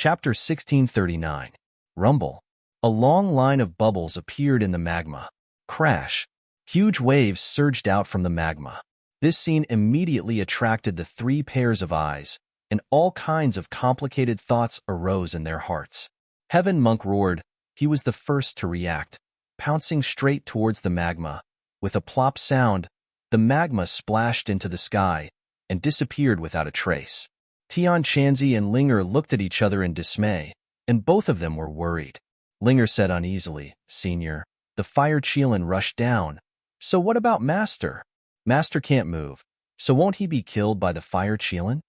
Chapter 1639. Rumble. A long line of bubbles appeared in the magma. Crash. Huge waves surged out from the magma. This scene immediately attracted the three pairs of eyes, and all kinds of complicated thoughts arose in their hearts. Heaven Monk roared. He was the first to react, pouncing straight towards the magma. With a plop sound, the magma splashed into the sky and disappeared without a trace. Tian Chanzi and Linger looked at each other in dismay, and both of them were worried. Linger said uneasily, "Senior, the fire Qilin rushed down. So what about Master? Master can't move, so won't he be killed by the fire Qilin?"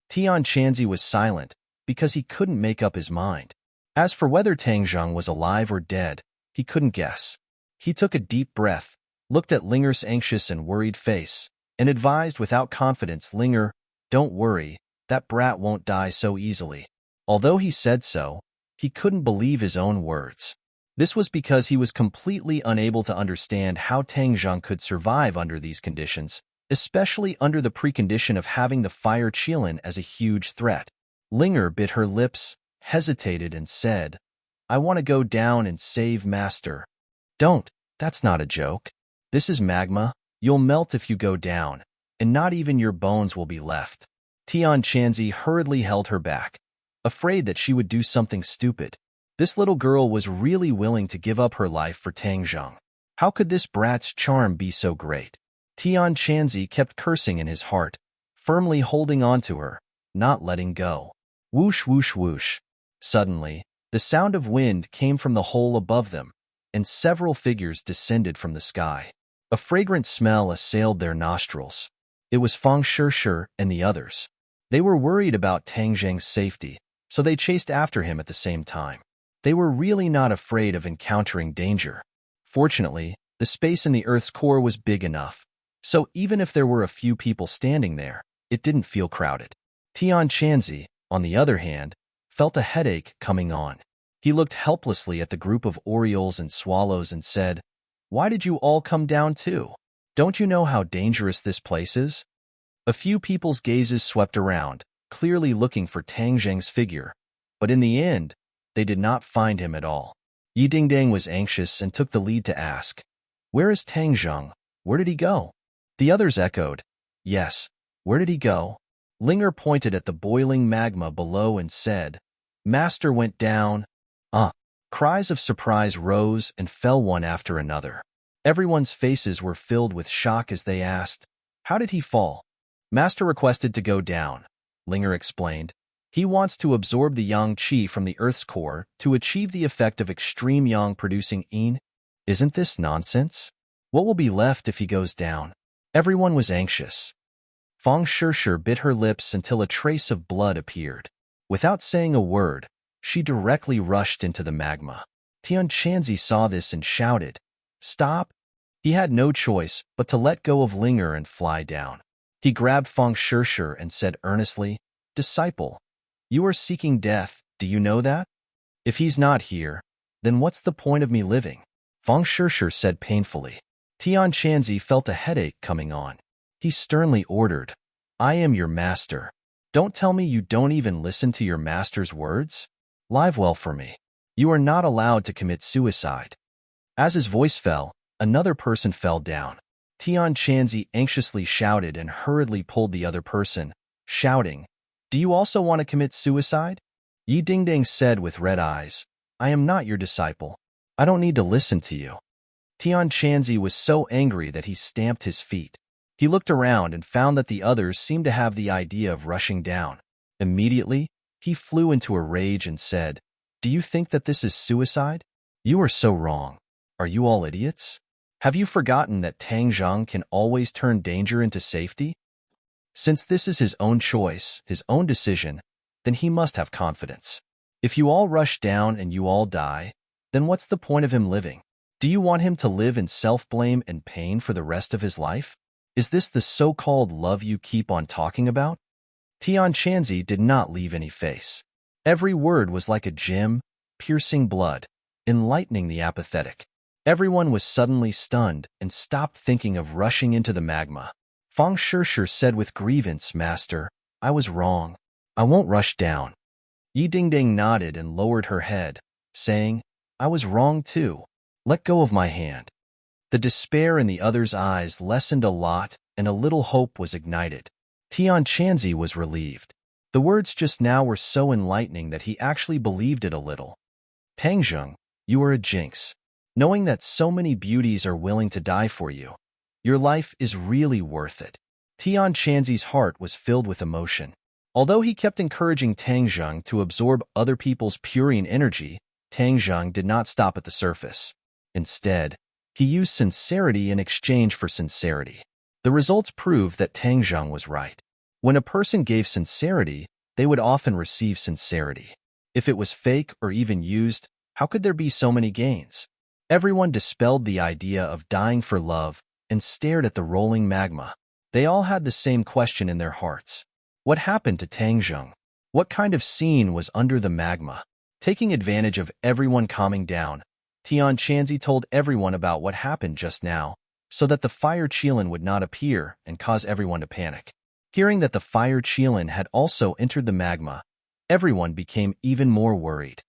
Tian Chanzi was silent because he couldn't make up his mind. As for whether Tangzheng was alive or dead, he couldn't guess. He took a deep breath, looked at Linger's anxious and worried face, and advised without confidence, "Linger, don't worry, that brat won't die so easily." Although he said so, he couldn't believe his own words. This was because he was completely unable to understand how Tangzheng could survive under these conditions, especially under the precondition of having the fire Qilin as a huge threat. Linger bit her lips, hesitated, and said, "I want to go down and save Master." "Don't, that's not a joke. This is magma, you'll melt if you go down, and not even your bones will be left." Tian Chanzi hurriedly held her back, afraid that she would do something stupid. This little girl was really willing to give up her life for Tangzheng. How could this brat's charm be so great? Tian Chanzi kept cursing in his heart, firmly holding on to her, not letting go. Whoosh, whoosh, whoosh. Suddenly, the sound of wind came from the hole above them, and several figures descended from the sky. A fragrant smell assailed their nostrils. It was Feng Shishir and the others. They were worried about Tangzheng's safety, so they chased after him at the same time. They were really not afraid of encountering danger. Fortunately, the space in the Earth's core was big enough, so even if there were a few people standing there, it didn't feel crowded. Tian Chanzi, on the other hand, felt a headache coming on. He looked helplessly at the group of orioles and swallows and said, "Why did you all come down too? Don't you know how dangerous this place is?" A few people's gazes swept around, clearly looking for Tangzheng's figure, but in the end, they did not find him at all. Yi Dingdang was anxious and took the lead to ask, "Where is Tangzheng? Where did he go?" The others echoed, "Yes, where did he go?" Linger pointed at the boiling magma below and said, "Master went down." Cries of surprise rose and fell one after another. Everyone's faces were filled with shock as they asked, "How did he fall?" "Master requested to go down," Linger explained. "He wants to absorb the yang qi from the Earth's core to achieve the effect of extreme yang producing yin." "Isn't this nonsense? What will be left if he goes down?" Everyone was anxious. Feng Shishir bit her lips until a trace of blood appeared. Without saying a word, she directly rushed into the magma. Tian Chanzi saw this and shouted, "Stop!" He had no choice but to let go of Linger and fly down. He grabbed Feng Shishir and said earnestly, "Disciple, you are seeking death, do you know that? If he's not here, then what's the point of me living?" Feng Shishir said painfully. Tian Chanzi felt a headache coming on. He sternly ordered, "I am your master. Don't tell me you don't even listen to your master's words? Live well for me. You are not allowed to commit suicide." As his voice fell, another person fell down. Tian Chanzi anxiously shouted and hurriedly pulled the other person, shouting, "Do you also want to commit suicide?" Yi Dingdang said with red eyes, "I am not your disciple. I don't need to listen to you." Tian Chanzi was so angry that he stamped his feet. He looked around and found that the others seemed to have the idea of rushing down. Immediately, he flew into a rage and said, "Do you think that this is suicide? You are so wrong. Are you all idiots? Have you forgotten that Tangzheng can always turn danger into safety? Since this is his own choice, his own decision, then he must have confidence. If you all rush down and you all die, then what's the point of him living? Do you want him to live in self-blame and pain for the rest of his life? Is this the so-called love you keep on talking about?" Tian Chanzi did not leave any face. Every word was like a gem, piercing blood, enlightening the apathetic. Everyone was suddenly stunned and stopped thinking of rushing into the magma. Feng Shishir said with grievance, "Master, I was wrong. I won't rush down." Yi Dingding nodded and lowered her head, saying, I was wrong too. Let go of my hand. The despair in the other's eyes lessened a lot, and a little hope was ignited. Tian Chanzi was relieved. The words just now were so enlightening that he actually believed it a little. Tangzheng, you are a jinx. Knowing that so many beauties are willing to die for you, your life is really worth it. Tian Chanzi's heart was filled with emotion. Although he kept encouraging Tangzheng to absorb other people's purine energy, Tangzheng did not stop at the surface. Instead, he used sincerity in exchange for sincerity. The results proved that Tangzheng was right. When a person gave sincerity, they would often receive sincerity. If it was fake or even used, how could there be so many gains? Everyone dispelled the idea of dying for love and stared at the rolling magma. They all had the same question in their hearts. What happened to Tangzheng? What kind of scene was under the magma? Taking advantage of everyone calming down, Tian Chanzi told everyone about what happened just now, so that the fire Qilin would not appear and cause everyone to panic. Hearing that the fire Qilin had also entered the magma, everyone became even more worried.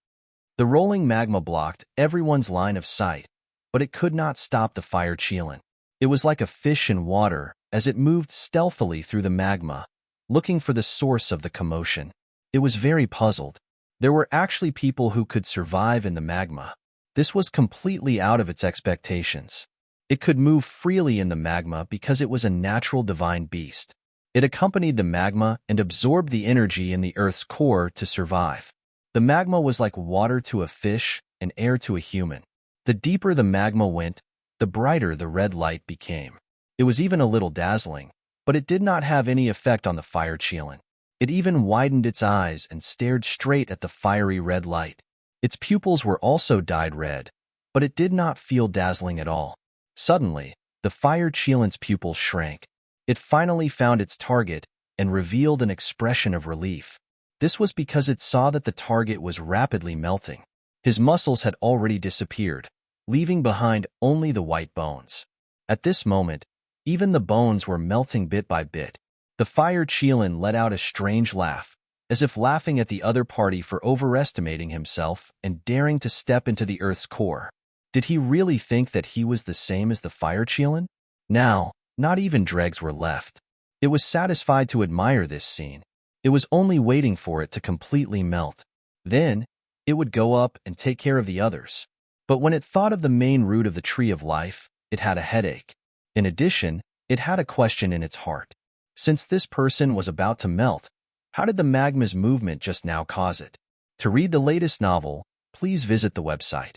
The rolling magma blocked everyone's line of sight, but it could not stop the fire Qilin. It was like a fish in water as it moved stealthily through the magma, looking for the source of the commotion. It was very puzzled. There were actually people who could survive in the magma. This was completely out of its expectations. It could move freely in the magma because it was a natural divine beast. It accompanied the magma and absorbed the energy in the Earth's core to survive. The magma was like water to a fish and air to a human. The deeper the magma went, the brighter the red light became. It was even a little dazzling, but it did not have any effect on the fire Qilin. It even widened its eyes and stared straight at the fiery red light. Its pupils were also dyed red, but it did not feel dazzling at all. Suddenly, the fire Qilin's pupils shrank. It finally found its target and revealed an expression of relief. This was because it saw that the target was rapidly melting. His muscles had already disappeared, leaving behind only the white bones. At this moment, even the bones were melting bit by bit. The fire Qilin let out a strange laugh, as if laughing at the other party for overestimating himself and daring to step into the Earth's core. Did he really think that he was the same as the fire Qilin? Now, not even dregs were left. It was satisfied to admire this scene. It was only waiting for it to completely melt. Then, it would go up and take care of the others. But when it thought of the main root of the tree of life, it had a headache. In addition, it had a question in its heart. Since this person was about to melt, how did the magma's movement just now cause it? To read the latest novel, please visit the website.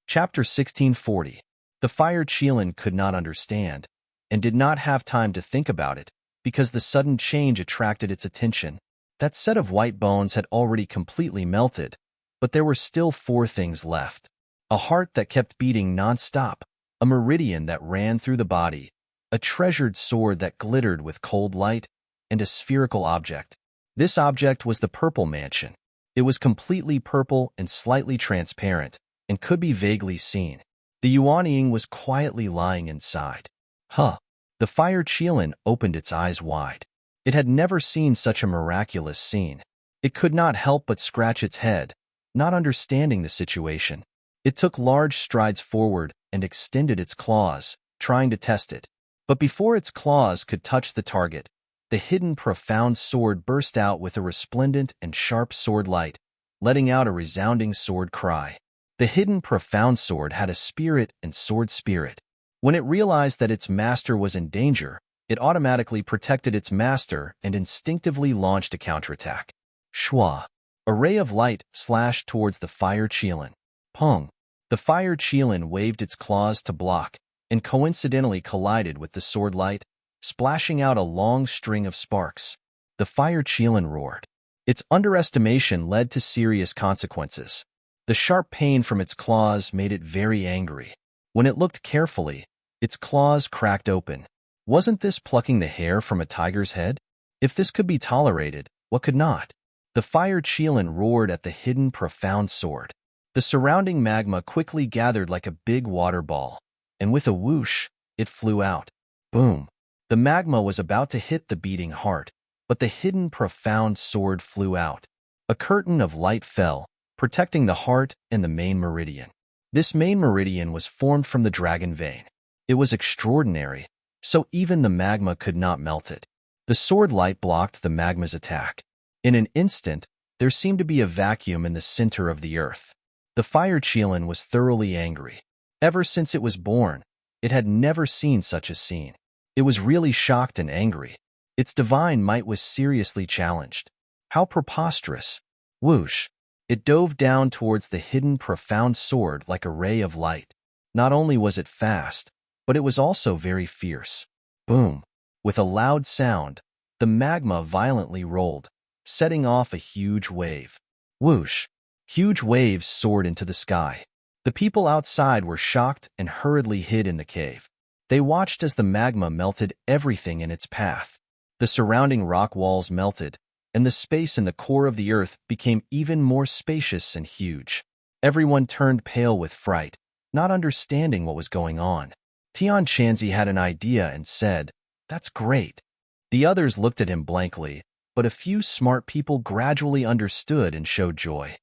Chapter 1640. The fire Qilin could not understand, and did not have time to think about it, because the sudden change attracted its attention. That set of white bones had already completely melted, but there were still 4 things left. A heart that kept beating non-stop, a meridian that ran through the body, a treasured sword that glittered with cold light, and a spherical object. This object was the purple mansion. It was completely purple and slightly transparent, and could be vaguely seen. The Yuanying was quietly lying inside. The fire Qilin opened its eyes wide. It had never seen such a miraculous scene. It could not help but scratch its head, not understanding the situation. It took large strides forward and extended its claws, trying to test it. But before its claws could touch the target, the hidden profound sword burst out with a resplendent and sharp sword light, letting out a resounding sword cry. The hidden profound sword had a spirit and sword spirit. When it realized that its master was in danger, it automatically protected its master and instinctively launched a counterattack. Shua! A ray of light slashed towards the fire Qilin. Pong! The fire Qilin waved its claws to block, and coincidentally collided with the sword light, splashing out a long string of sparks. The fire Qilin roared. Its underestimation led to serious consequences. The sharp pain from its claws made it very angry. When it looked carefully, its claws cracked open. Wasn't this plucking the hair from a tiger's head? If this could be tolerated, what could not? The fire Qilin roared at the hidden profound sword. The surrounding magma quickly gathered like a big water ball, and with a whoosh, it flew out. Boom! The magma was about to hit the beating heart. but the hidden profound sword flew out. A curtain of light fell, protecting the heart and the main meridian. This main meridian was formed from the dragon vein. It was extraordinary, so even the magma could not melt it. The sword light blocked the magma's attack. In an instant, there seemed to be a vacuum in the center of the earth. The fire Qilin was thoroughly angry. Ever since it was born, it had never seen such a scene. It was really shocked and angry. Its divine might was seriously challenged. How preposterous! Whoosh! It dove down towards the hidden profound sword like a ray of light. Not only was it fast, but it was also very fierce. Boom! With a loud sound, the magma violently rolled, setting off a huge wave. Whoosh! Huge waves soared into the sky. The people outside were shocked and hurriedly hid in the cave. They watched as the magma melted everything in its path. The surrounding rock walls melted, and the space in the core of the earth became even more spacious and huge. Everyone turned pale with fright, not understanding what was going on. Tian Chanzi had an idea and said, "That's great." The others looked at him blankly, but a few smart people gradually understood and showed joy.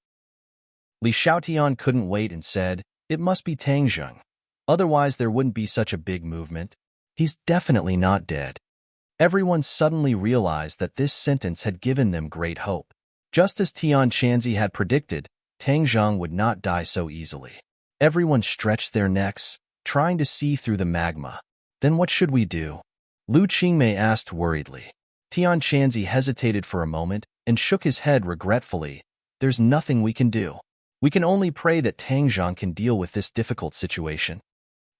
Li Xiaotian couldn't wait and said, "It must be Tang Zheng. Otherwise there wouldn't be such a big movement. He's definitely not dead." Everyone suddenly realized that this sentence had given them great hope. Just as Tian Chanzi had predicted, Tang Zheng would not die so easily. Everyone stretched their necks, trying to see through the magma. "Then what should we do?" Lu Qingmei asked worriedly. Tian Chanzi hesitated for a moment and shook his head regretfully. "There's nothing we can do. We can only pray that Tang Zheng can deal with this difficult situation."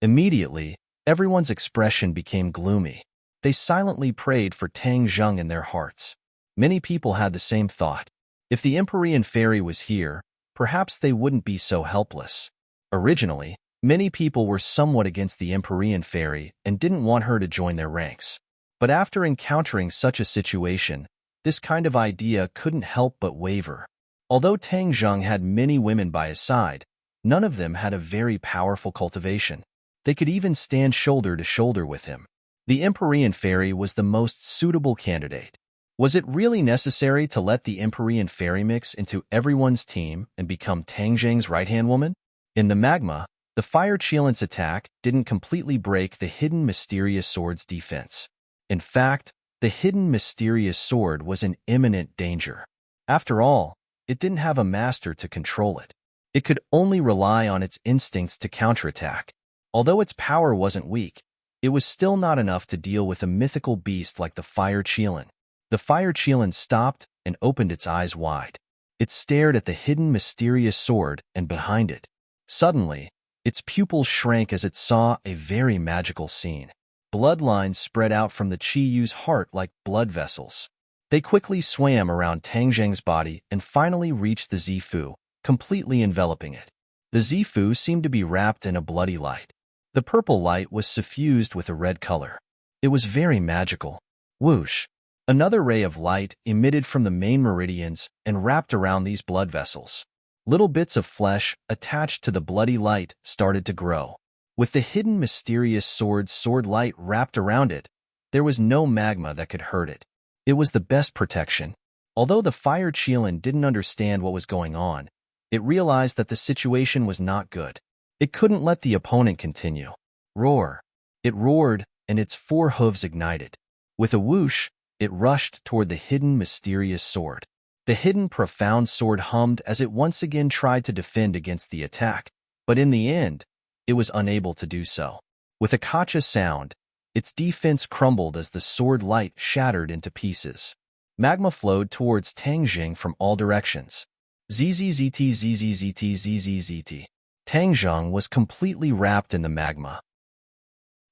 Immediately, everyone's expression became gloomy. They silently prayed for Tang Zheng in their hearts. Many people had the same thought. If the Empyrean fairy was here, perhaps they wouldn't be so helpless. Originally, many people were somewhat against the Empyrean fairy and didn't want her to join their ranks. But after encountering such a situation, this kind of idea couldn't help but waver. Although Tang Zheng had many women by his side, none of them had a very powerful cultivation. They could even stand shoulder to shoulder with him. The Empyrean fairy was the most suitable candidate. Was it really necessary to let the Empyrean fairy mix into everyone's team and become Tang Zheng's right-hand woman? In the magma, the fire Qilin's attack didn't completely break the hidden mysterious sword's defense. In fact, the hidden mysterious sword was in imminent danger. After all, it didn't have a master to control it. It could only rely on its instincts to counterattack. Although its power wasn't weak, it was still not enough to deal with a mythical beast like the fire Qilin. The fire Qilin stopped and opened its eyes wide. It stared at the hidden mysterious sword and behind it. Suddenly, its pupils shrank as it saw a very magical scene. Bloodlines spread out from the Qi Yu's heart like blood vessels. They quickly swam around Tang Zheng's body and finally reached the Zifu, completely enveloping it. The Zifu seemed to be wrapped in a bloody light. The purple light was suffused with a red color. It was very magical. Whoosh! Another ray of light emitted from the main meridians and wrapped around these blood vessels. Little bits of flesh attached to the bloody light started to grow. With the hidden mysterious sword light wrapped around it, there was no magma that could hurt it. It was the best protection. Although the fire Qilin didn't understand what was going on, it realized that the situation was not good. It couldn't let the opponent continue. Roar! It roared, and its 4 hooves ignited. With a whoosh, it rushed toward the hidden mysterious sword. The hidden profound sword hummed as it once again tried to defend against the attack, but in the end, it was unable to do so. With a kacha sound, its defense crumbled as the sword light shattered into pieces. Magma flowed towards Tang Zheng from all directions. Zzzt zzzt zzzt. Tang Zheng was completely wrapped in the magma.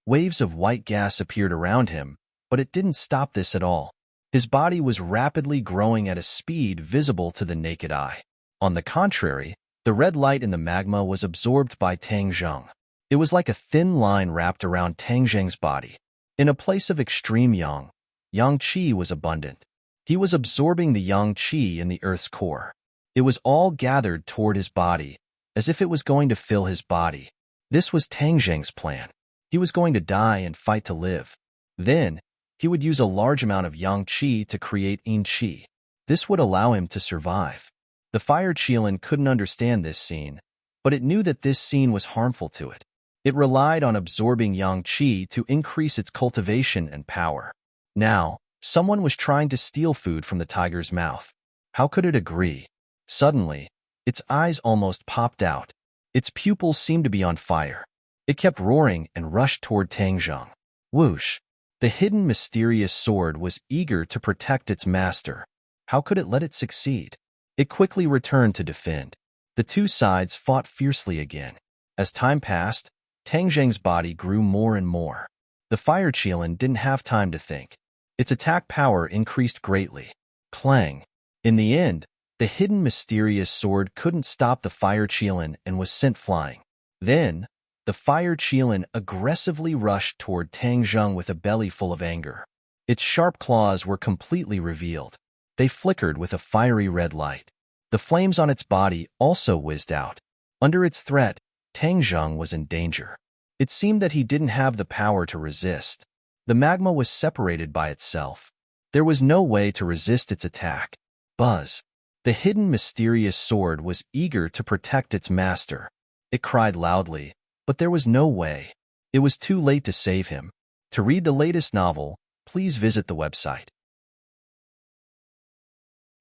Waves of white gas appeared around him, but it didn't stop this at all. His body was rapidly growing at a speed visible to the naked eye. On the contrary, the red light in the magma was absorbed by Tang Zheng. It was like a thin line wrapped around Tang Zheng's body. In a place of extreme yang qi was abundant. He was absorbing the yang qi in the earth's core. It was all gathered toward his body, as if it was going to fill his body. This was Tang Zheng's plan. He was going to die and fight to live. Then, he would use a large amount of yang qi to create yin qi. This would allow him to survive. The fire Qilin couldn't understand this scene, but it knew that this scene was harmful to it. It relied on absorbing yang qi to increase its cultivation and power. Now, someone was trying to steal food from the tiger's mouth. How could it agree? Suddenly, its eyes almost popped out. Its pupils seemed to be on fire. It kept roaring and rushed toward Tang Zheng. Whoosh! The hidden mysterious sword was eager to protect its master. How could it let it succeed? It quickly returned to defend. The two sides fought fiercely again. As time passed, Tang Zheng's body grew more and more. The fire Qilin didn't have time to think. Its attack power increased greatly. Clang! In the end, the hidden mysterious sword couldn't stop the fire Qilin and was sent flying. Then, the fire Qilin aggressively rushed toward Tang Zheng with a belly full of anger. Its sharp claws were completely revealed. They flickered with a fiery red light. The flames on its body also whizzed out. Under its threat, Tang Zheng was in danger. It seemed that he didn't have the power to resist. The magma was separated by itself. There was no way to resist its attack. Buzz! The hidden mysterious sword was eager to protect its master. It cried loudly, but there was no way. It was too late to save him. To read the latest novel, please visit the website.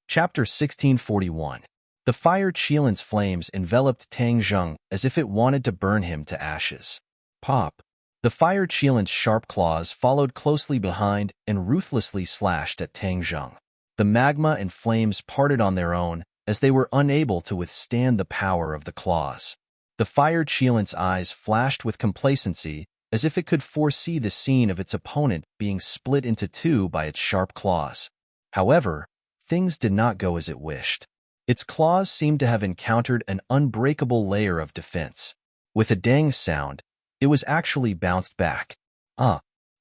Chapter 1641. The fire Qilin's flames enveloped Tang Zheng as if it wanted to burn him to ashes. Pop! The fire Qilin's sharp claws followed closely behind and ruthlessly slashed at Tang Zheng. The magma and flames parted on their own as they were unable to withstand the power of the claws. The fire Qilin's eyes flashed with complacency as if it could foresee the scene of its opponent being split into two by its sharp claws. However, things did not go as it wished. Its claws seemed to have encountered an unbreakable layer of defense. With a dang sound, it was actually bounced back.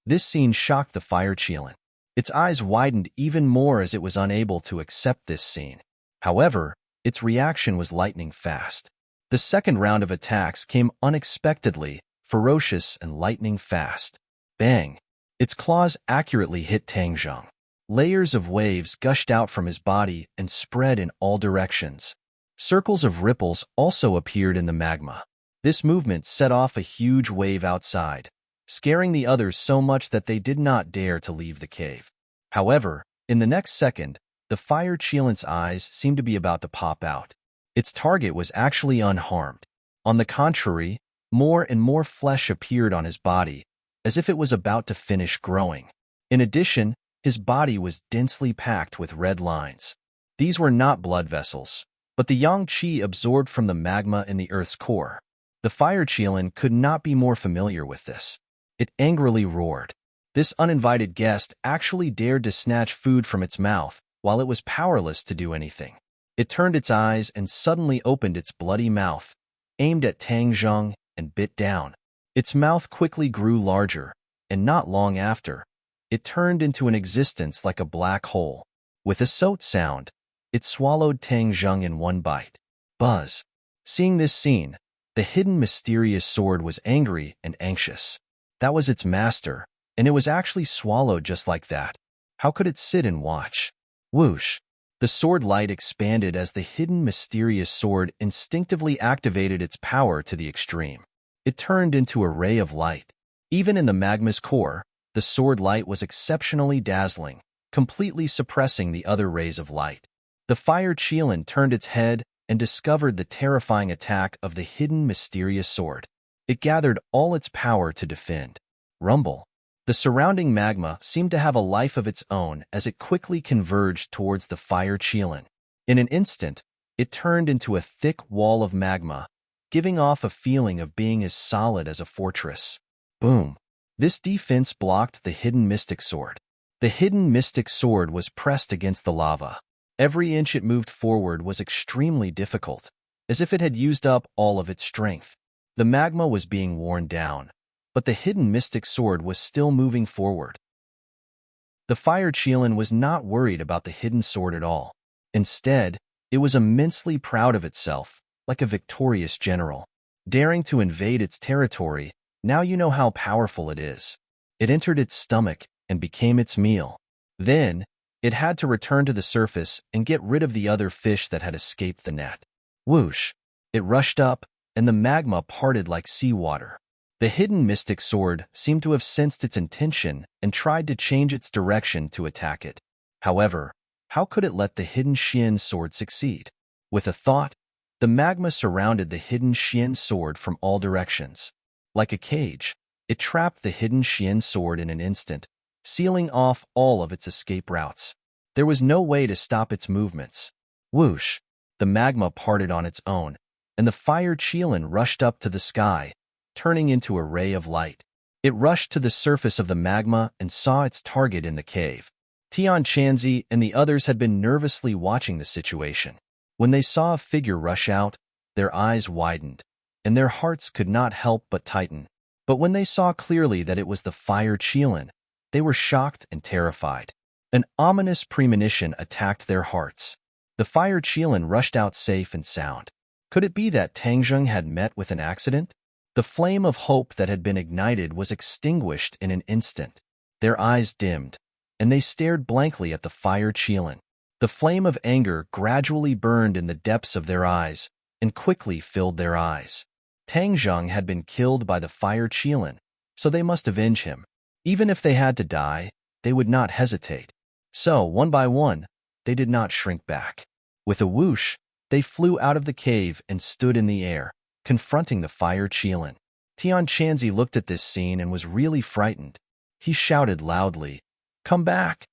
This scene shocked the fire Qilin. Its eyes widened even more as it was unable to accept this scene. However, its reaction was lightning fast. The second round of attacks came unexpectedly, ferocious and lightning fast. Bang! Its claws accurately hit Tang Zheng. Layers of waves gushed out from his body and spread in all directions. Circles of ripples also appeared in the magma. This movement set off a huge wave outside, scaring the others so much that they did not dare to leave the cave. However, in the next second, the fire Qilin's eyes seemed to be about to pop out. Its target was actually unharmed. On the contrary, more and more flesh appeared on his body, as if it was about to finish growing. In addition, his body was densely packed with red lines. These were not blood vessels, but the yang qi absorbed from the magma in the earth's core. The fire Qilin could not be more familiar with this. It angrily roared. This uninvited guest actually dared to snatch food from its mouth while it was powerless to do anything. It turned its eyes and suddenly opened its bloody mouth, aimed at Tang Zheng, and bit down. Its mouth quickly grew larger, and not long after, it turned into an existence like a black hole. With a soot sound, it swallowed Tang Zheng in one bite. Buzz! Seeing this scene, the hidden mysterious sword was angry and anxious. That was its master, and it was actually swallowed just like that. How could it sit and watch? Whoosh! The sword light expanded as the hidden mysterious sword instinctively activated its power to the extreme. It turned into a ray of light. Even in the magma's core, the sword light was exceptionally dazzling, completely suppressing the other rays of light. The fire Qilin turned its head and discovered the terrifying attack of the hidden mysterious sword. It gathered all its power to defend. Rumble! The surrounding magma seemed to have a life of its own as it quickly converged towards the fire Qilin. In an instant, it turned into a thick wall of magma, giving off a feeling of being as solid as a fortress. Boom! This defense blocked the hidden mystic sword. The hidden mystic sword was pressed against the lava. Every inch it moved forward was extremely difficult, as if it had used up all of its strength. The magma was being worn down, but the hidden mystic sword was still moving forward. The fire Qilin was not worried about the hidden sword at all. Instead, it was immensely proud of itself, like a victorious general. Daring to invade its territory, now you know how powerful it is. It entered its stomach and became its meal. Then, it had to return to the surface and get rid of the other fish that had escaped the net. Whoosh! It rushed up, and the magma parted like seawater. The hidden mystic sword seemed to have sensed its intention and tried to change its direction to attack it. However, how could it let the hidden Xian sword succeed? With a thought, the magma surrounded the hidden Xian sword from all directions. Like a cage, it trapped the hidden Xian sword in an instant, sealing off all of its escape routes. There was no way to stop its movements. Whoosh! The magma parted on its own, and the fire Qilin rushed up to the sky, turning into a ray of light. It rushed to the surface of the magma and saw its target in the cave. Tian Chanzi and the others had been nervously watching the situation. When they saw a figure rush out, their eyes widened, and their hearts could not help but tighten. But when they saw clearly that it was the fire Qilin, they were shocked and terrified. An ominous premonition attacked their hearts. The fire Qilin rushed out safe and sound. Could it be that Tangzheng had met with an accident? The flame of hope that had been ignited was extinguished in an instant. Their eyes dimmed, and they stared blankly at the fire Qilin. The flame of anger gradually burned in the depths of their eyes and quickly filled their eyes. Tangzheng had been killed by the fire Qilin, so they must avenge him. Even if they had to die, they would not hesitate. So, one by one, they did not shrink back. With a whoosh, they flew out of the cave and stood in the air, confronting the fire Qilin. Tian Chanzi looked at this scene and was really frightened. He shouted loudly, "Come back!"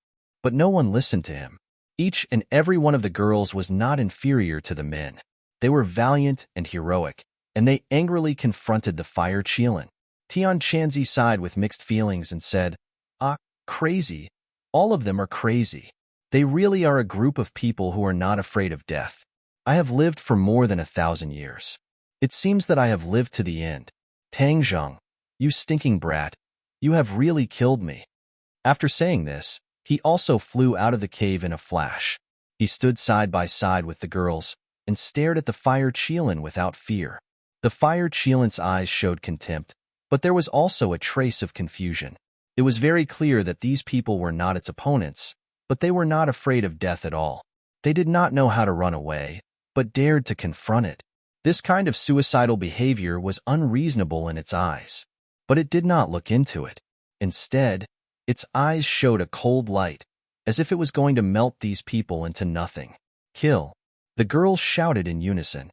But no one listened to him. Each and every one of the girls was not inferior to the men. They were valiant and heroic, and they angrily confronted the fire Qilin. Tian Chanzi sighed with mixed feelings and said, "Ah, crazy. All of them are crazy. They really are a group of people who are not afraid of death. I have lived for more than 1,000 years. It seems that I have lived to the end. Tangzheng, you stinking brat, you have really killed me." After saying this, he also flew out of the cave in a flash. He stood side by side with the girls and stared at the fire Qilin without fear. The fire Qilin's eyes showed contempt, but there was also a trace of confusion. It was very clear that these people were not its opponents, but they were not afraid of death at all. They did not know how to run away, but dared to confront it. This kind of suicidal behavior was unreasonable in its eyes, but it did not look into it. Instead, its eyes showed a cold light, as if it was going to melt these people into nothing. "Kill!" The girls shouted in unison.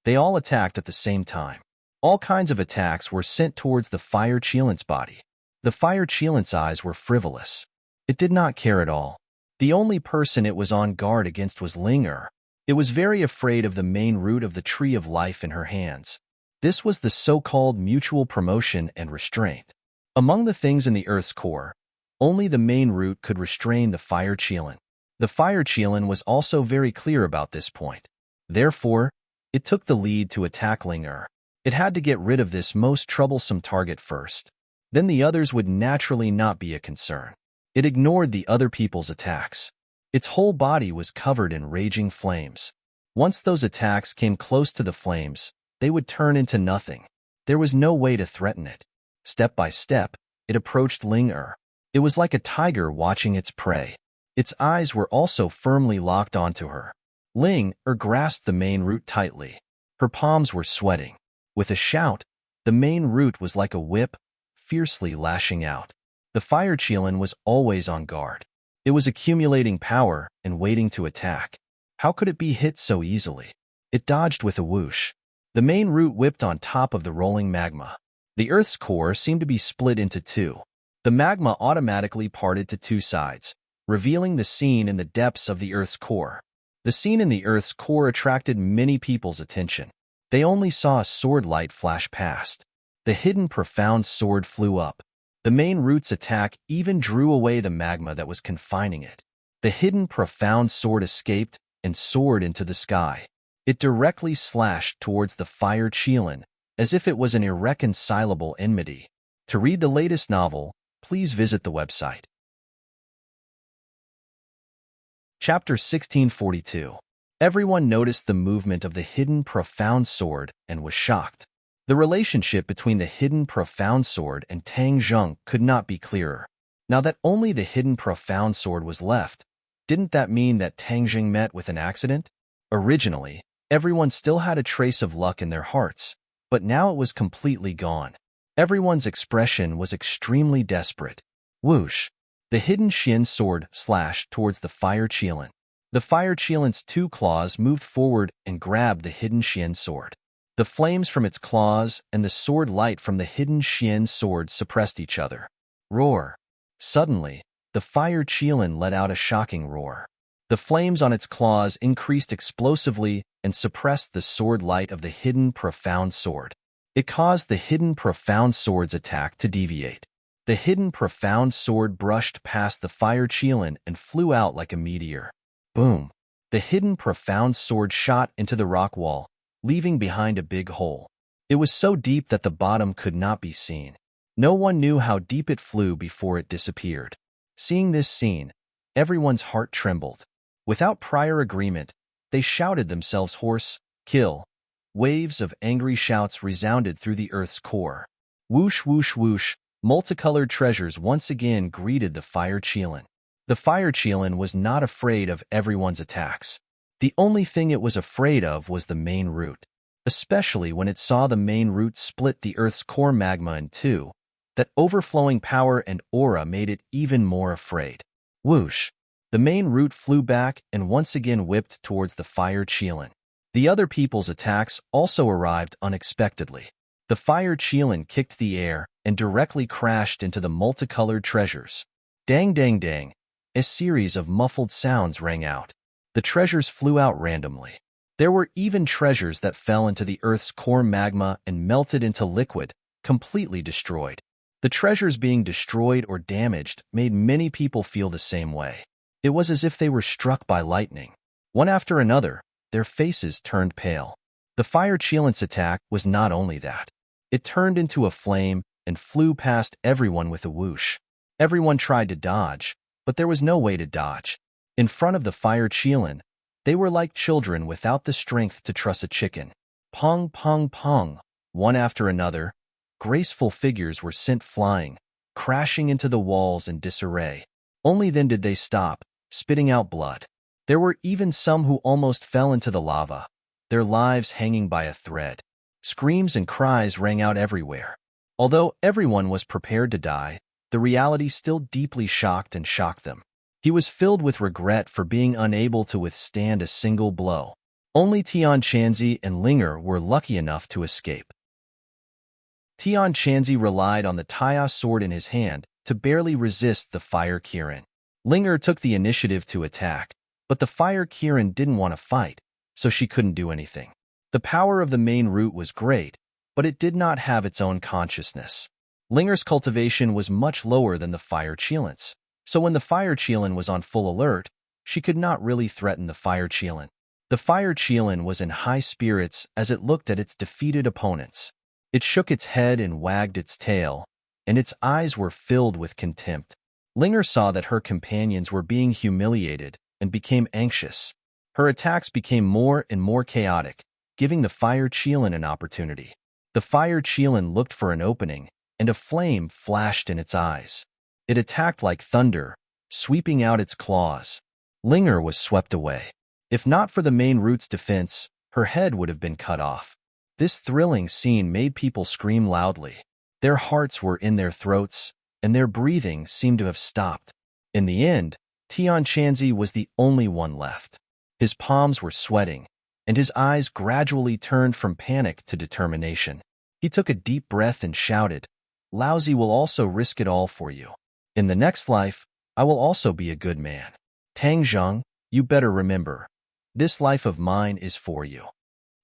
They all attacked at the same time. All kinds of attacks were sent towards the fire Qilin's body. The fire Qilin's eyes were frivolous. It did not care at all. The only person it was on guard against was Ling Er. It was very afraid of the main root of the tree of life in her hands. This was the so-called mutual promotion and restraint. Among the things in the Earth's core, only the main root could restrain the fire Qilin. The fire Qilin was also very clear about this point. Therefore, it took the lead to attack Ling Er. It had to get rid of this most troublesome target first. Then the others would naturally not be a concern. It ignored the other people's attacks. Its whole body was covered in raging flames. Once those attacks came close to the flames, they would turn into nothing. There was no way to threaten it. Step by step, it approached Ling Er. It was like a tiger watching its prey. Its eyes were also firmly locked onto her. Ling Er grasped the main root tightly. Her palms were sweating. With a shout, the main root was like a whip, fiercely lashing out. The fire Qilin was always on guard. It was accumulating power and waiting to attack. How could it be hit so easily? It dodged with a whoosh. The main root whipped on top of the rolling magma. The Earth's core seemed to be split into two. The magma automatically parted to two sides, revealing the scene in the depths of the Earth's core. The scene in the Earth's core attracted many people's attention. They only saw a sword light flash past. The hidden profound sword flew up. The main root's attack even drew away the magma that was confining it. The hidden profound sword escaped and soared into the sky. It directly slashed towards the fire Qilin, as if it was an irreconcilable enmity. To read the latest novel, please visit the website. Chapter 1642. Everyone noticed the movement of the hidden profound sword and was shocked. The relationship between the hidden profound sword and Tangzheng could not be clearer. Now that only the hidden profound sword was left, didn't that mean that Tangjing met with an accident? Originally, everyone still had a trace of luck in their hearts, but now it was completely gone. Everyone's expression was extremely desperate. Whoosh! The hidden Xian sword slashed towards the fire Qilin. The fire Qilin's two claws moved forward and grabbed the hidden Xian sword. The flames from its claws and the sword light from the hidden Xian sword suppressed each other. Roar! Suddenly, the fire Qilin let out a shocking roar. The flames on its claws increased explosively and suppressed the sword light of the hidden profound sword. It caused the hidden profound sword's attack to deviate. The hidden profound sword brushed past the fire Qilin and flew out like a meteor. Boom! The hidden profound sword shot into the rock wall, leaving behind a big hole. It was so deep that the bottom could not be seen. No one knew how deep it flew before it disappeared. Seeing this scene, everyone's heart trembled. Without prior agreement, they shouted themselves hoarse, "Kill!" Waves of angry shouts resounded through the earth's core. Whoosh, whoosh, whoosh, multicolored treasures once again greeted the fire Qilin. The fire Qilin was not afraid of everyone's attacks. The only thing it was afraid of was the main root, especially when it saw the main root split the earth's core magma in two. That overflowing power and aura made it even more afraid. Whoosh! The main root flew back and once again whipped towards the fire Qilin. The other people's attacks also arrived unexpectedly. The fire Qilin kicked the air and directly crashed into the multicolored treasures. Dang, dang, dang! A series of muffled sounds rang out. The treasures flew out randomly. There were even treasures that fell into the Earth's core magma and melted into liquid, completely destroyed. The treasures being destroyed or damaged made many people feel the same way. It was as if they were struck by lightning. One after another, their faces turned pale. The fire Qilin's attack was not only that. It turned into a flame and flew past everyone with a whoosh. Everyone tried to dodge, but there was no way to dodge. In front of the fire Qilin, they were like children without the strength to truss a chicken. Pong, pong, pong, one after another, graceful figures were sent flying, crashing into the walls in disarray. Only then did they stop, spitting out blood. There were even some who almost fell into the lava, their lives hanging by a thread. Screams and cries rang out everywhere. Although everyone was prepared to die, the reality still deeply shocked and shocked them. He was filled with regret for being unable to withstand a single blow. Only Tian Chanzi and Linger were lucky enough to escape. Tian Chanzi relied on the Taya sword in his hand to barely resist the fire Kirin. Linger took the initiative to attack, but the fire Kirin didn't want to fight, so she couldn't do anything. The power of the main root was great, but it did not have its own consciousness. Linger's cultivation was much lower than the fire Qilin's, so when the fire Qilin was on full alert, she could not really threaten the fire Qilin. The fire Qilin was in high spirits as it looked at its defeated opponents. It shook its head and wagged its tail, and its eyes were filled with contempt. Linger saw that her companions were being humiliated and became anxious. Her attacks became more and more chaotic, giving the fire Qilin an opportunity. The fire Qilin looked for an opening, and a flame flashed in its eyes. It attacked like thunder, sweeping out its claws. Linger was swept away. If not for the main root's defense, her head would have been cut off. This thrilling scene made people scream loudly. Their hearts were in their throats, and their breathing seemed to have stopped. In the end, Tian Chanzi was the only one left. His palms were sweating, and his eyes gradually turned from panic to determination. He took a deep breath and shouted, "Laozi will also risk it all for you. In the next life, I will also be a good man. Tang Zheng, you better remember, this life of mine is for you."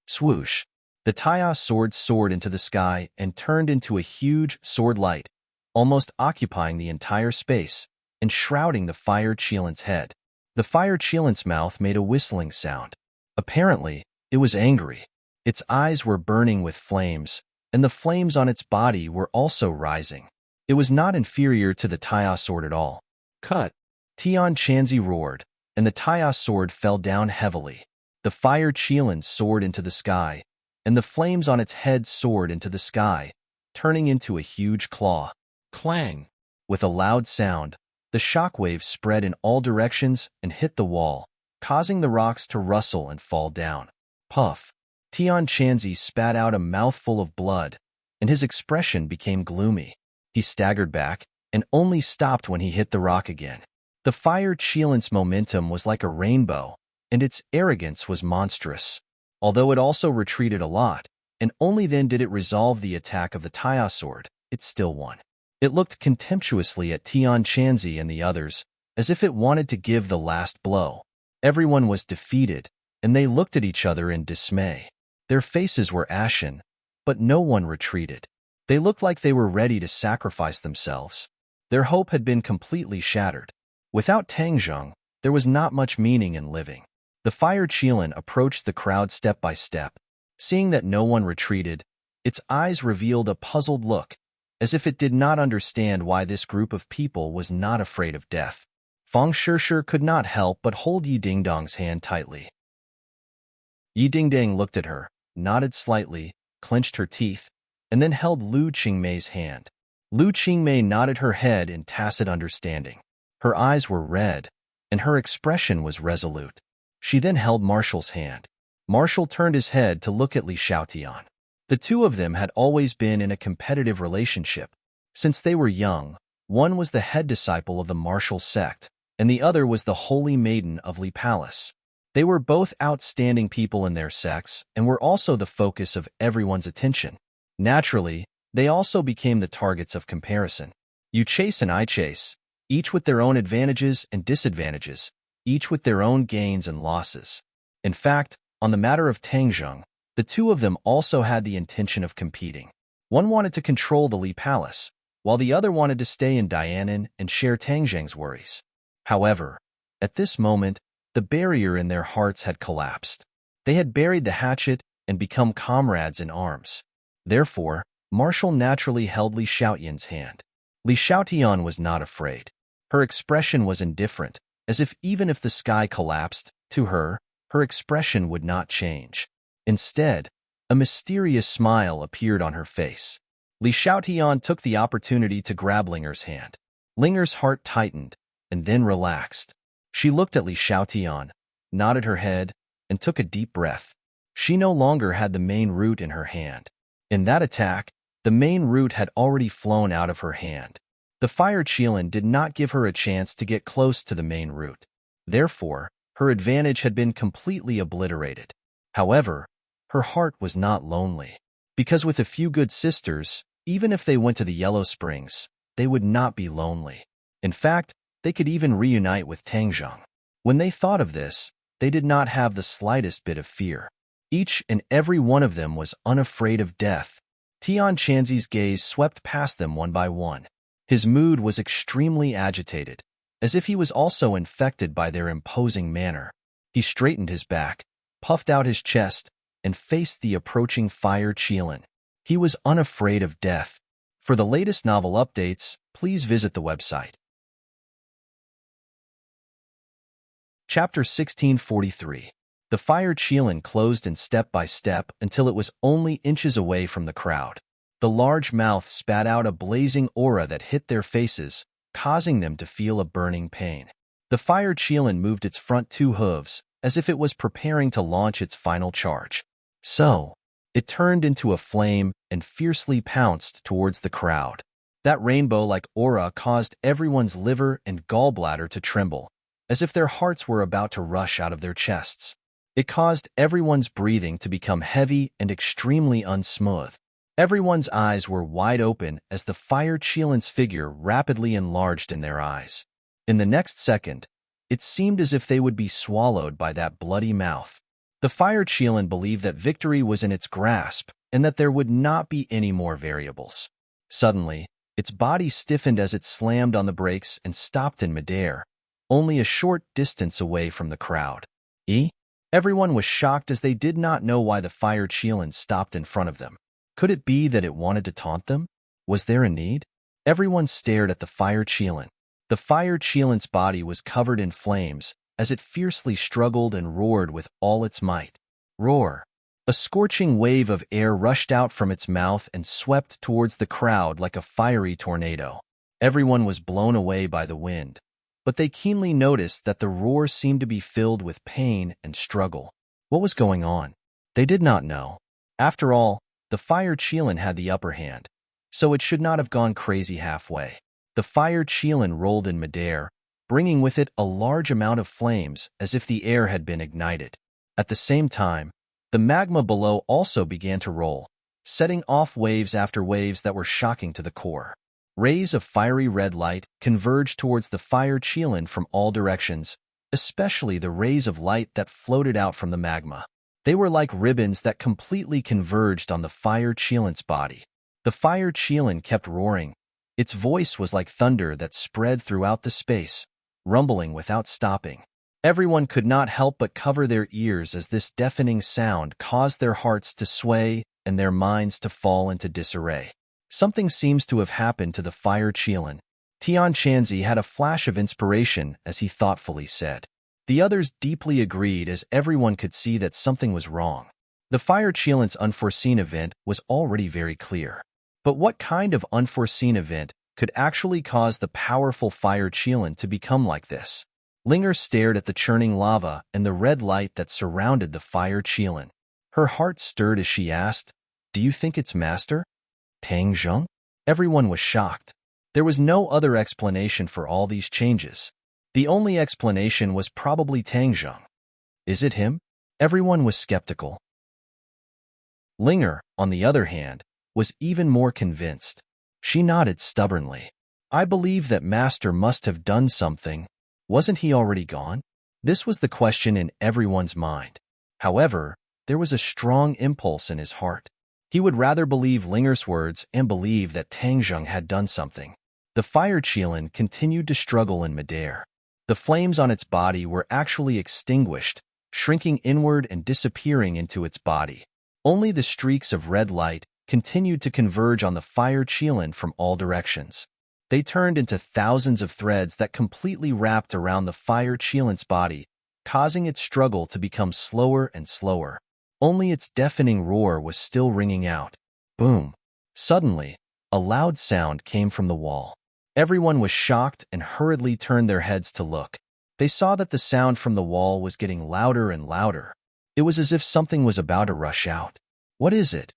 Swoosh! The Taya sword soared into the sky and turned into a huge sword light, almost occupying the entire space and shrouding the fire Qilin's head. The fire Qilin's mouth made a whistling sound. Apparently, it was angry. Its eyes were burning with flames, and the flames on its body were also rising. It was not inferior to the Taya sword at all. Cut! Tian Chanzi roared, and the Taya sword fell down heavily. The fire Qilin soared into the sky, and the flames on its head soared into the sky, turning into a huge claw. Clang! With a loud sound, the shockwave spread in all directions and hit the wall, causing the rocks to rustle and fall down. Puff! Tian Chanzi spat out a mouthful of blood, and his expression became gloomy. He staggered back, and only stopped when he hit the rock again. The fire Qilin's momentum was like a rainbow, and its arrogance was monstrous. Although it also retreated a lot, and only then did it resolve the attack of the Taya sword, it still won. It looked contemptuously at Tian Chanzi and the others, as if it wanted to give the last blow. Everyone was defeated, and they looked at each other in dismay. Their faces were ashen, but no one retreated. They looked like they were ready to sacrifice themselves. Their hope had been completely shattered. Without Tangzheng, there was not much meaning in living. The fire Qilin approached the crowd step by step. Seeing that no one retreated, its eyes revealed a puzzled look, as if it did not understand why this group of people was not afraid of death. Fang Shishir could not help but hold Yi Dingdong's hand tightly. Yi Dingdang looked at her, nodded slightly, clenched her teeth, and then held Lu Qingmei's hand. Lu Qingmei nodded her head in tacit understanding. Her eyes were red, and her expression was resolute. She then held Marshall's hand. Marshall turned his head to look at Li Xiaotian. The two of them had always been in a competitive relationship. Since they were young, one was the head disciple of the Marshall sect, and the other was the holy maiden of Li Palace. They were both outstanding people in their sects and were also the focus of everyone's attention. Naturally, they also became the targets of comparison. You chase and I chase, each with their own advantages and disadvantages, each with their own gains and losses. In fact, on the matter of Tangzheng, the two of them also had the intention of competing. One wanted to control the Li Palace, while the other wanted to stay in Dianan and share Tangzheng's worries. However, at this moment, the barrier in their hearts had collapsed. They had buried the hatchet and become comrades in arms. Therefore, Marshall naturally held Li Xiaotian's hand. Li Xiaotian was not afraid. Her expression was indifferent, as if even if the sky collapsed, to her, her expression would not change. Instead, a mysterious smile appeared on her face. Li Xiaotian took the opportunity to grab Linger's hand. Linger's heart tightened, and then relaxed. She looked at Li Xiaotian, nodded her head, and took a deep breath. She no longer had the main root in her hand. In that attack, the main root had already flown out of her hand. The fire Qilin did not give her a chance to get close to the main root. Therefore, her advantage had been completely obliterated. However, her heart was not lonely, because with a few good sisters, even if they went to the Yellow Springs, they would not be lonely. In fact, they could even reunite with Tangzheng. When they thought of this, they did not have the slightest bit of fear. Each and every one of them was unafraid of death. Tian Chanzi's gaze swept past them one by one. His mood was extremely agitated, as if he was also infected by their imposing manner. He straightened his back, puffed out his chest, and faced the approaching fire Qilin. He was unafraid of death. For the latest novel updates, please visit the website. Chapter 1643. The fire Qilin closed in step by step until it was only inches away from the crowd. The large mouth spat out a blazing aura that hit their faces, causing them to feel a burning pain. The fire Qilin moved its front two hooves, as if it was preparing to launch its final charge. So, it turned into a flame and fiercely pounced towards the crowd. That rainbow-like aura caused everyone's liver and gallbladder to tremble, as if their hearts were about to rush out of their chests. It caused everyone's breathing to become heavy and extremely unsmooth. Everyone's eyes were wide open as the fire Qilin's figure rapidly enlarged in their eyes. In the next second, it seemed as if they would be swallowed by that bloody mouth. The fire Qilin believed that victory was in its grasp and that there would not be any more variables. Suddenly, its body stiffened as it slammed on the brakes and stopped in midair, only a short distance away from the crowd. Everyone was shocked as they did not know why the fire Qilin stopped in front of them. Could it be that it wanted to taunt them? Was there a need? Everyone stared at the fire Qilin. The fire Qilin's body was covered in flames as it fiercely struggled and roared with all its might. Roar! A scorching wave of air rushed out from its mouth and swept towards the crowd like a fiery tornado. Everyone was blown away by the wind, but they keenly noticed that the roar seemed to be filled with pain and struggle. What was going on? They did not know. After all, the fire Qilin had the upper hand, so it should not have gone crazy halfway. The fire Qilin rolled in midair, bringing with it a large amount of flames as if the air had been ignited. At the same time, the magma below also began to roll, setting off waves after waves that were shocking to the core. Rays of fiery red light converged towards the fire Qilin from all directions, especially the rays of light that floated out from the magma. They were like ribbons that completely converged on the fire Qilin's body. The fire Qilin kept roaring. Its voice was like thunder that spread throughout the space, rumbling without stopping. Everyone could not help but cover their ears as this deafening sound caused their hearts to sway and their minds to fall into disarray. Something seems to have happened to the fire Qilin. Tian Chanzi had a flash of inspiration as he thoughtfully said. The others deeply agreed as everyone could see that something was wrong. The fire Qilin's unforeseen event was already very clear. But what kind of unforeseen event could actually cause the powerful fire Qilin to become like this? Linger stared at the churning lava and the red light that surrounded the fire Qilin. Her heart stirred as she asked, "Do you think it's master? Tang Zheng?" Everyone was shocked. There was no other explanation for all these changes. The only explanation was probably Tang Zheng. Is it him? Everyone was skeptical. Linger, on the other hand, was even more convinced. She nodded stubbornly. I believe that master must have done something. Wasn't he already gone? This was the question in everyone's mind. However, there was a strong impulse in his heart. He would rather believe Linger's words and believe that Tang Zheng had done something. The fire Qilin continued to struggle in midair. The flames on its body were actually extinguished, shrinking inward and disappearing into its body. Only the streaks of red light continued to converge on the fire Qilin from all directions. They turned into thousands of threads that completely wrapped around the fire Qilin's body, causing its struggle to become slower and slower. Only its deafening roar was still ringing out. Boom! Suddenly, a loud sound came from the wall. Everyone was shocked and hurriedly turned their heads to look. They saw that the sound from the wall was getting louder and louder. It was as if something was about to rush out. What is it?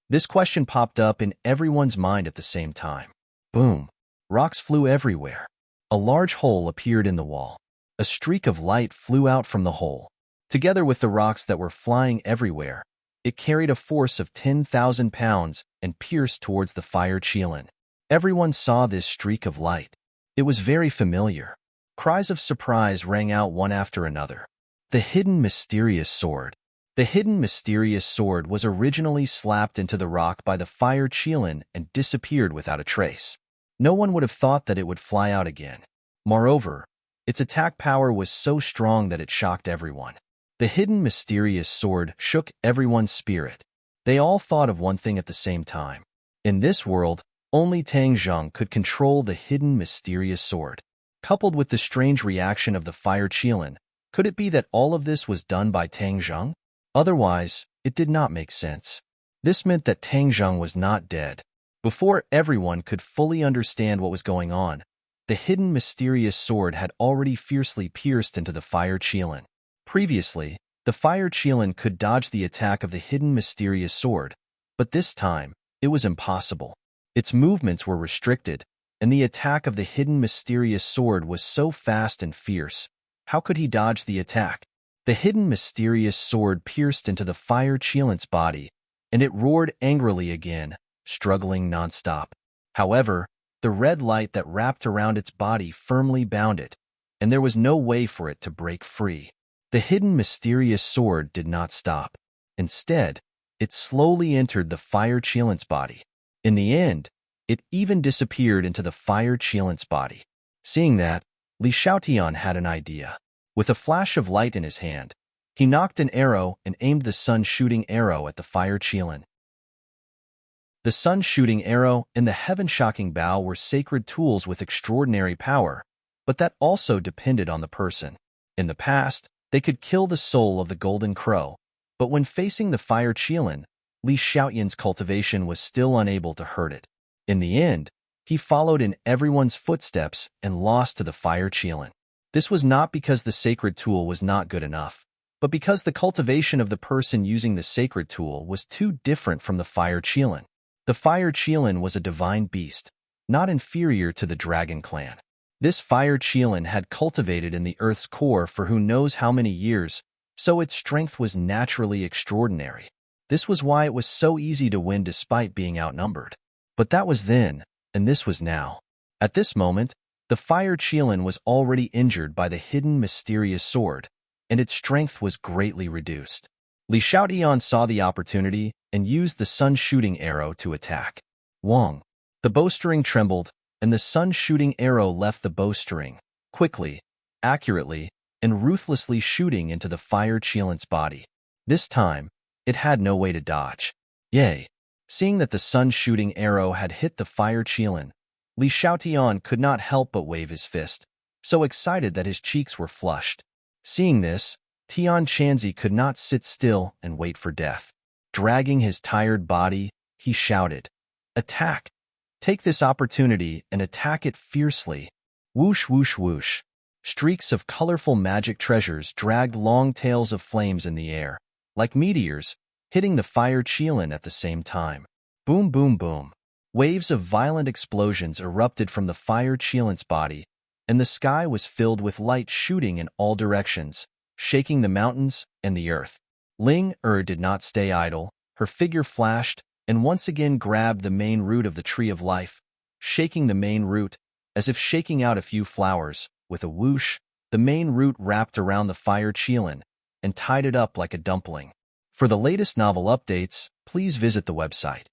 This question popped up in everyone's mind at the same time. Boom! Rocks flew everywhere. A large hole appeared in the wall. A streak of light flew out from the hole. Together with the rocks that were flying everywhere, it carried a force of 10,000 pounds and pierced towards the fire Qilin. Everyone saw this streak of light. It was very familiar. Cries of surprise rang out one after another. The hidden mysterious sword. The hidden mysterious sword was originally slapped into the rock by the fire Qilin and disappeared without a trace. No one would have thought that it would fly out again. Moreover, its attack power was so strong that it shocked everyone. The hidden mysterious sword shook everyone's spirit. They all thought of one thing at the same time. In this world, only Tang Zheng could control the hidden mysterious sword. Coupled with the strange reaction of the fire Qilin, could it be that all of this was done by Tang Zheng? Otherwise, it did not make sense. This meant that Tang Zheng was not dead. Before everyone could fully understand what was going on, the hidden mysterious sword had already fiercely pierced into the fire Qilin. Previously, the fire Qilin could dodge the attack of the hidden mysterious sword, but this time, it was impossible. Its movements were restricted, and the attack of the hidden mysterious sword was so fast and fierce. How could he dodge the attack? The hidden mysterious sword pierced into the fire Qilin's body, and it roared angrily again, struggling nonstop. However, the red light that wrapped around its body firmly bound it, and there was no way for it to break free. The hidden mysterious sword did not stop. Instead, it slowly entered the fire Qilin's body. In the end, it even disappeared into the fire Qilin's body. Seeing that, Li Xiaotian had an idea. With a flash of light in his hand, he knocked an arrow and aimed the sun-shooting arrow at the fire Qilin. The sun-shooting arrow and the heaven-shocking bow were sacred tools with extraordinary power, but that also depended on the person. In the past, they could kill the soul of the golden crow, but when facing the fire Qilin, Li Xiaotian's cultivation was still unable to hurt it. In the end, He followed in everyone's footsteps and lost to the fire Qilin. This was not because the sacred tool was not good enough, but because the cultivation of the person using the sacred tool was too different from the fire Qilin. The fire Qilin was a divine beast, not inferior to the dragon clan. This fire Qilin had cultivated in the earth's core for who knows how many years, so its strength was naturally extraordinary. This was why it was so easy to win despite being outnumbered. But that was then, and this was now. At this moment, the fire Qilin was already injured by the hidden mysterious sword, and its strength was greatly reduced. Li Xiaotian saw the opportunity and used the sun-shooting arrow to attack. Wong. The bowstring trembled, and the sun-shooting arrow left the bowstring, quickly, accurately, and ruthlessly shooting into the fire Qilin's body. This time, it had no way to dodge. Yay! Seeing that the sun-shooting arrow had hit the fire Qilin, Li Xiaotian could not help but wave his fist, so excited that his cheeks were flushed. Seeing this, Tian Chanzi could not sit still and wait for death. Dragging his tired body, he shouted, "Attack! Take this opportunity and attack it fiercely." Whoosh, whoosh, whoosh. Streaks of colorful magic treasures dragged long tails of flames in the air, like meteors, hitting the fire Qilin at the same time. Boom, boom, boom. Waves of violent explosions erupted from the fire Qilin's body, and the sky was filled with light shooting in all directions, shaking the mountains and the earth. Ling did not stay idle. Her figure flashed and once again grabbed the main root of the tree of life, shaking the main root, as if shaking out a few flowers. With a whoosh, the main root wrapped around the fire Qilin and tied it up like a dumpling. For the latest novel updates, please visit the website.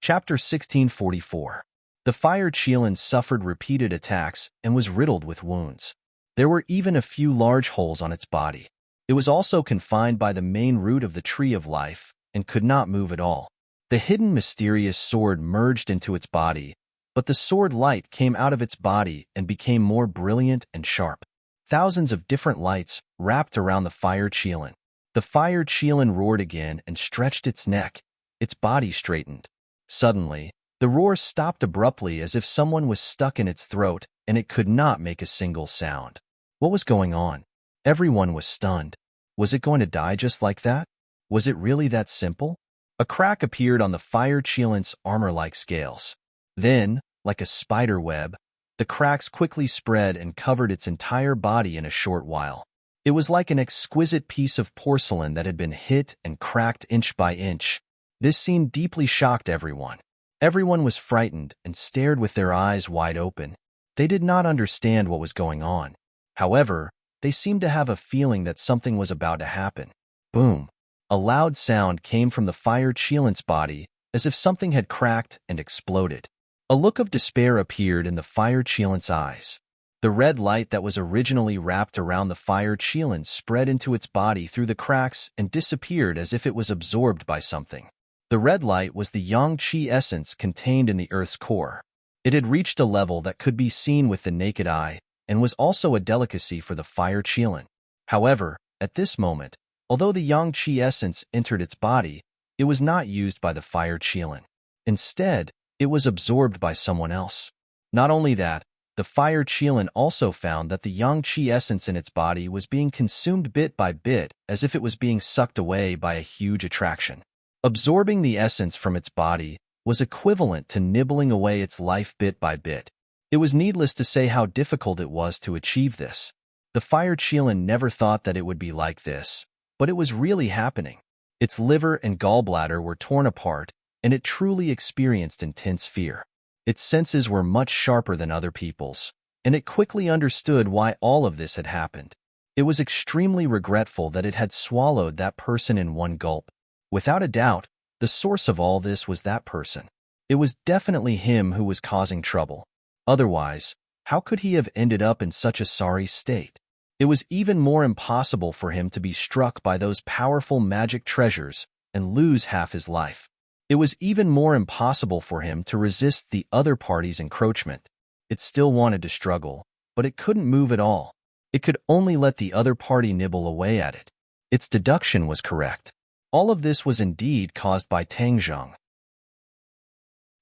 Chapter 1644. The fire Qilin suffered repeated attacks and was riddled with wounds. There were even a few large holes on its body. It was also confined by the main root of the tree of life and could not move at all. The hidden mysterious sword merged into its body, but the sword light came out of its body and became more brilliant and sharp. Thousands of different lights wrapped around the fire Qilin. The fire Qilin roared again and stretched its neck. Its body straightened. Suddenly, the roar stopped abruptly as if someone was stuck in its throat and it could not make a single sound. What was going on? Everyone was stunned. Was it going to die just like that? Was it really that simple? A crack appeared on the fire Qilin's armor-like scales. Then, like a spider web, the cracks quickly spread and covered its entire body in a short while. It was like an exquisite piece of porcelain that had been hit and cracked inch by inch. This scene deeply shocked everyone. Everyone was frightened and stared with their eyes wide open. They did not understand what was going on. However, they seemed to have a feeling that something was about to happen. Boom! A loud sound came from the fire Qilin's body, as if something had cracked and exploded. A look of despair appeared in the fire Qilin's eyes. The red light that was originally wrapped around the fire Qilin spread into its body through the cracks and disappeared as if it was absorbed by something. The red light was the yang qi essence contained in the Earth's core. It had reached a level that could be seen with the naked eye, and was also a delicacy for the fire Qilin. However, at this moment, although the yang qi essence entered its body, it was not used by the fire Qilin. Instead, it was absorbed by someone else. Not only that, the fire Qilin also found that the yang qi essence in its body was being consumed bit by bit as if it was being sucked away by a huge attraction. Absorbing the essence from its body was equivalent to nibbling away its life bit by bit. It was needless to say how difficult it was to achieve this. The fire Qilin never thought that it would be like this, but it was really happening. Its liver and gallbladder were torn apart, and it truly experienced intense fear. Its senses were much sharper than other people's, and it quickly understood why all of this had happened. It was extremely regretful that it had swallowed that person in one gulp. Without a doubt, the source of all this was that person. It was definitely him who was causing trouble. Otherwise, how could he have ended up in such a sorry state? It was even more impossible for him to be struck by those powerful magic treasures and lose half his life. It was even more impossible for him to resist the other party's encroachment. It still wanted to struggle, but it couldn't move at all. It could only let the other party nibble away at it. Its deduction was correct. All of this was indeed caused by Tang Zheng.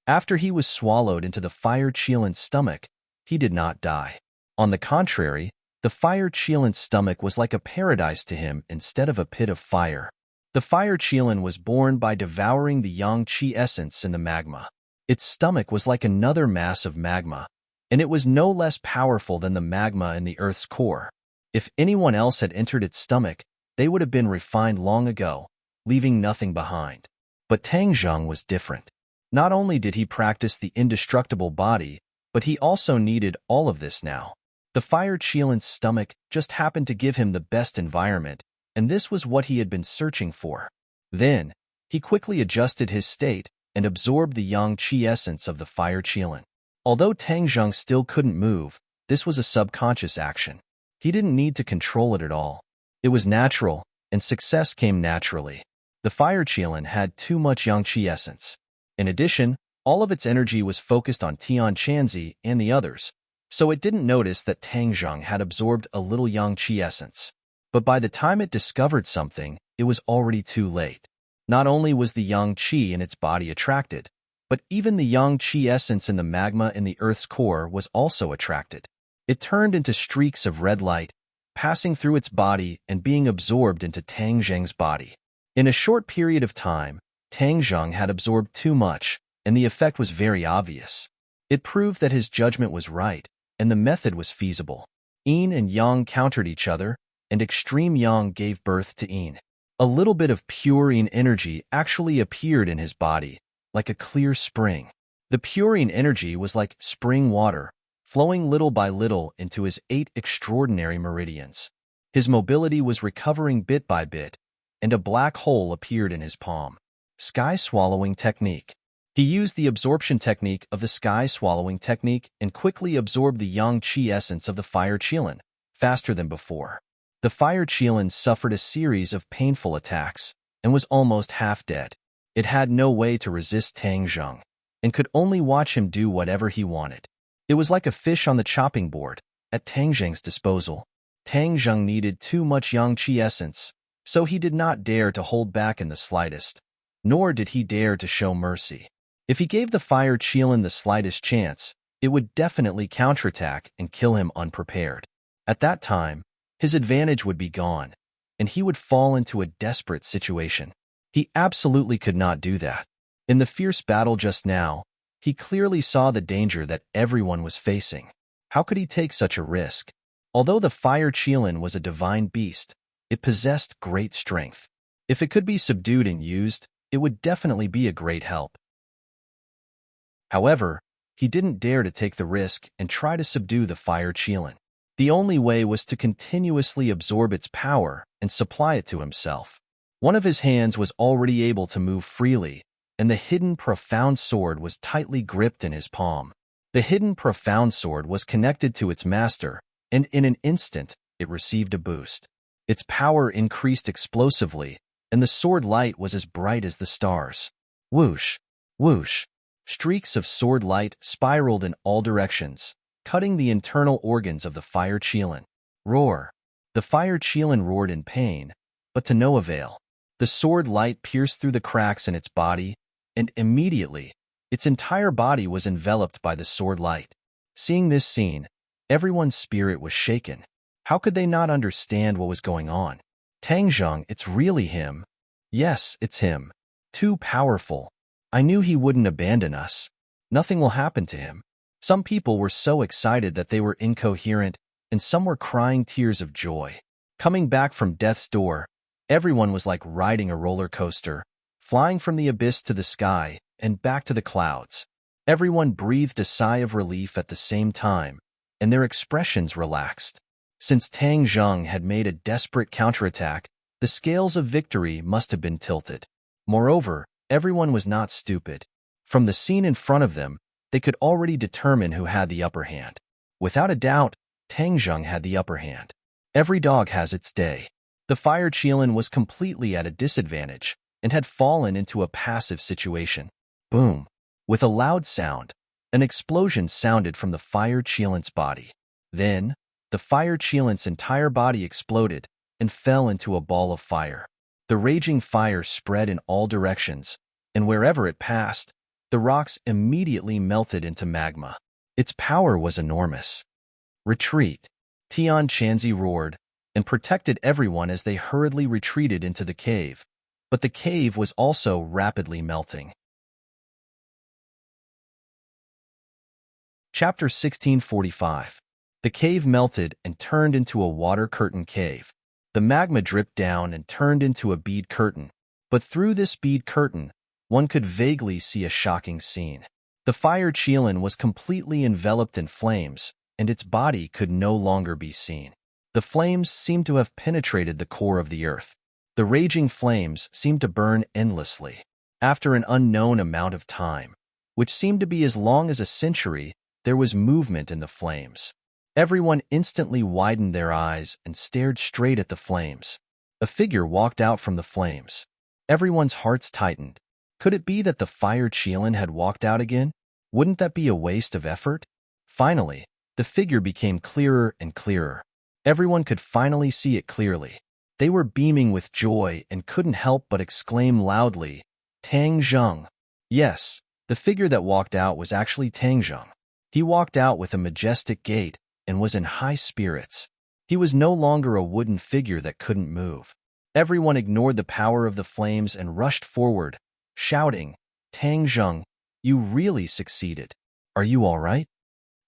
After he was swallowed into the fire Qilin's stomach, he did not die. On the contrary, the fire Qilin's stomach was like a paradise to him instead of a pit of fire. The fire Qilin was born by devouring the yang qi essence in the magma. Its stomach was like another mass of magma, and it was no less powerful than the magma in the Earth's core. If anyone else had entered its stomach, they would have been refined long ago, leaving nothing behind. But Tang Zheng was different. Not only did he practice the indestructible body, but he also needed all of this now. The fire Qilin's stomach just happened to give him the best environment, and this was what he had been searching for. Then, he quickly adjusted his state and absorbed the yang qi essence of the fire Qilin. Although Tang Zheng still couldn't move, this was a subconscious action. He didn't need to control it at all. It was natural, and success came naturally. The fire Qilin had too much yang qi essence. In addition, all of its energy was focused on Tian Chanzi and the others, so it didn't notice that Tang Zheng had absorbed a little yang qi essence. But by the time it discovered something, it was already too late. Not only was the yang qi in its body attracted, but even the yang qi essence in the magma in the Earth's core was also attracted. It turned into streaks of red light, passing through its body and being absorbed into Tang Zheng's body. In a short period of time, Tang Zheng had absorbed too much, and the effect was very obvious. It proved that his judgment was right, and the method was feasible. Yin and Yang countered each other, and extreme Yang gave birth to Yin. A little bit of pure Yin energy actually appeared in his body, like a clear spring. The pure Yin energy was like spring water, flowing little by little into his 8 extraordinary meridians. His mobility was recovering bit by bit, and a black hole appeared in his palm. Sky swallowing technique. He used the absorption technique of the sky swallowing technique and quickly absorbed the yang qi essence of the fire Qilin, faster than before. The fire Qilin suffered a series of painful attacks and was almost half dead. It had no way to resist Tang Zheng and could only watch him do whatever he wanted. It was like a fish on the chopping board, at Tang Zheng's disposal. Tang Zheng needed too much yang qi essence, so he did not dare to hold back in the slightest, nor did he dare to show mercy. If he gave the fire Qilin the slightest chance, it would definitely counterattack and kill him unprepared. At that time, his advantage would be gone, and he would fall into a desperate situation. He absolutely could not do that. In the fierce battle just now, he clearly saw the danger that everyone was facing. How could he take such a risk? Although the fire Qilin was a divine beast, it possessed great strength. If it could be subdued and used, it would definitely be a great help. However, he didn't dare to take the risk and try to subdue the fire Qilin. The only way was to continuously absorb its power and supply it to himself. One of his hands was already able to move freely, and the hidden profound sword was tightly gripped in his palm. The hidden profound sword was connected to its master, and in an instant, it received a boost. Its power increased explosively, and the sword light was as bright as the stars. Whoosh! Whoosh! Streaks of sword light spiraled in all directions, cutting the internal organs of the fire Qilin. Roar! The fire Qilin roared in pain, but to no avail. The sword light pierced through the cracks in its body, and immediately, its entire body was enveloped by the sword light. Seeing this scene, everyone's spirit was shaken. How could they not understand what was going on? Tang Zheng, it's really him. Yes, it's him. Too powerful. I knew he wouldn't abandon us. Nothing will happen to him. Some people were so excited that they were incoherent, and some were crying tears of joy. Coming back from death's door, everyone was like riding a roller coaster, flying from the abyss to the sky and back to the clouds. Everyone breathed a sigh of relief at the same time, and their expressions relaxed. Since Tang Zheng had made a desperate counterattack, the scales of victory must have been tilted. Moreover, everyone was not stupid. From the scene in front of them, they could already determine who had the upper hand. Without a doubt, Tang Zheng had the upper hand. Every dog has its day. The fire Qilin was completely at a disadvantage and had fallen into a passive situation. Boom! With a loud sound, an explosion sounded from the fire Qilin's body. Then, the fire Qilin's entire body exploded and fell into a ball of fire. The raging fire spread in all directions, and wherever it passed, The rocks immediately melted into magma. Its power was enormous. Retreat! Tian Chanzi roared, and protected everyone as they hurriedly retreated into the cave. But the cave was also rapidly melting. Chapter 1645. The cave melted and turned into a water curtain cave. The magma dripped down and turned into a bead curtain. But through this bead curtain, one could vaguely see a shocking scene. The fire Qilin was completely enveloped in flames, and its body could no longer be seen. The flames seemed to have penetrated the core of the earth. The raging flames seemed to burn endlessly. After an unknown amount of time, which seemed to be as long as a century, there was movement in the flames. Everyone instantly widened their eyes and stared straight at the flames. A figure walked out from the flames. Everyone's hearts tightened. Could it be that the fire Qilin had walked out again? Wouldn't that be a waste of effort? Finally, the figure became clearer and clearer. Everyone could finally see it clearly. They were beaming with joy and couldn't help but exclaim loudly, "Tang Zheng!" Yes, the figure that walked out was actually Tang Zheng. He walked out with a majestic gait and was in high spirits. He was no longer a wooden figure that couldn't move. Everyone ignored the power of the flames and rushed forward, shouting, "Tang Zheng, you really succeeded. Are you all right?"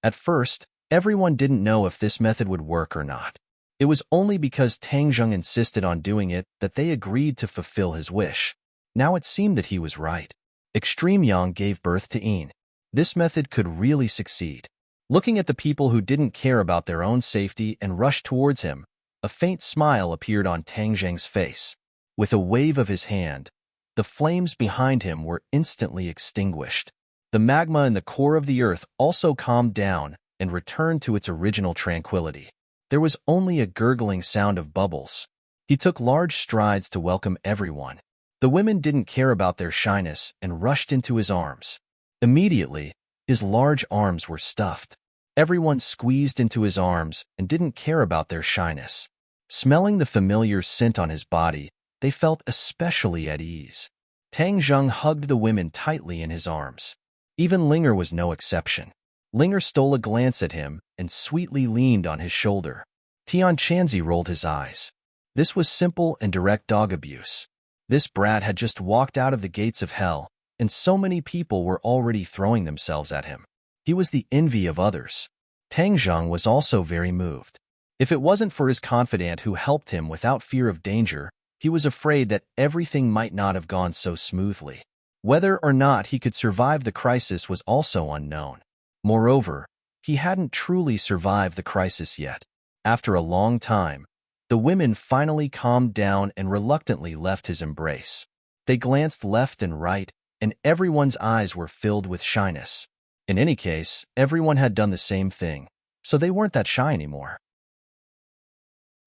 At first, everyone didn't know if this method would work or not. It was only because Tang Zheng insisted on doing it that they agreed to fulfill his wish. Now it seemed that he was right. Extreme Yang gave birth to Yin. This method could really succeed. Looking at the people who didn't care about their own safety and rushed towards him, a faint smile appeared on Tang Zheng's face. With a wave of his hand, the flames behind him were instantly extinguished. The magma in the core of the earth also calmed down and returned to its original tranquility. There was only a gurgling sound of bubbles. He took large strides to welcome everyone. The women didn't care about their shyness and rushed into his arms. Immediately, his large arms were stuffed. Everyone squeezed into his arms and didn't care about their shyness. Smelling the familiar scent on his body, they felt especially at ease. Tang Zheng hugged the women tightly in his arms. Even Linger was no exception. Linger stole a glance at him and sweetly leaned on his shoulder. Tian Chanzi rolled his eyes. This was simple and direct dog abuse. This brat had just walked out of the gates of hell, and so many people were already throwing themselves at him. He was the envy of others. Tang Zheng was also very moved. If it wasn't for his confidant who helped him without fear of danger, he was afraid that everything might not have gone so smoothly. Whether or not he could survive the crisis was also unknown. Moreover, he hadn't truly survived the crisis yet. After a long time, the women finally calmed down and reluctantly left his embrace. They glanced left and right, and everyone's eyes were filled with shyness. In any case, everyone had done the same thing, so they weren't that shy anymore.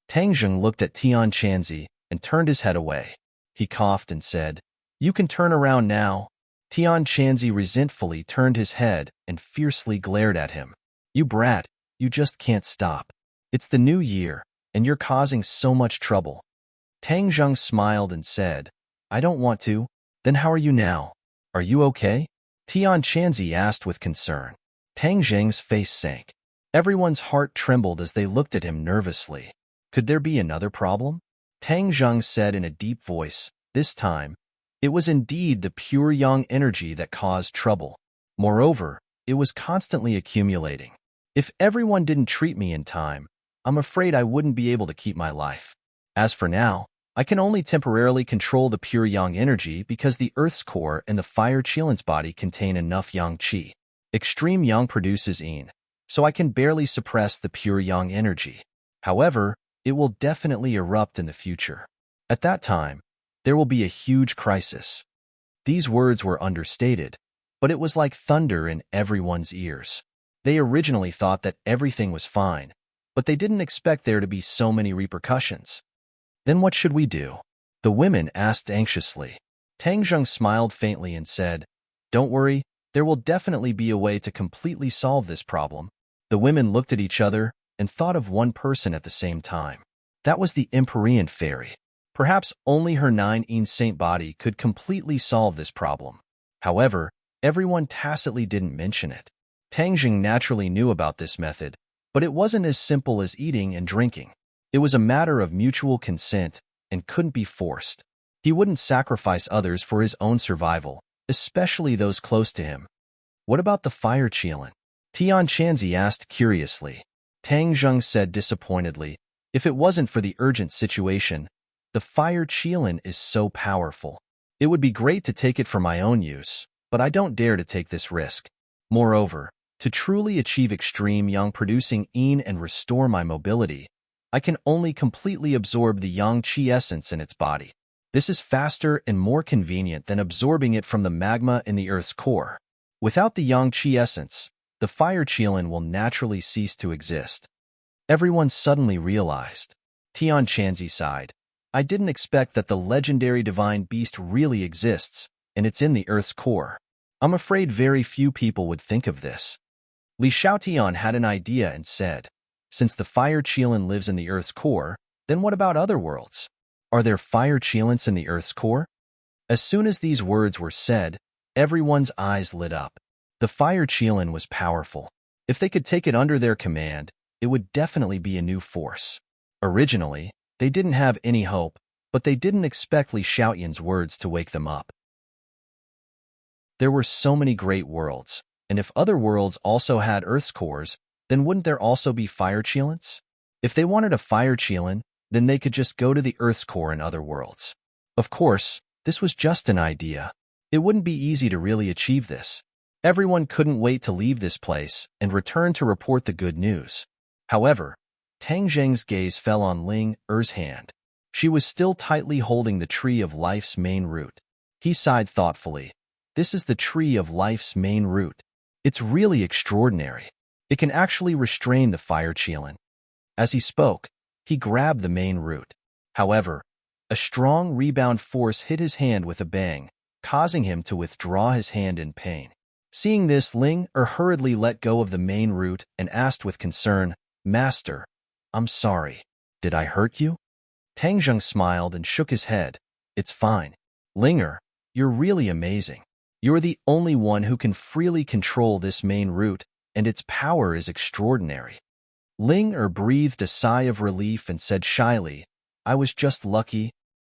Tang Zheng looked at Tian Chanzi and turned his head away. He coughed and said, "You can turn around now." Tian Chanzi resentfully turned his head and fiercely glared at him. "You brat, you just can't stop. It's the new year, and you're causing so much trouble." Tang Zheng smiled and said, "I don't want to. Then how are you now? Are you okay?" Tian Chanzi asked with concern. Tang Zheng's face sank. Everyone's heart trembled as they looked at him nervously. Could there be another problem? Tang Zheng said in a deep voice, this time, it was indeed the pure yang energy that caused trouble. Moreover, it was constantly accumulating. If everyone didn't treat me in time, I'm afraid I wouldn't be able to keep my life. As for now, I can only temporarily control the pure yang energy because the Earth's core and the fire Qilin's body contain enough yang qi. Extreme yang produces yin, so I can barely suppress the pure yang energy. However, it will definitely erupt in the future. At that time, there will be a huge crisis. These words were understated, but it was like thunder in everyone's ears. They originally thought that everything was fine, but they didn't expect there to be so many repercussions. Then what should we do? The women asked anxiously. Tang Zheng smiled faintly and said, "Don't worry, there will definitely be a way to completely solve this problem." The women looked at each other and thought of one person at the same time. That was the Empyrean fairy. Perhaps only her 9 saint body could completely solve this problem. However, Everyone tacitly didn't mention it. Tang Jing naturally knew about this method, but it wasn't as simple as eating and drinking. It was a matter of mutual consent and couldn't be forced. He wouldn't sacrifice others for his own survival, especially those close to him. What about the fire Qilin? Tian Chanzi asked curiously. Tang Zheng said disappointedly, if it wasn't for the urgent situation, the fire Qilin is so powerful. It would be great to take it for my own use, but I don't dare to take this risk. Moreover, to truly achieve extreme yang-producing yin and restore my mobility, I can only completely absorb the yang qi essence in its body. This is faster and more convenient than absorbing it from the magma in the Earth's core. Without the yang qi essence, the fire Qilin will naturally cease to exist. Everyone suddenly realized. Tian Chanzi sighed. I didn't expect that the legendary divine beast really exists, and it's in the Earth's core. I'm afraid very few people would think of this. Li Xiaotian had an idea and said, since the fire Qilin lives in the Earth's core, then what about other worlds? Are there fire Qilins in the Earth's core? As soon as these words were said, everyone's eyes lit up. The fire Qilin was powerful. If they could take it under their command, it would definitely be a new force. Originally, they didn't have any hope, but they didn't expect Li Xiaotian's words to wake them up. There were so many great worlds, and if other worlds also had Earth's cores, then wouldn't there also be fire Qilins? If they wanted a fire Qilin, then they could just go to the Earth's core in other worlds. Of course, this was just an idea. It wouldn't be easy to really achieve this. Everyone couldn't wait to leave this place and return to report the good news. However, Tang Zheng's gaze fell on Ling Er's hand. She was still tightly holding the tree of life's main root. He sighed thoughtfully. This is the tree of life's main root. It's really extraordinary. It can actually restrain the fire Qilin. As he spoke, he grabbed the main root. However, a strong rebound force hit his hand with a bang, causing him to withdraw his hand in pain. Seeing this, Ling hurriedly let go of the main root and asked with concern, Master, I'm sorry. Did I hurt you? Tang Zheng smiled and shook his head. It's fine. Linger, you're really amazing. You're the only one who can freely control this main root, and its power is extraordinary. Ling breathed a sigh of relief and said shyly, I was just lucky.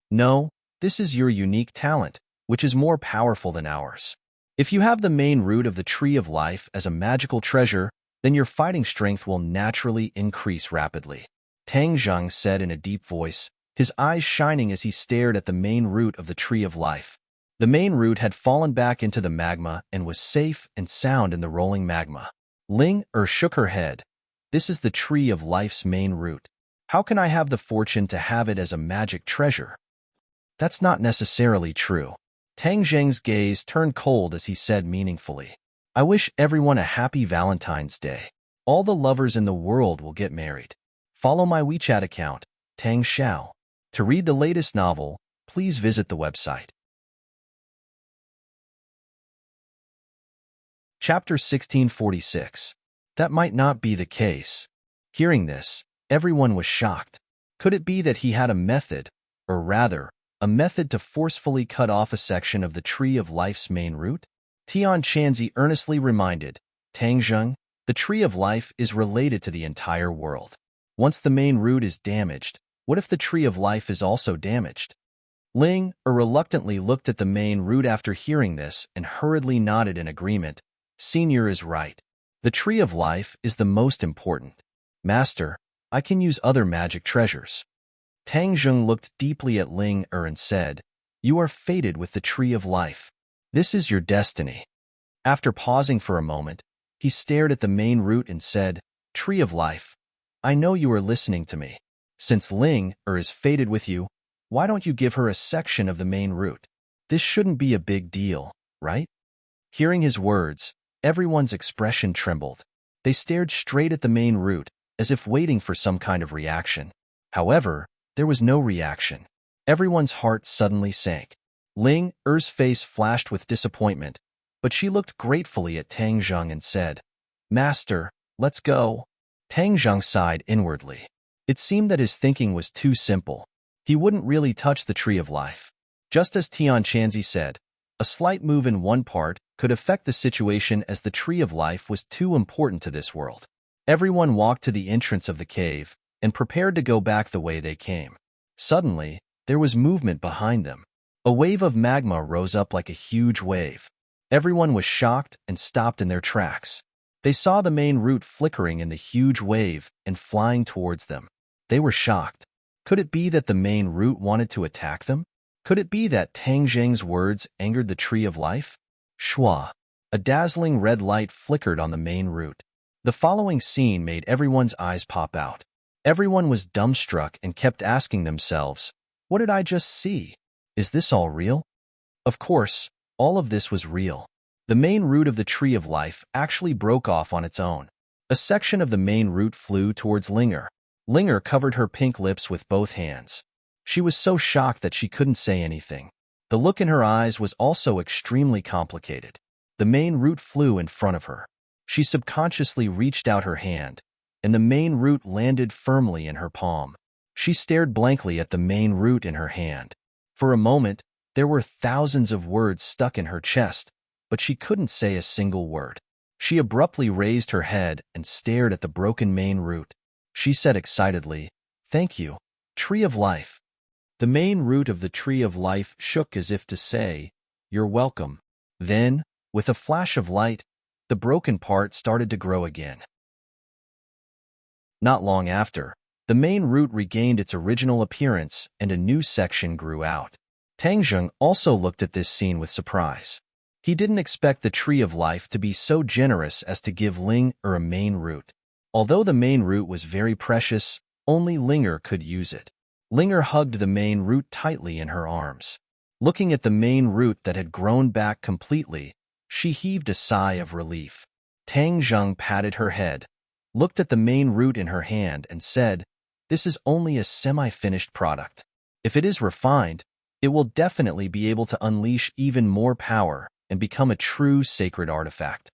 No, this is your unique talent, which is more powerful than ours. If you have the main root of the Tree of Life as a magical treasure, then your fighting strength will naturally increase rapidly. Tang Zheng said in a deep voice, his eyes shining as he stared at the main root of the Tree of Life. The main root had fallen back into the magma and was safe and sound in the rolling magma. Ling shook her head. This is the Tree of Life's main root. How can I have the fortune to have it as a magic treasure? That's not necessarily true. Tang Zheng's gaze turned cold as he said meaningfully, I wish everyone a happy Valentine's Day. All the lovers in the world will get married. Follow my WeChat account, Tang Xiao. To read the latest novel, please visit the website. Chapter 1646. That might not be the case. Hearing this, everyone was shocked. Could it be that he had a method, or rather, a method to forcefully cut off a section of the Tree of Life's main root? Tian Chanzi earnestly reminded, Tang Zheng, the Tree of Life is related to the entire world. Once the main root is damaged, what if the Tree of Life is also damaged? Ling reluctantly looked at the main root after hearing this and hurriedly nodded in agreement. Senior is right. The Tree of Life is the most important. Master, I can use other magic treasures. Tang Zheng looked deeply at Ling and said, You are fated with the Tree of Life. This is your destiny. After pausing for a moment, he stared at the main root and said, Tree of Life, I know you are listening to me. Since Ling is fated with you, why don't you give her a section of the main root? This shouldn't be a big deal, right? Hearing his words, everyone's expression trembled. They stared straight at the main root, as if waiting for some kind of reaction. However, there was no reaction. Everyone's heart suddenly sank. Ling Er's face flashed with disappointment, but she looked gratefully at Tang Zheng and said, Master, let's go. Tang Zheng sighed inwardly. It seemed that his thinking was too simple. He wouldn't really touch the Tree of Life. Just as Tian Chanzi said, A slight move in one part could affect the situation, as the Tree of Life was too important to this world. Everyone walked to the entrance of the cave and prepared to go back the way they came. Suddenly, there was movement behind them. A wave of magma rose up like a huge wave. Everyone was shocked and stopped in their tracks. They saw the main root flickering in the huge wave and flying towards them. They were shocked. Could it be that the main root wanted to attack them? Could it be that Tang Zheng's words angered the Tree of Life? Shua! A dazzling red light flickered on the main root. The following scene made everyone's eyes pop out. Everyone was dumbstruck and kept asking themselves, "What did I just see? Is this all real?" Of course, all of this was real. The main root of the Tree of Life actually broke off on its own. A section of the main root flew towards Linger. Linger covered her pink lips with both hands. She was so shocked that she couldn't say anything. The look in her eyes was also extremely complicated. The main root flew in front of her. She subconsciously reached out her hand, and the main root landed firmly in her palm. She stared blankly at the main root in her hand. For a moment, there were thousands of words stuck in her chest, but she couldn't say a single word. She abruptly raised her head and stared at the broken main root. She said excitedly, "Thank you, Tree of Life." The main root of the Tree of Life shook as if to say, "You're welcome." Then, with a flash of light, the broken part started to grow again. Not long after, the main root regained its original appearance and a new section grew out. Tang Zheng also looked at this scene with surprise. He didn't expect the Tree of Life to be so generous as to give Ling a main root. Although the main root was very precious, only Linger could use it. Linger hugged the main root tightly in her arms. Looking at the main root that had grown back completely, she heaved a sigh of relief. Tang Zheng patted her head, looked at the main root in her hand, and said, "This is only a semi-finished product. If it is refined, it will definitely be able to unleash even more power and become a true sacred artifact."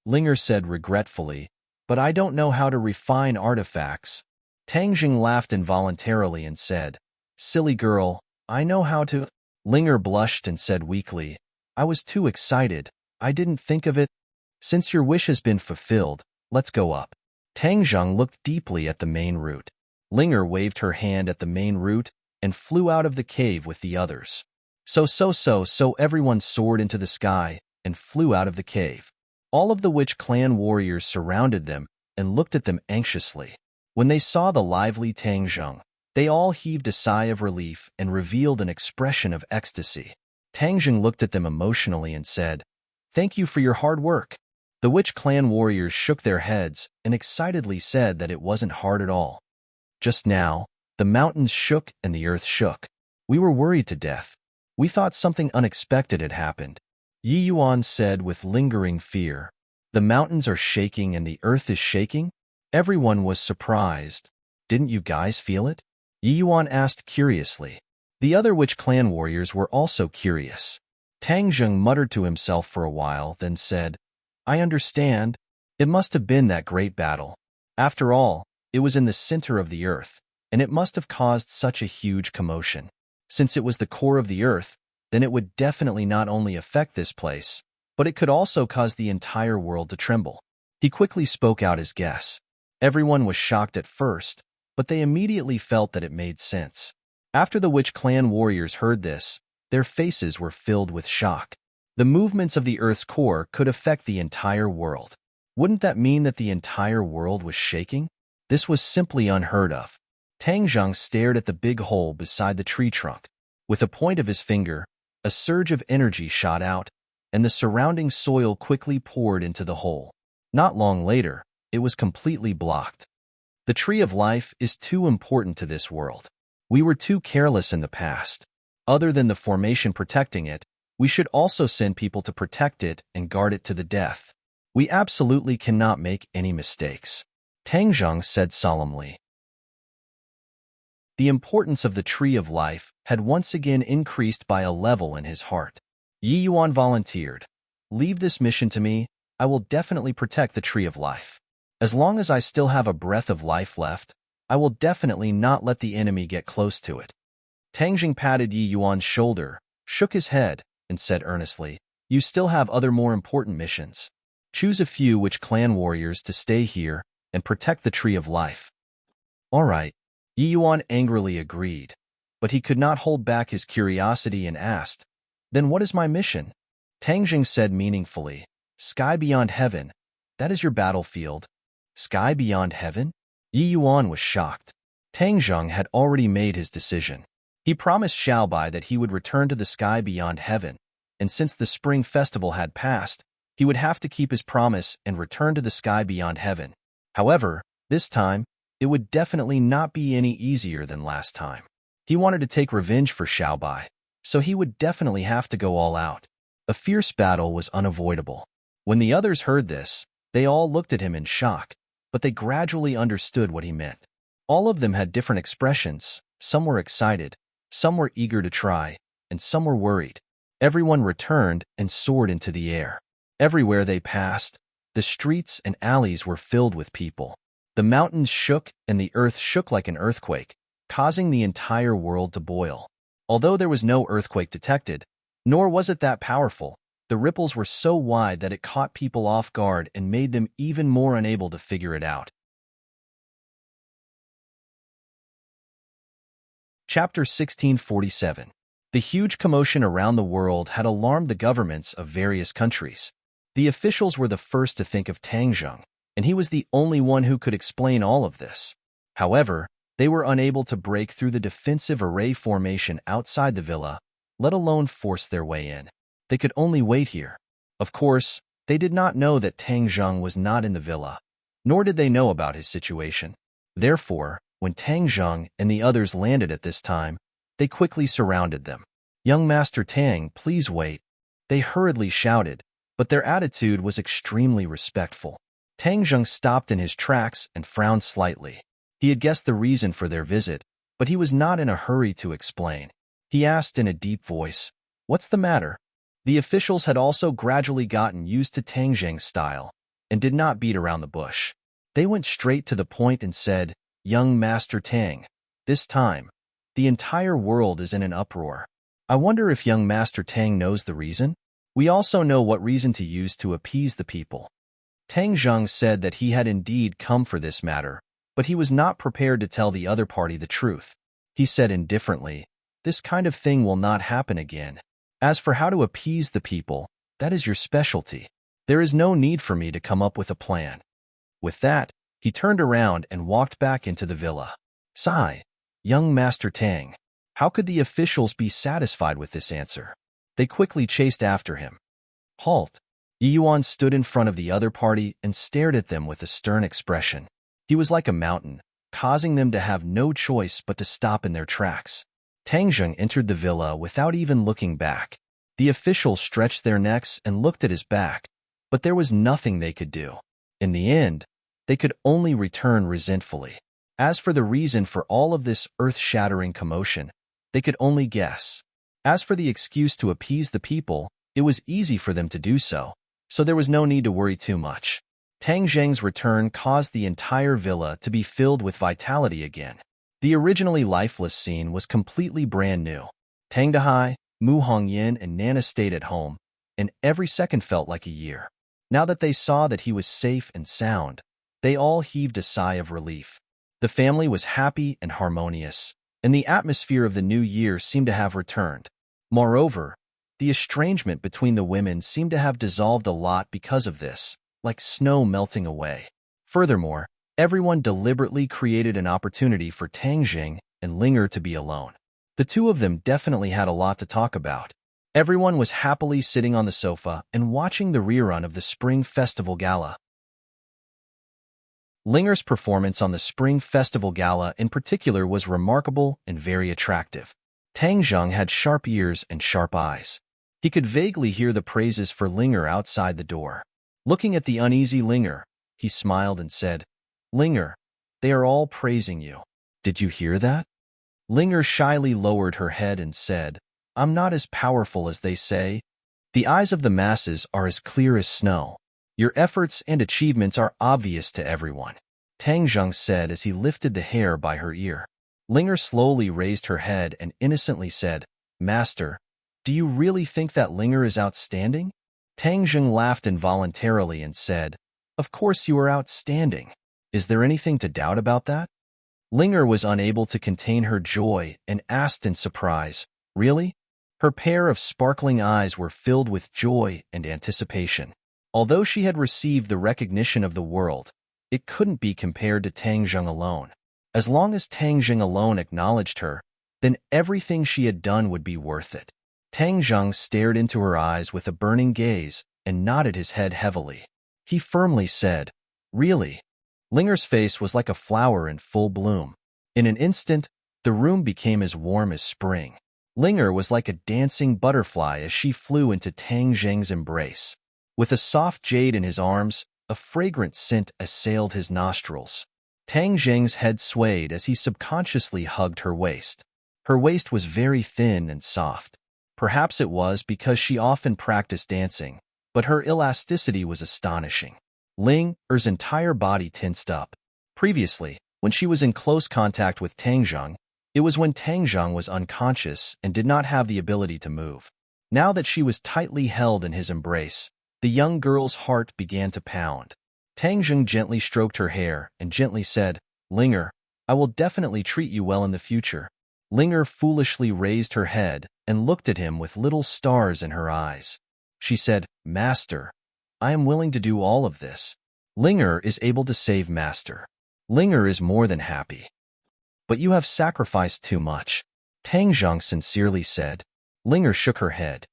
Linger said regretfully, "But I don't know how to refine artifacts." Tang Zheng laughed involuntarily and said, "Silly girl, I know how to." Linger blushed and said weakly, "I was too excited. I didn't think of it. Since your wish has been fulfilled, let's go up." Tang Zheng looked deeply at the main root. Linger waved her hand at the main root and flew out of the cave with the others. So everyone soared into the sky and flew out of the cave. All of the witch clan warriors surrounded them and looked at them anxiously. When they saw the lively Tang Zheng, they all heaved a sigh of relief and revealed an expression of ecstasy. Tang Zheng looked at them emotionally and said, "Thank you for your hard work." The witch clan warriors shook their heads and excitedly said that it wasn't hard at all. Just now, the mountains shook and the earth shook. We were worried to death. We thought something unexpected had happened. Yi Yuan said with lingering fear, "The mountains are shaking and the earth is shaking?" Everyone was surprised. "Didn't you guys feel it?" Yi Yuan asked curiously. The other witch clan warriors were also curious. Tang Zheng muttered to himself for a while, then said, "I understand. It must have been that great battle. After all, it was in the center of the earth, and it must have caused such a huge commotion. Since it was the core of the earth, then it would definitely not only affect this place, but it could also cause the entire world to tremble." He quickly spoke out his guess. Everyone was shocked at first, but they immediately felt that it made sense. After the witch clan warriors heard this, their faces were filled with shock. The movements of the Earth's core could affect the entire world. Wouldn't that mean that the entire world was shaking? This was simply unheard of. Tang Zheng stared at the big hole beside the tree trunk. With a point of his finger, a surge of energy shot out, and the surrounding soil quickly poured into the hole. Not long later, it was completely blocked. The Tree of Life is too important to this world. We were too careless in the past. Other than the formation protecting it, we should also send people to protect it and guard it to the death. We absolutely cannot make any mistakes," Tang Zheng said solemnly. The importance of the Tree of Life had once again increased by a level in his heart. Yi Yuan volunteered, "Leave this mission to me. I will definitely protect the Tree of Life. As long as I still have a breath of life left, I will definitely not let the enemy get close to it." Tang Zheng patted Yi Yuan's shoulder, shook his head, and said earnestly, "You still have other more important missions. Choose a few which clan warriors to stay here and protect the Tree of Life." "All right," Yi Yuan angrily agreed, but he could not hold back his curiosity and asked, "Then what is my mission?" Tang Jing said meaningfully, "Sky beyond heaven. That is your battlefield." "Sky beyond heaven?" Yi Yuan was shocked. Tang Jing had already made his decision. He promised Xiaobai that he would return to the sky beyond heaven, and since the spring festival had passed, he would have to keep his promise and return to the sky beyond heaven. However, this time, it would definitely not be any easier than last time. He wanted to take revenge for Xiaobai, so he would definitely have to go all out. A fierce battle was unavoidable. When the others heard this, they all looked at him in shock, but they gradually understood what he meant. All of them had different expressions. Some were excited, some were eager to try, and some were worried. Everyone returned and soared into the air. Everywhere they passed, the streets and alleys were filled with people. The mountains shook and the earth shook like an earthquake, causing the entire world to boil. Although there was no earthquake detected, nor was it that powerful, the ripples were so wide that it caught people off guard and made them even more unable to figure it out. Chapter 1647. The huge commotion around the world had alarmed the governments of various countries. The officials were the first to think of Tang Jing, and he was the only one who could explain all of this. However, they were unable to break through the defensive array formation outside the villa, let alone force their way in. They could only wait here. Of course, they did not know that Tang Jing was not in the villa, nor did they know about his situation. Therefore, when Tang Jing and the others landed at this time, they quickly surrounded them. "Young Master Tang, please wait," they hurriedly shouted, but their attitude was extremely respectful. Tang Jing stopped in his tracks and frowned slightly. He had guessed the reason for their visit, but he was not in a hurry to explain. He asked in a deep voice, "What's the matter?" The officials had also gradually gotten used to Tang Jing's style and did not beat around the bush. They went straight to the point and said, "Young Master Tang, this time, the entire world is in an uproar. I wonder if young Master Tang knows the reason? We also know what reason to use to appease the people." Tang Jing said that he had indeed come for this matter, but he was not prepared to tell the other party the truth. He said indifferently, "This kind of thing will not happen again. As for how to appease the people, that is your specialty. There is no need for me to come up with a plan." With that, he turned around and walked back into the villa. Sigh, young Master Tang. How could the officials be satisfied with this answer? They quickly chased after him. "Halt!" Yi Yuan stood in front of the other party and stared at them with a stern expression. He was like a mountain, causing them to have no choice but to stop in their tracks. Tang Jing entered the villa without even looking back. The officials stretched their necks and looked at his back, but there was nothing they could do. In the end, they could only return resentfully. As for the reason for all of this earth-shattering commotion, they could only guess. As for the excuse to appease the people, it was easy for them to do so there was no need to worry too much. Tang Jing's return caused the entire villa to be filled with vitality again. The originally lifeless scene was completely brand new. Tang Dehai, Mu Hongyan, and Nana stayed at home, and every second felt like a year. Now that they saw that he was safe and sound, they all heaved a sigh of relief. The family was happy and harmonious, and the atmosphere of the new year seemed to have returned. Moreover, the estrangement between the women seemed to have dissolved a lot because of this, like snow melting away. Furthermore, everyone deliberately created an opportunity for Tang Jing and Linger to be alone. The two of them definitely had a lot to talk about. Everyone was happily sitting on the sofa and watching the rerun of the Spring Festival Gala. Linger's performance on the Spring Festival Gala in particular was remarkable and very attractive. Tang Jing had sharp ears and sharp eyes. He could vaguely hear the praises for Linger outside the door. Looking at the uneasy Linger, he smiled and said, "Linger, they are all praising you. Did you hear that?" Linger shyly lowered her head and said, "I'm not as powerful as they say. The eyes of the masses are as clear as snow. Your efforts and achievements are obvious to everyone," Tang Jing said as he lifted the hair by her ear. Linger slowly raised her head and innocently said, "Master, Do you really think that Linger is outstanding? Tang Zheng laughed involuntarily and said, Of course you are outstanding. Is there anything to doubt about that? Linger was unable to contain her joy and asked in surprise, Really? Her pair of sparkling eyes were filled with joy and anticipation. Although she had received the recognition of the world, it couldn't be compared to Tang Zheng alone. As long as Tang Zheng alone acknowledged her, then everything she had done would be worth it. Tang Zheng stared into her eyes with a burning gaze and nodded his head heavily. He firmly said, Really? Linger's face was like a flower in full bloom. In an instant, the room became as warm as spring. Linger was like a dancing butterfly as she flew into Tang Zheng's embrace. With a soft jade in his arms, a fragrant scent assailed his nostrils. Tang Zheng's head swayed as he subconsciously hugged her waist. Her waist was very thin and soft. Perhaps it was because she often practiced dancing, but her elasticity was astonishing. Linger's entire body tensed up. Previously, when she was in close contact with Tang Zheng, it was when Tang Zheng was unconscious and did not have the ability to move. Now that she was tightly held in his embrace, the young girl's heart began to pound. Tang Zheng gently stroked her hair and gently said, Linger, I will definitely treat you well in the future. Linger foolishly raised her head and looked at him with little stars in her eyes. She said, Master, I am willing to do all of this. Linger is able to save Master. Linger is more than happy. But you have sacrificed too much. Tang Zheng sincerely said. Linger shook her head.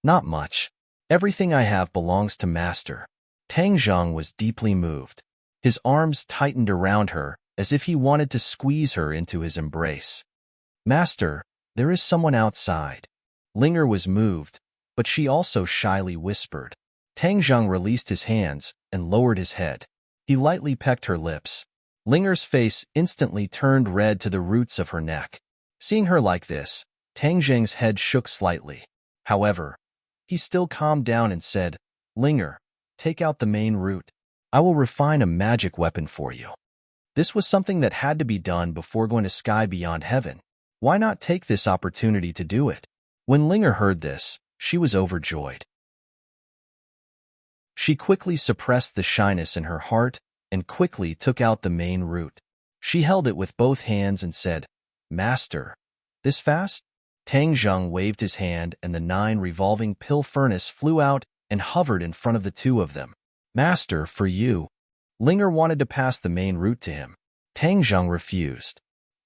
Not much. Everything I have belongs to Master. Tang Zheng was deeply moved. His arms tightened around her as if he wanted to squeeze her into his embrace. Master, there is someone outside. Linger was moved, but she also shyly whispered. Tang Zheng released his hands and lowered his head. He lightly pecked her lips. Linger's face instantly turned red to the roots of her neck. Seeing her like this, Tang Zheng's head shook slightly. However, he still calmed down and said, Linger, take out the main root. I will refine a magic weapon for you. This was something that had to be done before going to sky beyond heaven. Why not take this opportunity to do it? When Linger heard this, she was overjoyed. She quickly suppressed the shyness in her heart and quickly took out the main root. She held it with both hands and said, Master, this fast? Tang Zheng waved his hand and the 9 revolving pill furnace flew out and hovered in front of the two of them. Master, for you. Linger wanted to pass the main root to him. Tang Zheng refused.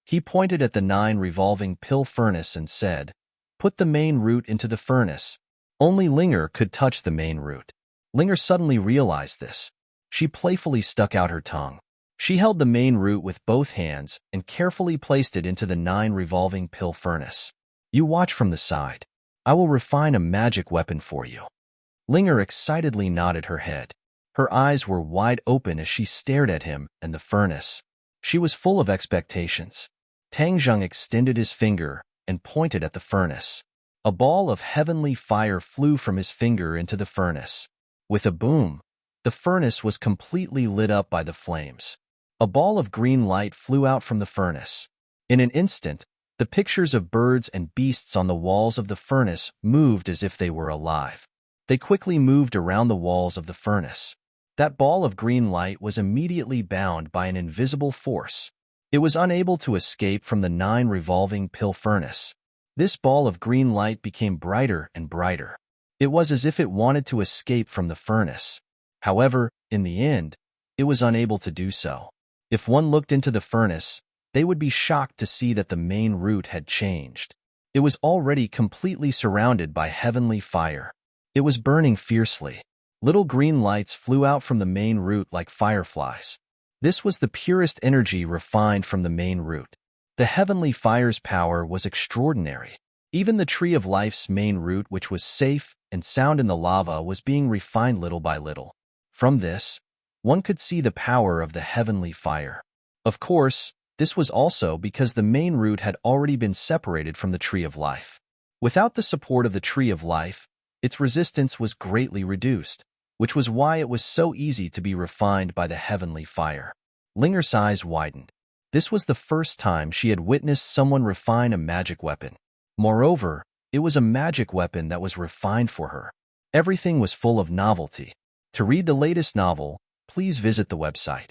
He pointed at the 9 revolving pill furnace and said, Put the main root into the furnace. Only Linger could touch the main root. Linger suddenly realized this. She playfully stuck out her tongue. She held the main root with both hands and carefully placed it into the 9 revolving pill furnace. You watch from the side. I will refine a magic weapon for you. Linger excitedly nodded her head. Her eyes were wide open as she stared at him and the furnace. She was full of expectations. Tang Zheng extended his finger and pointed at the furnace. A ball of heavenly fire flew from his finger into the furnace. With a boom, the furnace was completely lit up by the flames. A ball of green light flew out from the furnace. In an instant, the pictures of birds and beasts on the walls of the furnace moved as if they were alive. They quickly moved around the walls of the furnace. That ball of green light was immediately bound by an invisible force. It was unable to escape from the 9 revolving pill furnace. This ball of green light became brighter and brighter. It was as if it wanted to escape from the furnace. However, in the end, it was unable to do so. If one looked into the furnace, they would be shocked to see that the main root had changed. It was already completely surrounded by heavenly fire. It was burning fiercely. Little green lights flew out from the main root like fireflies. This was the purest energy refined from the main root. The heavenly fire's power was extraordinary. Even the tree of life's main root, which was safe and sound in the lava, was being refined little by little. From this, one could see the power of the heavenly fire. Of course, this was also because the main root had already been separated from the tree of life. Without the support of the tree of life, its resistance was greatly reduced, which was why it was so easy to be refined by the heavenly fire. Linger's eyes widened. This was the first time she had witnessed someone refine a magic weapon. Moreover, It was a magic weapon that was refined for her. Everything was full of novelty. To read the latest novel, please visit the website.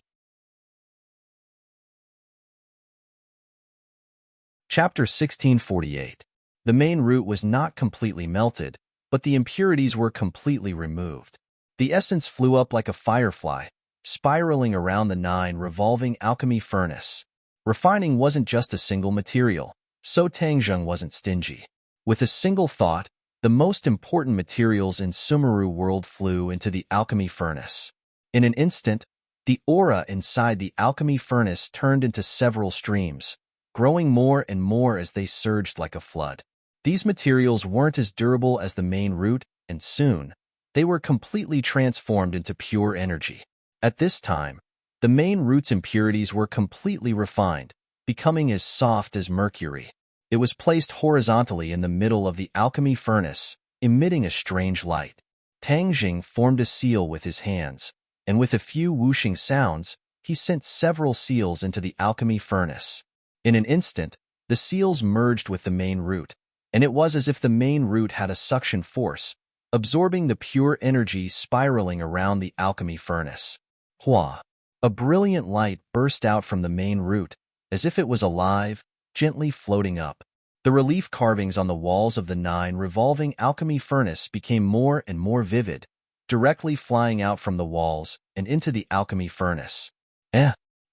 Chapter 1648. The main root was not completely melted, but the impurities were completely removed. The essence flew up like a firefly, spiraling around the 9 revolving alchemy furnace. Refining wasn't just a single material, so Tangjung wasn't stingy. With a single thought, the most important materials in Sumeru world flew into the alchemy furnace. In an instant, the aura inside the alchemy furnace turned into several streams, growing more and more as they surged like a flood. These materials weren't as durable as the main root, and soon, they were completely transformed into pure energy. At this time, the main root's impurities were completely refined, becoming as soft as mercury. It was placed horizontally in the middle of the alchemy furnace, emitting a strange light. Tangjing formed a seal with his hands, and with a few whooshing sounds, he sent several seals into the alchemy furnace. In an instant, the seals merged with the main root, and it was as if the main root had a suction force, absorbing the pure energy spiraling around the alchemy furnace. Hua! A brilliant light burst out from the main root, as if it was alive, gently floating up. The relief carvings on the walls of the 9 revolving alchemy furnace became more and more vivid, directly flying out from the walls and into the alchemy furnace.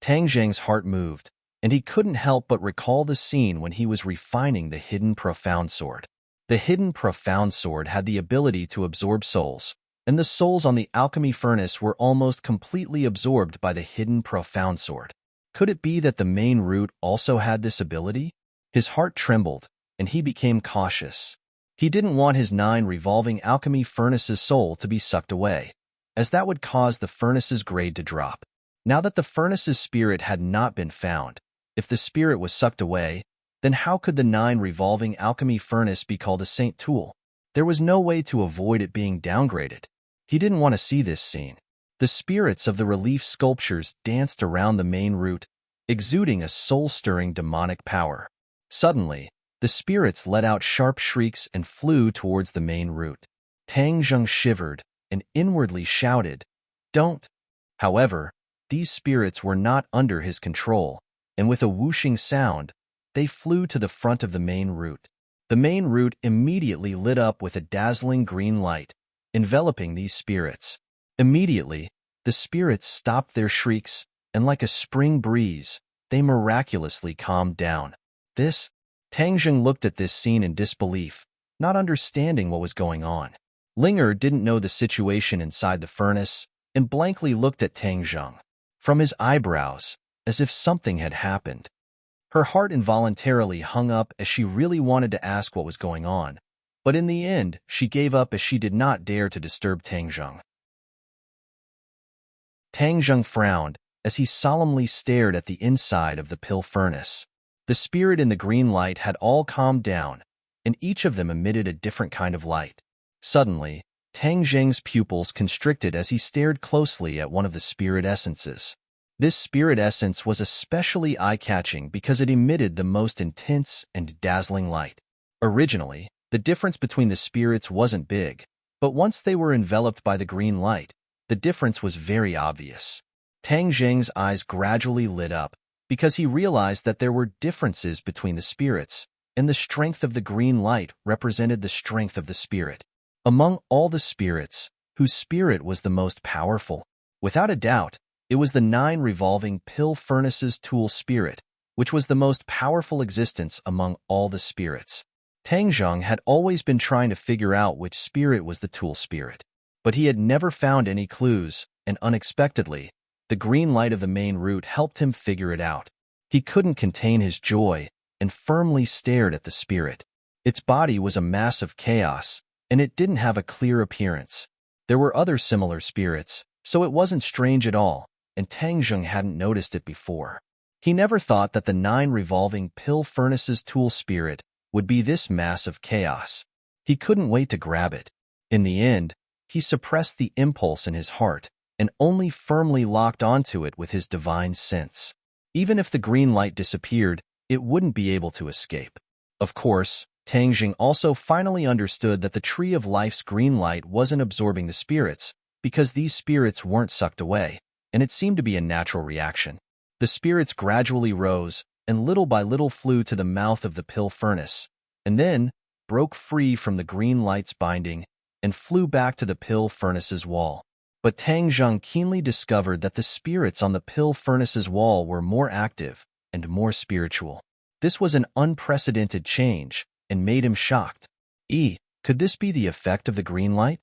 Tangjing's heart moved, and he couldn't help but recall the scene when he was refining the hidden profound sword. The hidden profound sword had the ability to absorb souls, and the souls on the alchemy furnace were almost completely absorbed by the hidden profound sword. Could it be that the main root also had this ability? His heart trembled, and he became cautious. He didn't want his 9 revolving alchemy furnace's soul to be sucked away, as that would cause the furnace's grade to drop. Now that the furnace's spirit had not been found, if the spirit was sucked away, then how could the 9 revolving alchemy furnace be called a saint tool? There was no way to avoid it being downgraded. He didn't want to see this scene. The spirits of the relief sculptures danced around the main root, exuding a soul-stirring demonic power. Suddenly, the spirits let out sharp shrieks and flew towards the main root. Tangjung shivered and inwardly shouted, "Don't!" However, these spirits were not under his control, and with a whooshing sound, they flew to the front of the main root. The main root immediately lit up with a dazzling green light, enveloping these spirits. Immediately, the spirits stopped their shrieks, and like a spring breeze, they miraculously calmed down. Tangjung looked at this scene in disbelief, not understanding what was going on. Linger didn't know the situation inside the furnace, and blankly looked at Tangjung. From his eyebrows, as if something had happened. Her heart involuntarily hung up as she really wanted to ask what was going on, but in the end, she gave up as she did not dare to disturb Tangjung. Tangjung frowned as he solemnly stared at the inside of the pill furnace. The spirit in the green light had all calmed down, and each of them emitted a different kind of light. Suddenly, Tangjung's pupils constricted as he stared closely at one of the spirit essences. This spirit essence was especially eye-catching because it emitted the most intense and dazzling light. Originally, the difference between the spirits wasn't big, but once they were enveloped by the green light, the difference was very obvious. Tangjung's eyes gradually lit up because he realized that there were differences between the spirits, and the strength of the green light represented the strength of the spirit. Among all the spirits, whose spirit was the most powerful? Without a doubt, it was the 9 revolving pill furnace's tool spirit, which was the most powerful existence among all the spirits. Tangjung had always been trying to figure out which spirit was the tool spirit, but he had never found any clues, and unexpectedly, the green light of the main root helped him figure it out. He couldn't contain his joy and firmly stared at the spirit. Its body was a mass of chaos, and it didn't have a clear appearance. There were other similar spirits, so it wasn't strange at all, and Tangjung hadn't noticed it before. He never thought that the 9 revolving pill furnace's tool spirit would be this mass of chaos. He couldn't wait to grab it. In the end, he suppressed the impulse in his heart and only firmly locked onto it with his divine sense. Even if the green light disappeared, it wouldn't be able to escape. Of course, Tang Jing also finally understood that the Tree of Life's green light wasn't absorbing the spirits, because these spirits weren't sucked away, and it seemed to be a natural reaction. The spirits gradually rose, and little by little flew to the mouth of the pill furnace, and then broke free from the green light's binding and flew back to the pill furnace's wall. But Tang Zheng keenly discovered that the spirits on the pill furnace's wall were more active and more spiritual. This was an unprecedented change and made him shocked. Could this be the effect of the green light?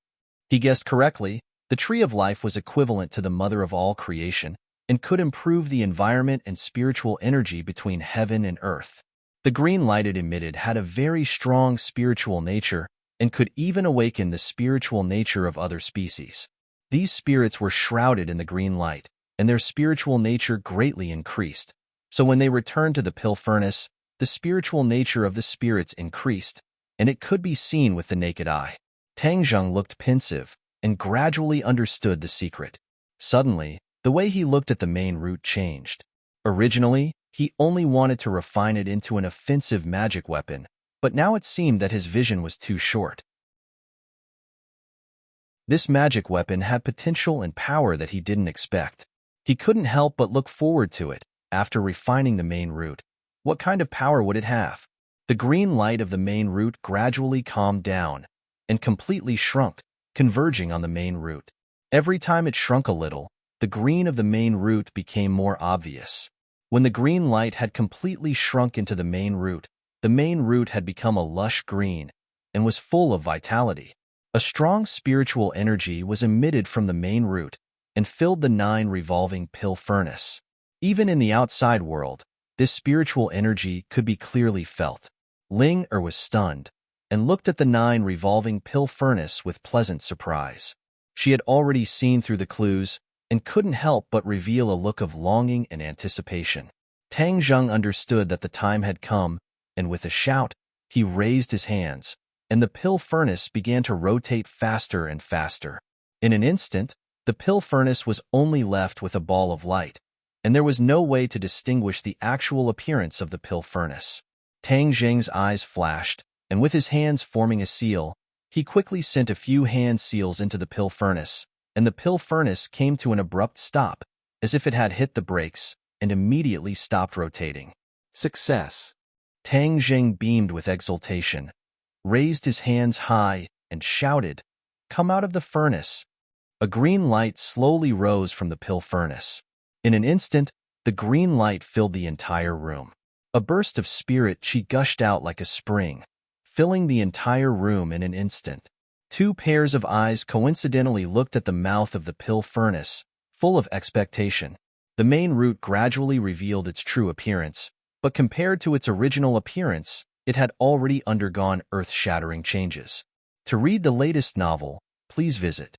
He guessed correctly. The Tree of Life was equivalent to the mother of all creation and could improve the environment and spiritual energy between heaven and earth. The green light it emitted had a very strong spiritual nature and could even awaken the spiritual nature of other species. These spirits were shrouded in the green light, and their spiritual nature greatly increased. So when they returned to the pill furnace, the spiritual nature of the spirits increased, and it could be seen with the naked eye. Tang Zheng looked pensive and gradually understood the secret. Suddenly, the way he looked at the main root changed. Originally, he only wanted to refine it into an offensive magic weapon, but now it seemed that his vision was too short. This magic weapon had potential and power that he didn't expect. He couldn't help but look forward to it. After refining the main root, what kind of power would it have? The green light of the main root gradually calmed down and completely shrunk, converging on the main root. Every time it shrunk a little, the green of the main root became more obvious. When the green light had completely shrunk into the main root had become a lush green and was full of vitality. A strong spiritual energy was emitted from the main root and filled the 9 revolving pill furnace. Even in the outside world, this spiritual energy could be clearly felt. Ling Er was stunned and looked at the 9 revolving pill furnace with pleasant surprise. She had already seen through the clues and couldn't help but reveal a look of longing and anticipation. Tang Zheng understood that the time had come, and with a shout, he raised his hands, and the pill furnace began to rotate faster and faster. In an instant, the pill furnace was only left with a ball of light, and there was no way to distinguish the actual appearance of the pill furnace. Tang Zheng's eyes flashed, and with his hands forming a seal, he quickly sent a few hand seals into the pill furnace, and the pill furnace came to an abrupt stop, as if it had hit the brakes, and immediately stopped rotating. Success! Tang Zheng beamed with exultation, raised his hands high, and shouted, "Come out of the furnace!" A green light slowly rose from the pill furnace. In an instant, the green light filled the entire room. A burst of spirit chi gushed out like a spring, filling the entire room in an instant. 2 pairs of eyes coincidentally looked at the mouth of the pill furnace, full of expectation. The main root gradually revealed its true appearance, but compared to its original appearance, it had already undergone earth-shattering changes. To read the latest novel, please visit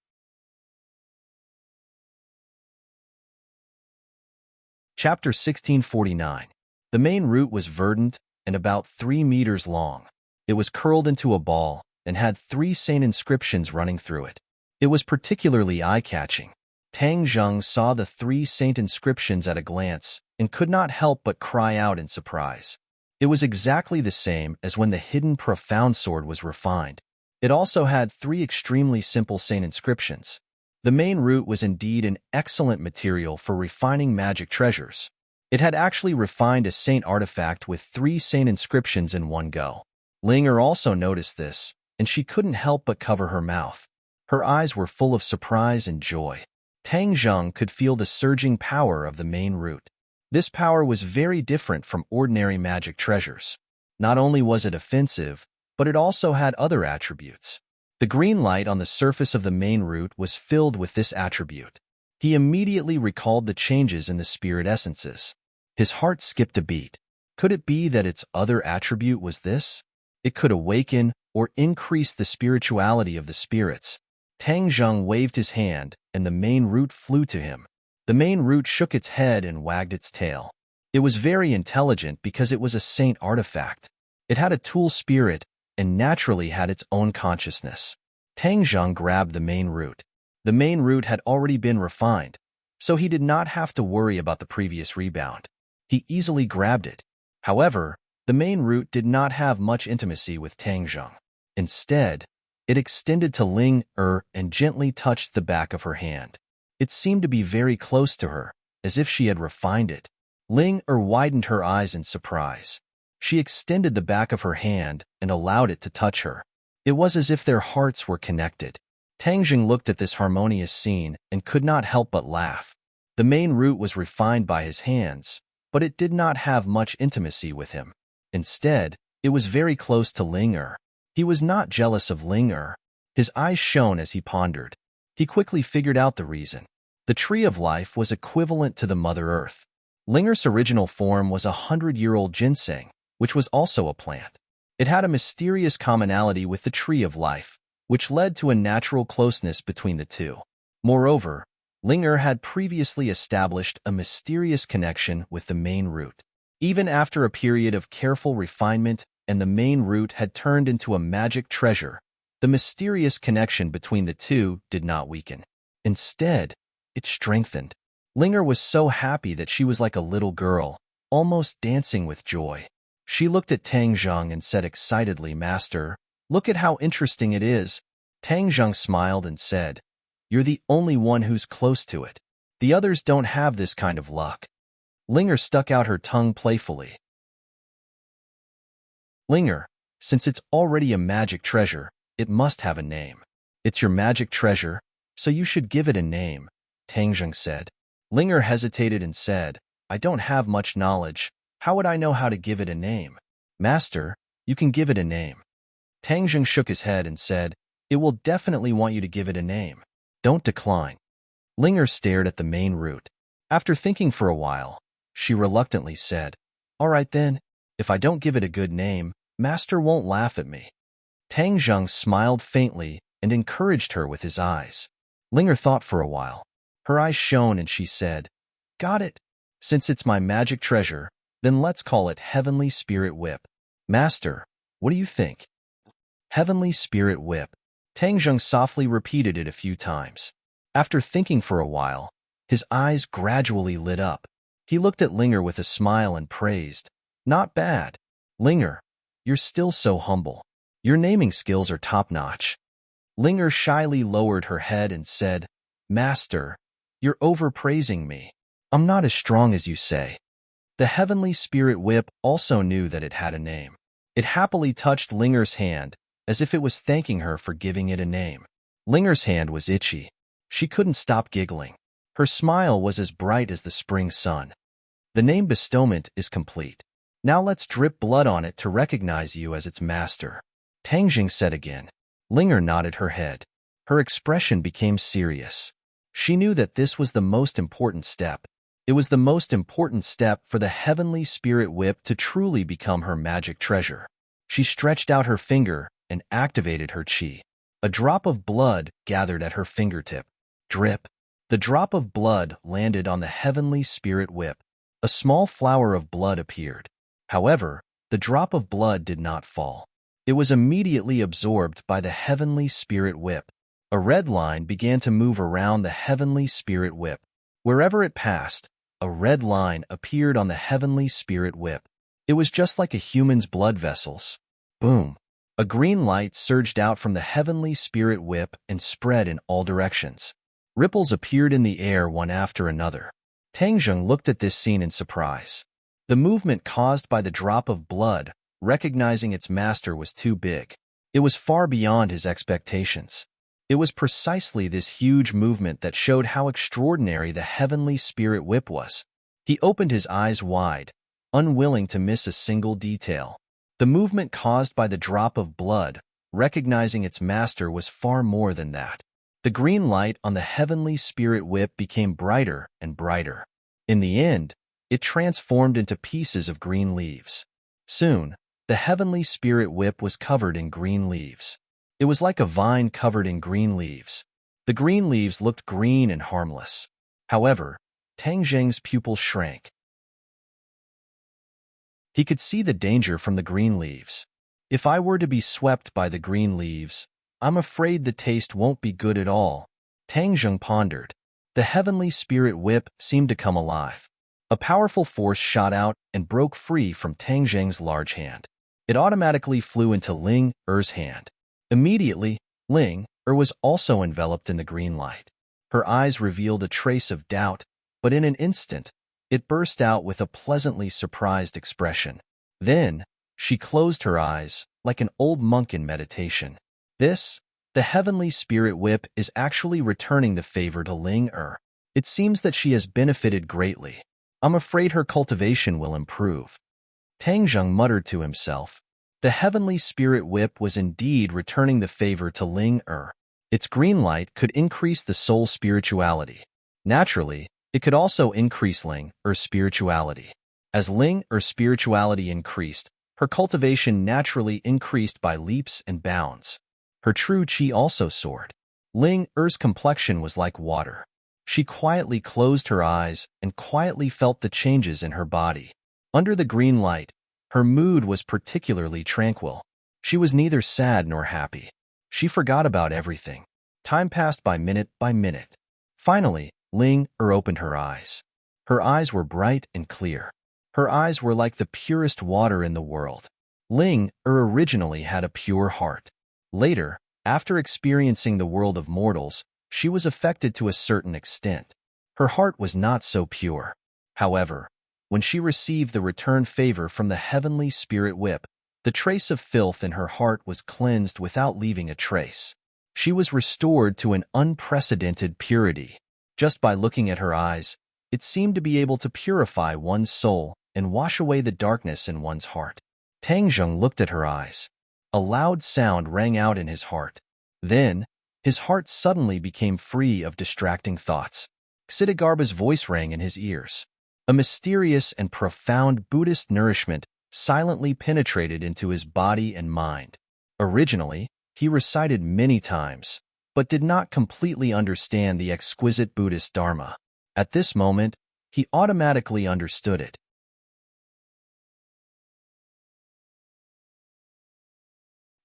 Chapter 1649. The main root was verdant and about 3 meters long. It was curled into a ball and had 3 saint inscriptions running through it. It was particularly eye-catching. Tang Zheng saw the 3 saint inscriptions at a glance and could not help but cry out in surprise. It was exactly the same as when the hidden profound sword was refined. It also had 3 extremely simple saint inscriptions. The main root was indeed an excellent material for refining magic treasures. It had actually refined a saint artifact with 3 saint inscriptions in one go. Ling Er also noticed this, and she couldn't help but cover her mouth. Her eyes were full of surprise and joy. Tang Zheng could feel the surging power of the main root. This power was very different from ordinary magic treasures. Not only was it offensive, but it also had other attributes. The green light on the surface of the main root was filled with this attribute. He immediately recalled the changes in the spirit essences. His heart skipped a beat. Could it be that its other attribute was this? It could awaken or increase the spirituality of the spirits. Tang Zheng waved his hand, and the main root flew to him. The main root shook its head and wagged its tail. It was very intelligent because it was a saint artifact. It had a tool spirit and naturally had its own consciousness. Tang Zheng grabbed the main root. The main root had already been refined, so he did not have to worry about the previous rebound. He easily grabbed it. However, The main root did not have much intimacy with Tang Zheng. Instead, it extended to Ling and gently touched the back of her hand. It seemed to be very close to her, as if she had refined it. Ling widened her eyes in surprise. She extended the back of her hand and allowed it to touch her. It was as if their hearts were connected. Tang Zheng looked at this harmonious scene and could not help but laugh. The main root was refined by his hands, but it did not have much intimacy with him. Instead, it was very close to Ling. He was not jealous of Ling. His eyes shone as he pondered. He quickly figured out the reason. The tree of life was equivalent to the Mother Earth. Ling's original form was 100-year-old ginseng, which was also a plant. It had a mysterious commonality with the tree of life, which led to a natural closeness between the two. Moreover, Ling had previously established a mysterious connection with the main root. Even after a period of careful refinement and the main root had turned into a magic treasure, the mysterious connection between the two did not weaken. Instead, it strengthened. Ling was so happy that she was like a little girl, almost dancing with joy. She looked at Tang Zheng and said excitedly, "Master, look at how interesting it is." Tang Zheng smiled and said, "You're the only one who's close to it. The others don't have this kind of luck." Ling stuck out her tongue playfully. "Ling, since it's already a magic treasure, it must have a name. It's your magic treasure, so you should give it a name," Tang Zheng said. Ling hesitated and said, "I don't have much knowledge. How would I know how to give it a name?" "Master, you can give it a name." Tang Zheng shook his head and said, "It will definitely want you to give it a name. Don't decline." Ling stared at the main root. After thinking for a while, she reluctantly said, "All right then, if I don't give it a good name, Master won't laugh at me." Tang Zheng smiled faintly and encouraged her with his eyes. Ling thought for a while. Her eyes shone and she said, "Got it. Since it's my magic treasure, then let's call it Heavenly Spirit Whip." "Master, what do you think?" Heavenly Spirit Whip. Tang Zheng softly repeated it a few times. After thinking for a while, his eyes gradually lit up. He looked at Ling with a smile and praised, "Not bad. Ling, you're still so humble. Your naming skills are top-notch." Ling shyly lowered her head and said, "Master, you're overpraising me. I'm not as strong as you say." The Heavenly Spirit Whip also knew that it had a name. It happily touched Ling's hand, as if it was thanking her for giving it a name. Ling's hand was itchy. She couldn't stop giggling. Her smile was as bright as the spring sun. "The name bestowment is complete. Now let's drip blood on it to recognize you as its master," Tang Zheng said again. Ling nodded her head. Her expression became serious. She knew that this was the most important step. It was the most important step for the Heavenly Spirit Whip to truly become her magic treasure. She stretched out her finger and activated her chi. A drop of blood gathered at her fingertip. Drip. The drop of blood landed on the Heavenly Spirit Whip. A small flower of blood appeared. However, the drop of blood did not fall. It was immediately absorbed by the Heavenly Spirit Whip. A red line began to move around the Heavenly Spirit Whip. Wherever it passed, a red line appeared on the Heavenly Spirit Whip. It was just like a human's blood vessels. Boom! A green light surged out from the Heavenly Spirit Whip and spread in all directions. Ripples appeared in the air one after another. Tang Zheng looked at this scene in surprise. The movement caused by the drop of blood, recognizing its master, was too big. It was far beyond his expectations. It was precisely this huge movement that showed how extraordinary the Heavenly Spirit Whip was. He opened his eyes wide, unwilling to miss a single detail. The movement caused by the drop of blood, recognizing its master, was far more than that. The green light on the Heavenly Spirit Whip became brighter and brighter. In the end, it transformed into pieces of green leaves. Soon, the Heavenly Spirit Whip was covered in green leaves. It was like a vine covered in green leaves. The green leaves looked green and harmless. However, Tang Zheng's pupils shrank. He could see the danger from the green leaves. "If I were to be swept by the green leaves, I'm afraid the taste won't be good at all," Tang Zheng pondered. The Heavenly Spirit Whip seemed to come alive. A powerful force shot out and broke free from Tang Zheng's large hand. It automatically flew into Ling Er's hand. Immediately, Ling Er was also enveloped in the green light. Her eyes revealed a trace of doubt, but in an instant, it burst out with a pleasantly surprised expression. Then, she closed her eyes, like an old monk in meditation. The heavenly spirit whip is actually returning the favor to Ling Er. It seems that she has benefited greatly. I'm afraid her cultivation will improve. Tang Zheng muttered to himself. The heavenly spirit whip was indeed returning the favor to Ling Er. Its green light could increase the soul's spirituality. Naturally, it could also increase Ling Er's spirituality. As Ling Er's spirituality increased, her cultivation naturally increased by leaps and bounds. Her true qi also soared. Ling Er's complexion was like water. She quietly closed her eyes and quietly felt the changes in her body. Under the green light, her mood was particularly tranquil. She was neither sad nor happy. She forgot about everything. Time passed by minute by minute. Finally, Ling Er opened her eyes. Her eyes were bright and clear. Her eyes were like the purest water in the world. Ling Er originally had a pure heart. Later, after experiencing the world of mortals, she was affected to a certain extent. Her heart was not so pure. However, when she received the return favor from the heavenly spirit whip, the trace of filth in her heart was cleansed without leaving a trace. She was restored to an unprecedented purity. Just by looking at her eyes, it seemed to be able to purify one's soul and wash away the darkness in one's heart. Tang Zheng looked at her eyes. A loud sound rang out in his heart. Then, his heart suddenly became free of distracting thoughts. Ksitigarbha's voice rang in his ears. A mysterious and profound Buddhist nourishment silently penetrated into his body and mind. Originally, he recited many times, but did not completely understand the exquisite Buddhist Dharma. At this moment, he automatically understood it.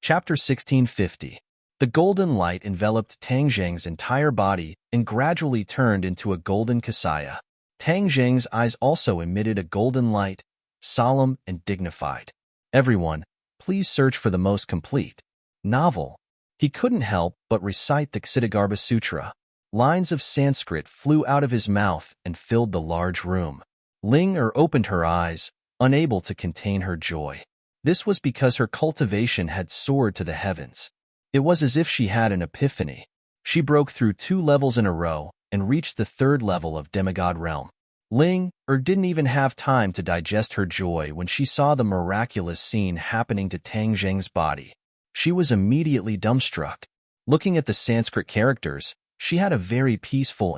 Chapter 1650. The golden light enveloped Tang Zheng's entire body and gradually turned into a golden kasaya. Tang Zheng's eyes also emitted a golden light, solemn and dignified. Everyone, please search for the most complete novel. He couldn't help but recite the Ksitigarbha Sutra. Lines of Sanskrit flew out of his mouth and filled the large room. Ling Er opened her eyes, unable to contain her joy. This was because her cultivation had soared to the heavens. It was as if she had an epiphany. She broke through 2 levels in a row and reached the 3rd level of demigod realm. Ling Er didn't even have time to digest her joy when she saw the miraculous scene happening to Tang Zheng's body. She was immediately dumbstruck. Looking at the Sanskrit characters, she had a very peaceful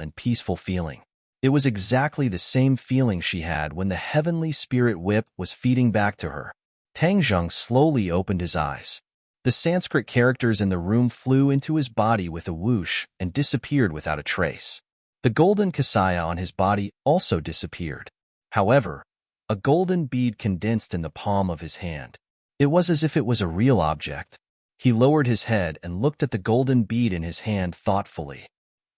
feeling. It was exactly the same feeling she had when the heavenly spirit whip was feeding back to her. Tang Zheng slowly opened his eyes. The Sanskrit characters in the room flew into his body with a whoosh and disappeared without a trace. The golden kasaya on his body also disappeared. However, a golden bead condensed in the palm of his hand. It was as if it was a real object. He lowered his head and looked at the golden bead in his hand thoughtfully.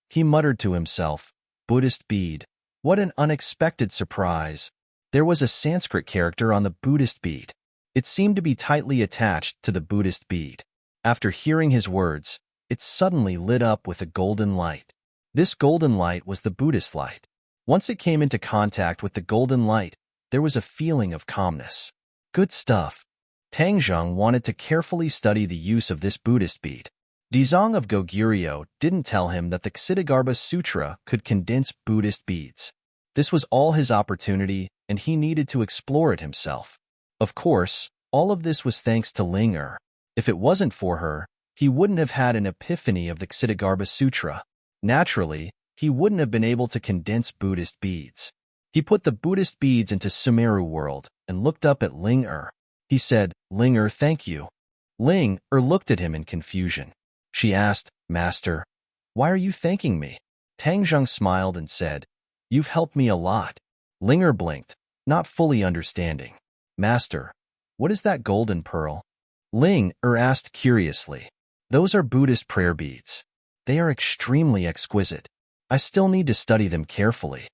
He muttered to himself, Buddhist bead. What an unexpected surprise. There was a Sanskrit character on the Buddhist bead. It seemed to be tightly attached to the Buddhist bead. After hearing his words, it suddenly lit up with a golden light. This golden light was the Buddhist light. Once it came into contact with the golden light, there was a feeling of calmness. Good stuff. Tang Zheng wanted to carefully study the use of this Buddhist bead. Dizong of Goguryeo didn't tell him that the Ksitigarbha Sutra could condense Buddhist beads. This was all his opportunity, and he needed to explore it himself. Of course, all of this was thanks to Ling Er. If it wasn't for her, he wouldn't have had an epiphany of the Ksitigarbha Sutra. Naturally, he wouldn't have been able to condense Buddhist beads. He put the Buddhist beads into Sumeru world and looked up at Ling Er. He said, Ling Er, thank you. Ling Er looked at him in confusion. She asked, Master, why are you thanking me? Tang Zheng smiled and said, You've helped me a lot. Ling Er blinked, not fully understanding. Master, what is that golden pearl? Ling Er asked curiously. Those are Buddhist prayer beads. They are extremely exquisite. I still need to study them carefully.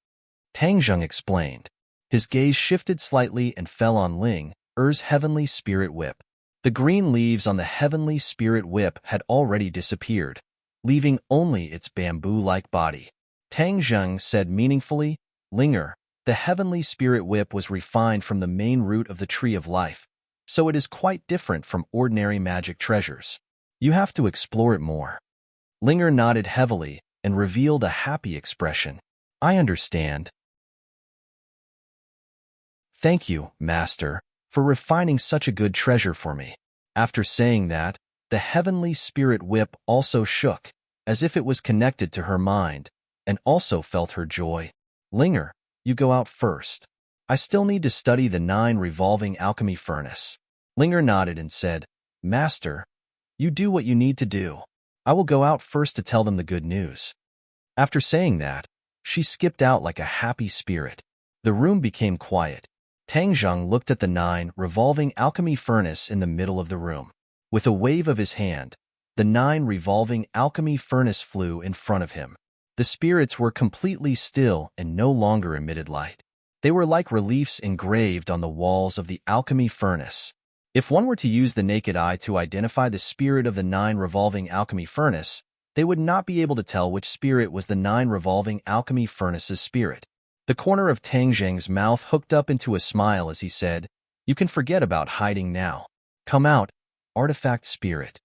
Tang Zheng explained. His gaze shifted slightly and fell on Ling Er's heavenly spirit whip. The green leaves on the heavenly spirit whip had already disappeared, leaving only its bamboo-like body. Tang Zheng said meaningfully, Linger, the heavenly spirit whip was refined from the main root of the tree of life, so it is quite different from ordinary magic treasures. You have to explore it more. Linger nodded heavily and revealed a happy expression. I understand. Thank you, Master, for refining such a good treasure for me. After saying that, the heavenly spirit whip also shook, as if it was connected to her mind, and also felt her joy. Linger, you go out first. I still need to study the 9 revolving alchemy furnace. Linger nodded and said, Master, you do what you need to do. I will go out first to tell them the good news. After saying that, she skipped out like a happy spirit. The room became quiet. Tang Zheng looked at the 9 revolving alchemy furnace in the middle of the room. With a wave of his hand, the 9 revolving alchemy furnace flew in front of him. The spirits were completely still and no longer emitted light. They were like reliefs engraved on the walls of the alchemy furnace. If one were to use the naked eye to identify the spirit of the 9 revolving alchemy furnace, they would not be able to tell which spirit was the 9 revolving alchemy furnace's spirit. The corner of Tang Zheng's mouth hooked up into a smile as he said, You can forget about hiding now. Come out, artifact spirit.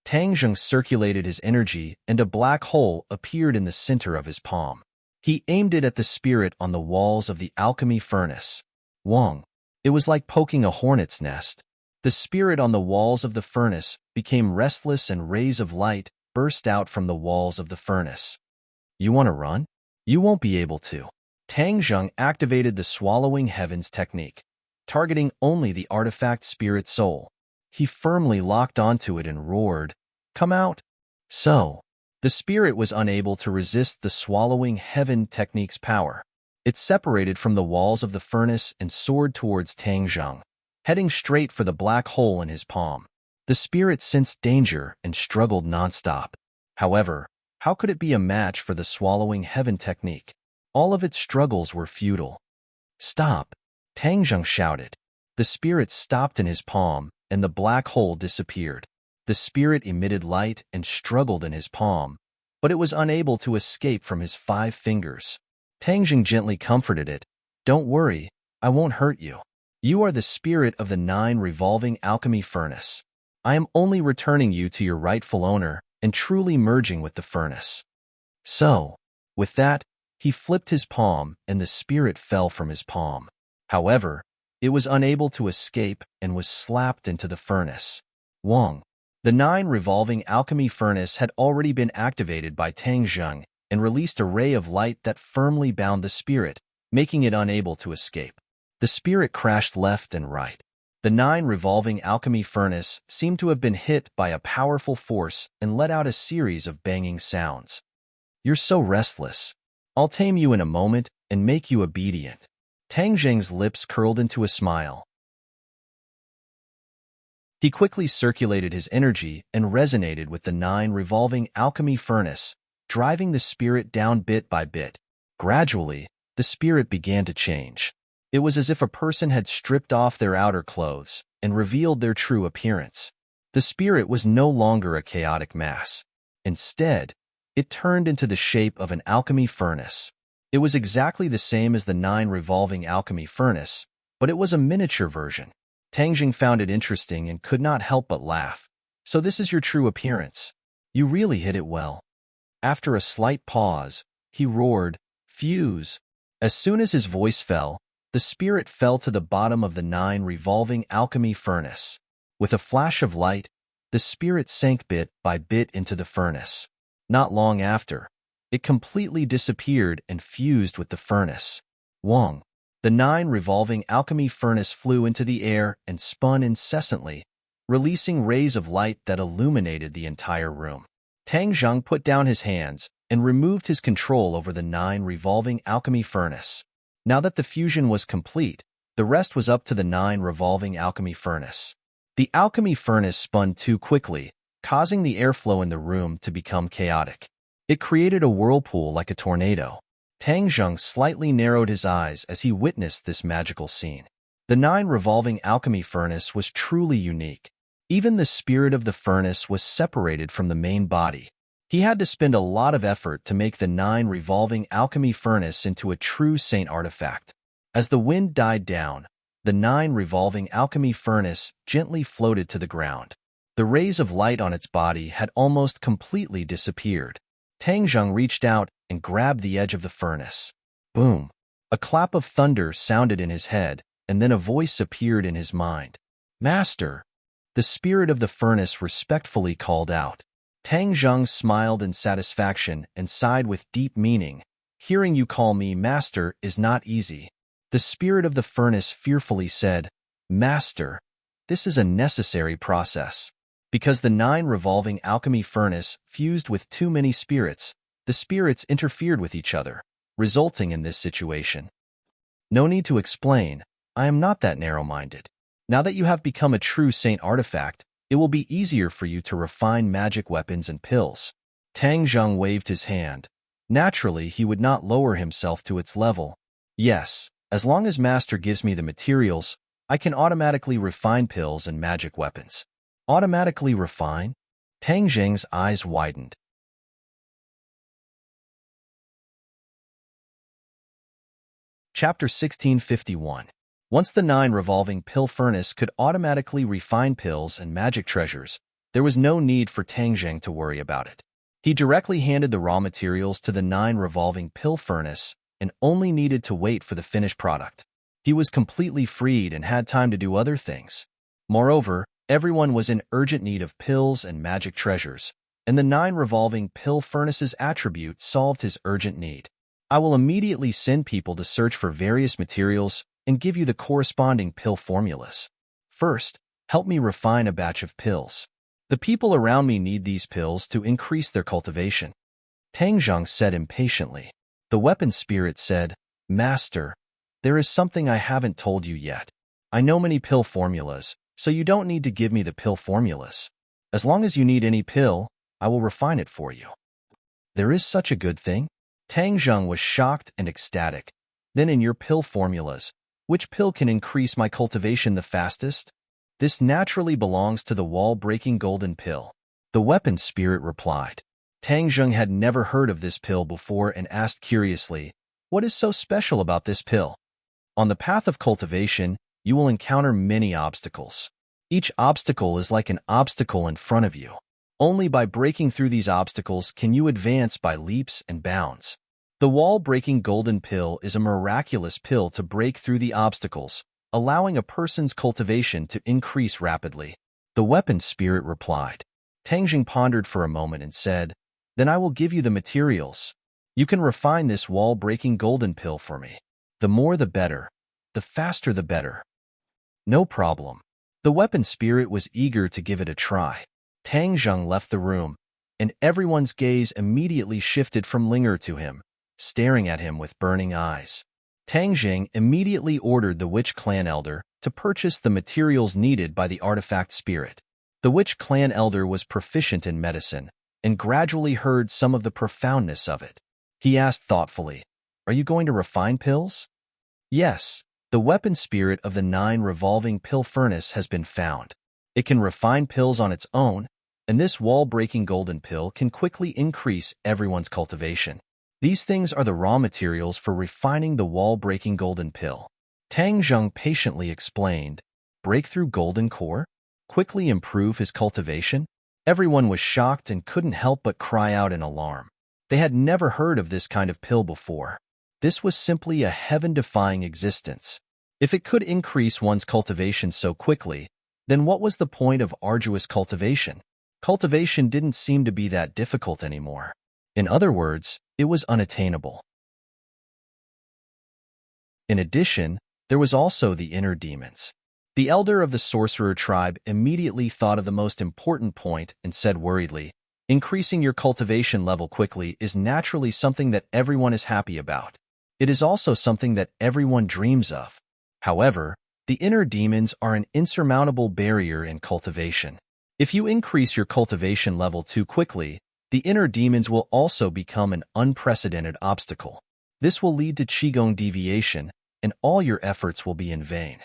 Tang Zheng circulated his energy and a black hole appeared in the center of his palm. He aimed it at the spirit on the walls of the alchemy furnace. Wong. It was like poking a hornet's nest. The spirit on the walls of the furnace became restless and rays of light burst out from the walls of the furnace. You want to run? You won't be able to. Tang Zheng activated the swallowing heavens technique, targeting only the artifact spirit soul. He firmly locked onto it and roared, Come out! So, the spirit was unable to resist the swallowing heaven technique's power. It separated from the walls of the furnace and soared towards Tang Zheng, heading straight for the black hole in his palm. The spirit sensed danger and struggled nonstop. However, how could it be a match for the swallowing heaven technique? All of its struggles were futile. Stop! Tang Zheng shouted. The spirit stopped in his palm, and the black hole disappeared. The spirit emitted light and struggled in his palm, but it was unable to escape from his 5 fingers. Tang Zheng gently comforted it. Don't worry, I won't hurt you. You are the spirit of the 9 revolving alchemy furnace. I am only returning you to your rightful owner and truly merging with the furnace. So, with that, he flipped his palm and the spirit fell from his palm. However, it was unable to escape and was slapped into the furnace. Wong. The 9 revolving alchemy furnace had already been activated by Tang Zheng and released a ray of light that firmly bound the spirit, making it unable to escape. The spirit crashed left and right. The 9 revolving alchemy furnace seemed to have been hit by a powerful force and let out a series of banging sounds. You're so restless. I'll tame you in a moment and make you obedient. Tang Zheng's lips curled into a smile. He quickly circulated his energy and resonated with the 9 revolving alchemy furnace, driving the spirit down bit by bit. Gradually, the spirit began to change. It was as if a person had stripped off their outer clothes and revealed their true appearance. The spirit was no longer a chaotic mass. Instead, it turned into the shape of an alchemy furnace. It was exactly the same as the 9 revolving alchemy furnace, but it was a miniature version. Tang Zheng found it interesting and could not help but laugh. So this is your true appearance. You really hit it well. After a slight pause, he roared, Fuse! As soon as his voice fell, the spirit fell to the bottom of the 9 revolving alchemy furnace. With a flash of light, the spirit sank bit by bit into the furnace. Not long after, it completely disappeared and fused with the furnace. Wong. The 9 revolving alchemy furnace flew into the air and spun incessantly, releasing rays of light that illuminated the entire room. Tang Zheng put down his hands and removed his control over the 9 revolving alchemy furnace. Now that the fusion was complete, the rest was up to the 9 revolving alchemy furnace. The alchemy furnace spun too quickly, causing the airflow in the room to become chaotic. It created a whirlpool like a tornado. Tang Zheng slightly narrowed his eyes as he witnessed this magical scene. The 9 revolving alchemy furnace was truly unique. Even the spirit of the furnace was separated from the main body. He had to spend a lot of effort to make the 9 revolving alchemy furnace into a true saint artifact. As the wind died down, the 9 revolving alchemy furnace gently floated to the ground. The rays of light on its body had almost completely disappeared. Tang Zheng reached out and grabbed the edge of the furnace. Boom! A clap of thunder sounded in his head, and then a voice appeared in his mind. "Master!" The spirit of the furnace respectfully called out. Tang Zheng smiled in satisfaction and sighed with deep meaning. "Hearing you call me master is not easy." The spirit of the furnace fearfully said, "Master, this is a necessary process." Because the 9 revolving alchemy furnace fused with too many spirits, the spirits interfered with each other, resulting in this situation. No need to explain, I am not that narrow-minded. Now that you have become a true saint artifact, it will be easier for you to refine magic weapons and pills. Tang Zheng waved his hand. Naturally, he would not lower himself to its level. Yes, as long as Master gives me the materials, I can automatically refine pills and magic weapons. Automatically refine? Tang Zheng's eyes widened. Chapter 1651. Once the 9 revolving pill furnace could automatically refine pills and magic treasures, there was no need for Tang Zheng to worry about it. He directly handed the raw materials to the 9 revolving pill furnace and only needed to wait for the finished product. He was completely freed and had time to do other things. Moreover, everyone was in urgent need of pills and magic treasures, and the 9 revolving pill furnace's attribute solved his urgent need. I will immediately send people to search for various materials and give you the corresponding pill formulas. First, help me refine a batch of pills. The people around me need these pills to increase their cultivation. Tang Zheng said impatiently. The weapon spirit said, "Master, there is something I haven't told you yet. I know many pill formulas, so you don't need to give me the pill formulas. As long as you need any pill, I will refine it for you." There is such a good thing? Tang Zheng was shocked and ecstatic. Then in your pill formulas, which pill can increase my cultivation the fastest? This naturally belongs to the wall-breaking golden pill. The weapon spirit replied. Tang Zheng had never heard of this pill before and asked curiously, "What is so special about this pill?" On the path of cultivation, you will encounter many obstacles. Each obstacle is like an obstacle in front of you. Only by breaking through these obstacles can you advance by leaps and bounds. The wall-breaking golden pill is a miraculous pill to break through the obstacles, allowing a person's cultivation to increase rapidly. The weapon spirit replied. Tang Zheng pondered for a moment and said, "Then I will give you the materials. You can refine this wall-breaking golden pill for me. The more the better. The faster the better." No problem. The weapon spirit was eager to give it a try. Tang Zheng left the room, and everyone's gaze immediately shifted from Linger to him, staring at him with burning eyes. Tang Zheng immediately ordered the witch clan elder to purchase the materials needed by the artifact spirit. The witch clan elder was proficient in medicine and gradually heard some of the profoundness of it. He asked thoughtfully, "Are you going to refine pills?" "Yes, the weapon spirit of the 9 revolving pill furnace has been found. It can refine pills on its own, and this wall-breaking golden pill can quickly increase everyone's cultivation. These things are the raw materials for refining the wall-breaking golden pill." Tang Zheng patiently explained. Breakthrough golden core? Quickly improve his cultivation? Everyone was shocked and couldn't help but cry out in alarm. They had never heard of this kind of pill before. This was simply a heaven-defying existence. If it could increase one's cultivation so quickly, then what was the point of arduous cultivation? Cultivation didn't seem to be that difficult anymore. In other words, it was unattainable. In addition, there was also the inner demons. The elder of the sorcerer tribe immediately thought of the most important point and said worriedly, "Increasing your cultivation level quickly is naturally something that everyone is happy about. It is also something that everyone dreams of. However, the inner demons are an insurmountable barrier in cultivation. If you increase your cultivation level too quickly, the inner demons will also become an unprecedented obstacle. This will lead to qigong deviation, and all your efforts will be in vain."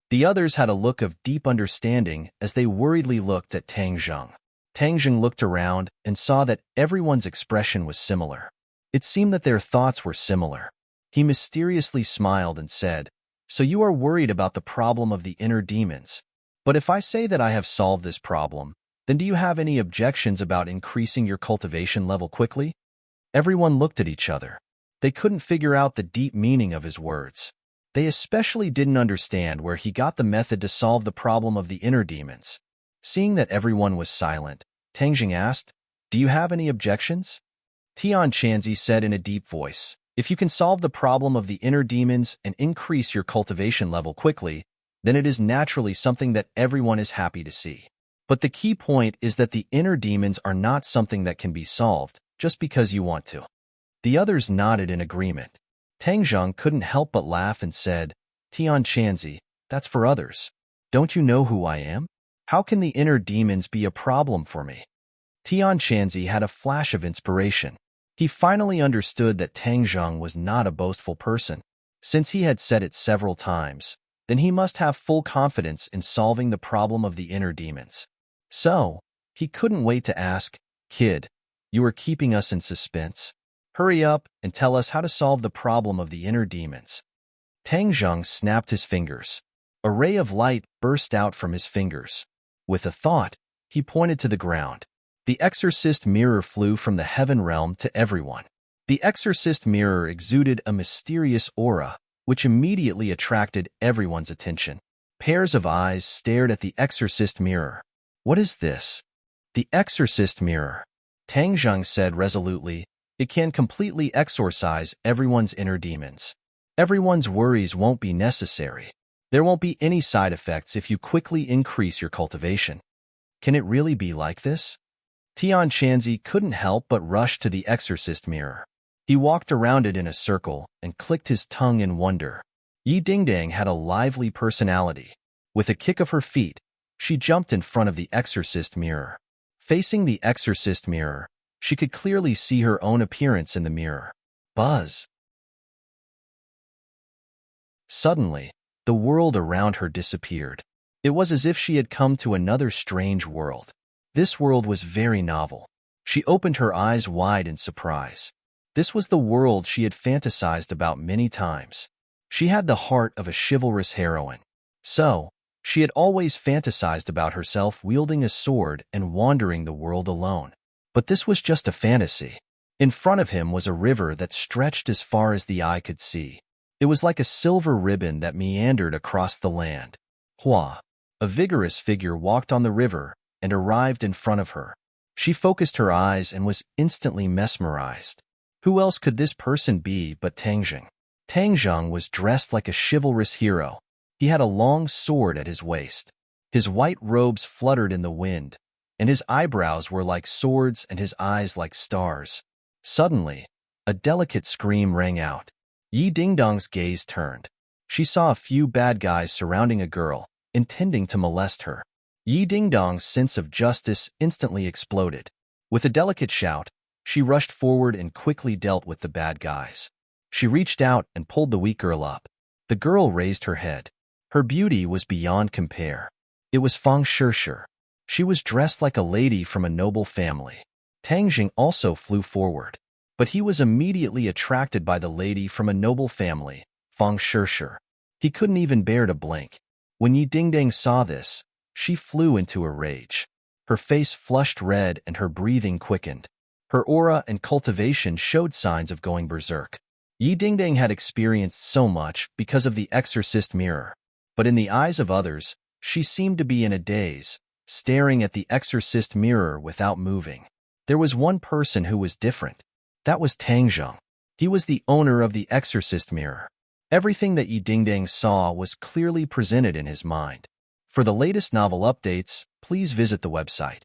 The others had a look of deep understanding as they worriedly looked at Tang Zheng. Tang Zheng looked around and saw that everyone's expression was similar. It seemed that their thoughts were similar. He mysteriously smiled and said, "So you are worried about the problem of the inner demons. But if I say that I have solved this problem, then do you have any objections about increasing your cultivation level quickly?" Everyone looked at each other. They couldn't figure out the deep meaning of his words. They especially didn't understand where he got the method to solve the problem of the inner demons. Seeing that everyone was silent, Tang Jing asked, "Do you have any objections?" Tian Chanzi said in a deep voice, "If you can solve the problem of the inner demons and increase your cultivation level quickly, then it is naturally something that everyone is happy to see. But the key point is that the inner demons are not something that can be solved just because you want to." The others nodded in agreement. Tang Zheng couldn't help but laugh and said, "Tian Chanzi, that's for others. Don't you know who I am? How can the inner demons be a problem for me?" Tian Chanzi had a flash of inspiration. He finally understood that Tang Zheng was not a boastful person. Since he had said it several times, then he must have full confidence in solving the problem of the inner demons. So, he couldn't wait to ask, "Kid, you are keeping us in suspense. Hurry up and tell us how to solve the problem of the inner demons." Tang Zheng snapped his fingers. A ray of light burst out from his fingers. With a thought, he pointed to the ground. The exorcist mirror flew from the heaven realm to everyone. The exorcist mirror exuded a mysterious aura, which immediately attracted everyone's attention. Pairs of eyes stared at the exorcist mirror. "What is this?" "The exorcist mirror," Tang Zheng said resolutely. "It can completely exorcise everyone's inner demons. Everyone's worries won't be necessary. There won't be any side effects if you quickly increase your cultivation." "Can it really be like this?" Tian Chanzi couldn't help but rush to the exorcist mirror. He walked around it in a circle and clicked his tongue in wonder. Yi Dingdang had a lively personality. With a kick of her feet, she jumped in front of the exorcist mirror. Facing the exorcist mirror, she could clearly see her own appearance in the mirror. Buzz! Suddenly, the world around her disappeared. It was as if she had come to another strange world. This world was very novel. She opened her eyes wide in surprise. This was the world she had fantasized about many times. She had the heart of a chivalrous heroine. So, she had always fantasized about herself wielding a sword and wandering the world alone. But this was just a fantasy. In front of him was a river that stretched as far as the eye could see. It was like a silver ribbon that meandered across the land. Hua! A vigorous figure walked on the river and arrived in front of her. She focused her eyes and was instantly mesmerized. Who else could this person be but Tang Zheng? Tang Zheng was dressed like a chivalrous hero. He had a long sword at his waist. His white robes fluttered in the wind, and his eyebrows were like swords and his eyes like stars. Suddenly, a delicate scream rang out. Yi Dingdong's gaze turned. She saw a few bad guys surrounding a girl, intending to molest her. Yi Dingdong's sense of justice instantly exploded. With a delicate shout, she rushed forward and quickly dealt with the bad guys. She reached out and pulled the weak girl up. The girl raised her head. Her beauty was beyond compare. It was Feng Shishir. She was dressed like a lady from a noble family. Tang Jing also flew forward, but he was immediately attracted by the lady from a noble family, Feng Shishir. He couldn't even bear to blink. When Yi Dingdang saw this, she flew into a rage. Her face flushed red and her breathing quickened. Her aura and cultivation showed signs of going berserk. Yi Dingdang had experienced so much because of the exorcist mirror, but in the eyes of others, she seemed to be in a daze, staring at the exorcist mirror without moving. There was one person who was different. That was Tang Zheng. He was the owner of the exorcist mirror. Everything that Yi Dingdang saw was clearly presented in his mind. For the latest novel updates, please visit the website.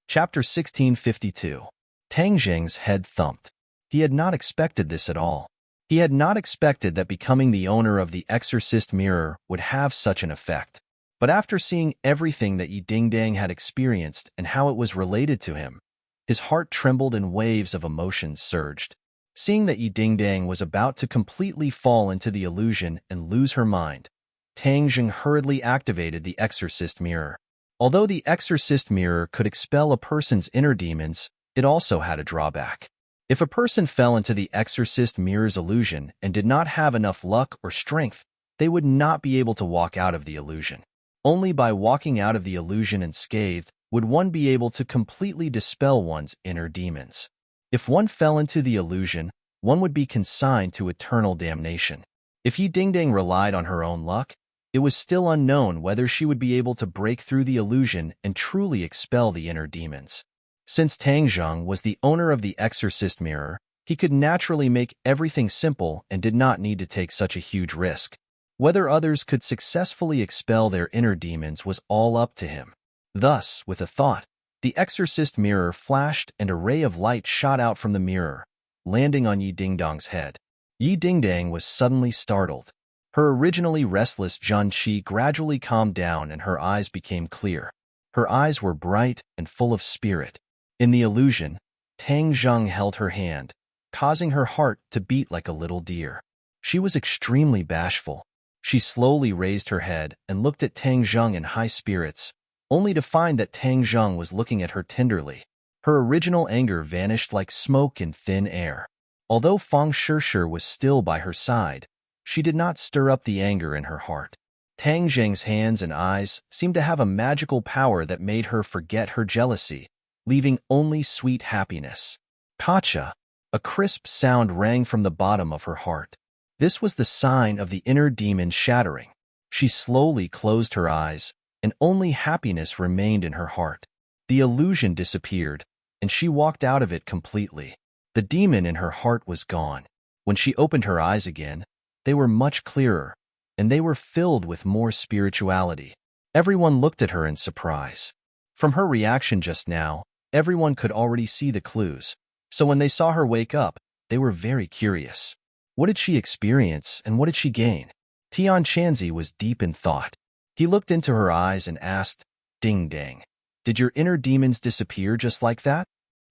Chapter 1652. Tang Jing's head thumped. He had not expected this at all. He had not expected that becoming the owner of the exorcist mirror would have such an effect. But after seeing everything that Yi Dingdang had experienced and how it was related to him, his heart trembled and waves of emotions surged. Seeing that Yi Dingdang was about to completely fall into the illusion and lose her mind, Tang Zheng hurriedly activated the exorcist mirror. Although the exorcist mirror could expel a person's inner demons, it also had a drawback. If a person fell into the exorcist mirror's illusion and did not have enough luck or strength, they would not be able to walk out of the illusion. Only by walking out of the illusion unscathed would one be able to completely dispel one's inner demons. If one fell into the illusion, one would be consigned to eternal damnation. If Yi Dingdang relied on her own luck, it was still unknown whether she would be able to break through the illusion and truly expel the inner demons. Since Tang Zheng was the owner of the exorcist mirror, he could naturally make everything simple and did not need to take such a huge risk. Whether others could successfully expel their inner demons was all up to him. Thus, with a thought, the exorcist mirror flashed and a ray of light shot out from the mirror, landing on Yi Dingdang's head. Yi Dingdang was suddenly startled. Her originally restless Zhan Qi gradually calmed down and her eyes became clear. Her eyes were bright and full of spirit. In the illusion, Tang Zheng held her hand, causing her heart to beat like a little deer. She was extremely bashful. She slowly raised her head and looked at Tang Zheng in high spirits, only to find that Tang Zheng was looking at her tenderly. Her original anger vanished like smoke in thin air. Although Fang Shishir was still by her side, she did not stir up the anger in her heart. Tang Zheng's hands and eyes seemed to have a magical power that made her forget her jealousy, leaving only sweet happiness. Kacha! A crisp sound rang from the bottom of her heart. This was the sign of the inner demon shattering. She slowly closed her eyes, and only happiness remained in her heart. The illusion disappeared, and she walked out of it completely. The demon in her heart was gone. When she opened her eyes again, they were much clearer, and they were filled with more spirituality. Everyone looked at her in surprise. From her reaction just now, everyone could already see the clues, so when they saw her wake up, they were very curious. What did she experience, and what did she gain? Tian Chanzi was deep in thought. He looked into her eyes and asked, "Ding Dang, did your inner demons disappear just like that?"